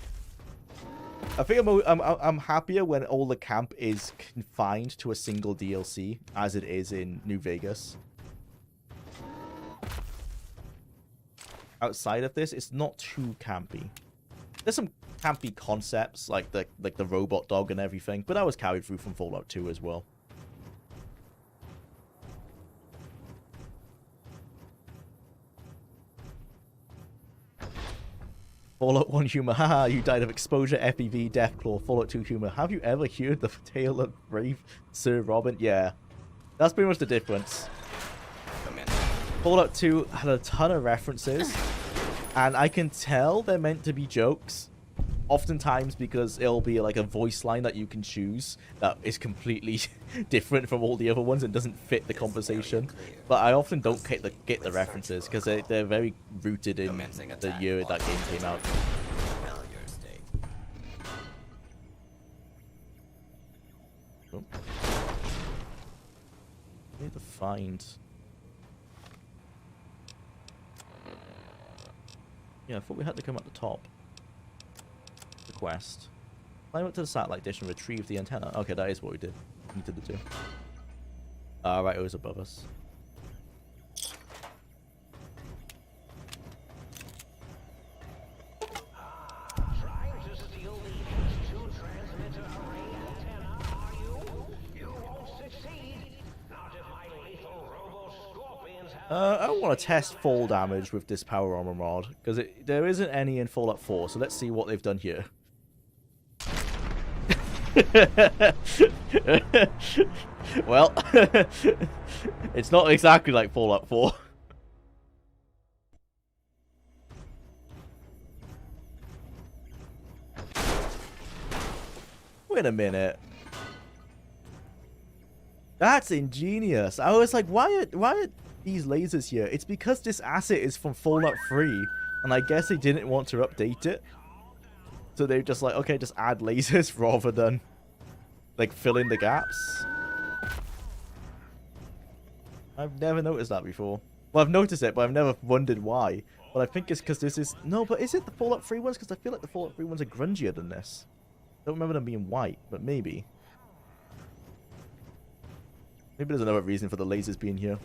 I think I'm happier when all the camp is confined to a single DLC, as it is in New Vegas. Outside of this, it's not too campy. There's some campy concepts, like the robot dog and everything, but that was carried through from Fallout 2 as well. Fallout 1 humor, haha, you died of exposure, FEV, Deathclaw. Fallout 2 humor, have you ever heard the tale of brave Sir Robin? Yeah, that's pretty much the difference. Fallout 2 had a ton of references, and I can tell they're meant to be jokes, oftentimes because it'll be like a voice line that you can choose that is completely different from all the other ones and doesn't fit the conversation. But I often don't get the references because they're very rooted in the year that game came out. Oh. I need to find... Yeah, I thought we had to come at the top. The quest. Climb up to the satellite dish and retrieve the antenna. Okay, that is what we did. We did the two. Right, it was above us. I want to test fall damage with this power armor mod, because there isn't any in Fallout 4, so let's see what they've done here. Well, it's not exactly like Fallout 4. Wait a minute. That's ingenious. I was like, why these lasers here. It's because this asset is from Fallout 3, and I guess they didn't want to update it. So they're just like, okay, just add lasers rather than, like, fill in the gaps. I've never noticed that before. Well, I've noticed it, but I've never wondered why. But I think it's because this is... No, but is it the Fallout 3 ones? Because I feel like the Fallout 3 ones are grungier than this. I don't remember them being white, but maybe. Maybe there's another reason for the lasers being here.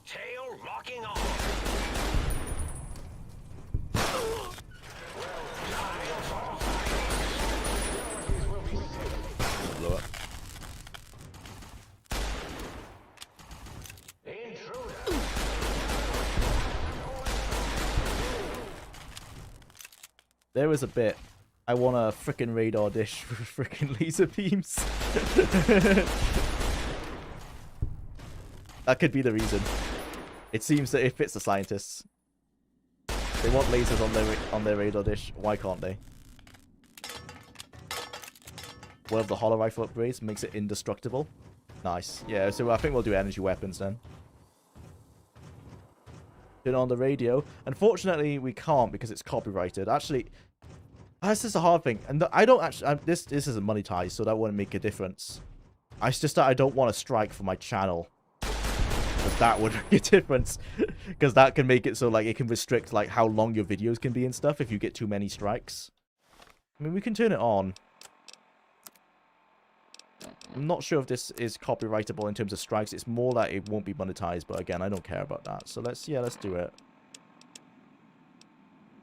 Tail locking on. Blow up. There was a bit. I want a frickin' radar dish with frickin' laser beams. That could be the reason. It seems that it fits the scientists. They want lasers on their radar dish. Why can't they? One of the hollow rifle upgrades makes it indestructible. Nice. Yeah, so I think we'll do energy weapons then. Turn on the radio. Unfortunately, we can't because it's copyrighted. Actually, this is a hard thing. And I don't actually... this isn't monetized, so that wouldn't make a difference. It's just that I don't want to strike for my channel. Because that would make a difference. Because that can make it so, like, it can restrict, like, how long your videos can be and stuff if you get too many strikes. I mean, we can turn it on. I'm not sure if this is copyrightable in terms of strikes. It's more that it won't be monetized, but again, I don't care about that. So let's do it.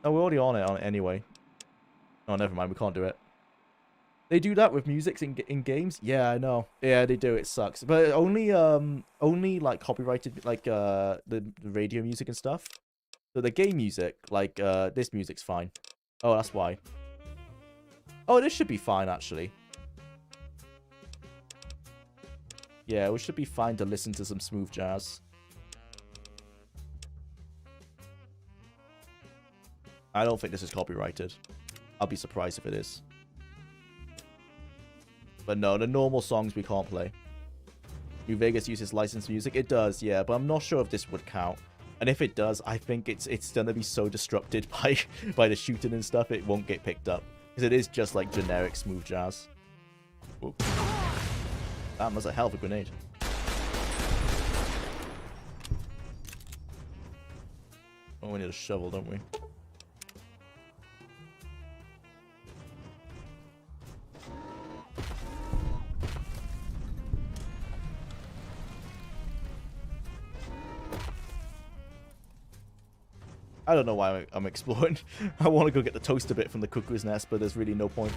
Oh, we're already on it anyway. Oh, never mind, we can't do it. They do that with music in games? Yeah, I know. Yeah, they do. It sucks. But only like copyrighted, like the radio music and stuff. So the game music, like this music's fine. Oh, that's why. Oh, this should be fine actually. Yeah, we should be fine to listen to some smooth jazz. I don't think this is copyrighted. I'll be surprised if it is. But no, the normal songs we can't play. New Vegas uses licensed music. It does, yeah, but I'm not sure if this would count. And if it does, I think it's gonna be so disrupted by the shooting and stuff, it won't get picked up. Because it is just like generic smooth jazz. Whoop. That was a hell of a grenade. Oh, we need a shovel, don't we? I don't know why I'm exploring. I want to go get the toaster bit from the cuckoo's nest, but there's really no point.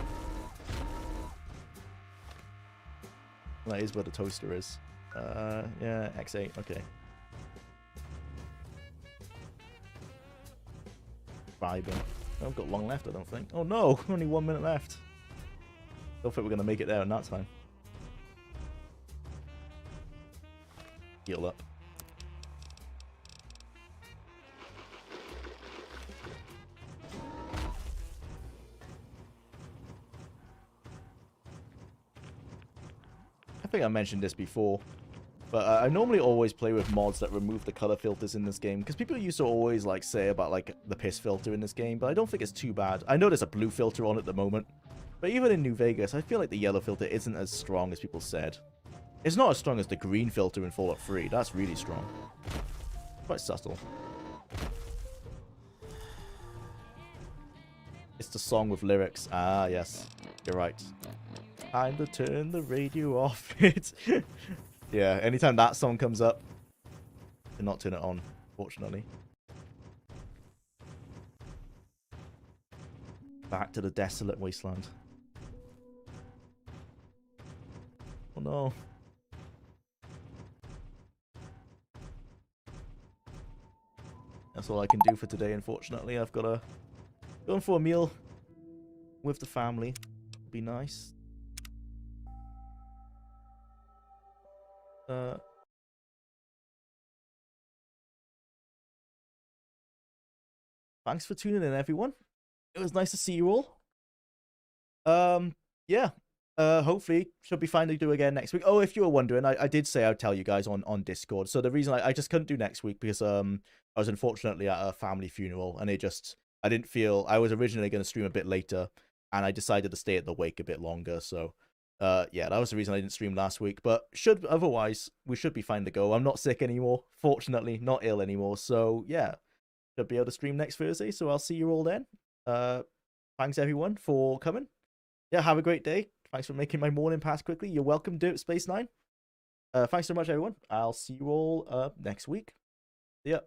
That is where the toaster is. Yeah, X8, okay. Vibing. I haven't got long left, I don't think. Oh no, only 1 minute left. Don't think we're gonna make it there in that time. Heal up. I think I mentioned this before, but I normally always play with mods that remove the color filters in this game, because people used to always like say about like the piss filter in this game, but I don't think it's too bad. I know there's a blue filter on at the moment, but even in New Vegas, I feel like the yellow filter isn't as strong as people said. It's not as strong as the green filter in Fallout 3. That's really strong. Quite subtle. It's the song with lyrics. Ah, yes. You're right. Time to turn the radio off. It's yeah, anytime that song comes up, do not turn it on, fortunately. Back to the desolate wasteland. Oh no. That's all I can do for today, unfortunately. I've got to go for a meal with the family. Be nice. Thanks for tuning in, everyone. It was nice to see you all. Yeah. hopefully should be fine to do again next week. Oh, if you were wondering, I did say I'd tell you guys on Discord. So the reason I just couldn't do next week because I was unfortunately at a family funeral, and I didn't feel I was originally going to stream a bit later, and I decided to stay at the wake a bit longer. So yeah, that was the reason I didn't stream last week. But otherwise we should be fine to go. I'm not sick anymore, fortunately, not ill anymore. So yeah, should be able to stream next Thursday. So I'll see you all then. Thanks everyone for coming. Yeah, have a great day. Thanks for making my morning pass quickly. You're welcome, Dirt Space 9. Thanks so much, everyone. I'll see you all next week. See ya.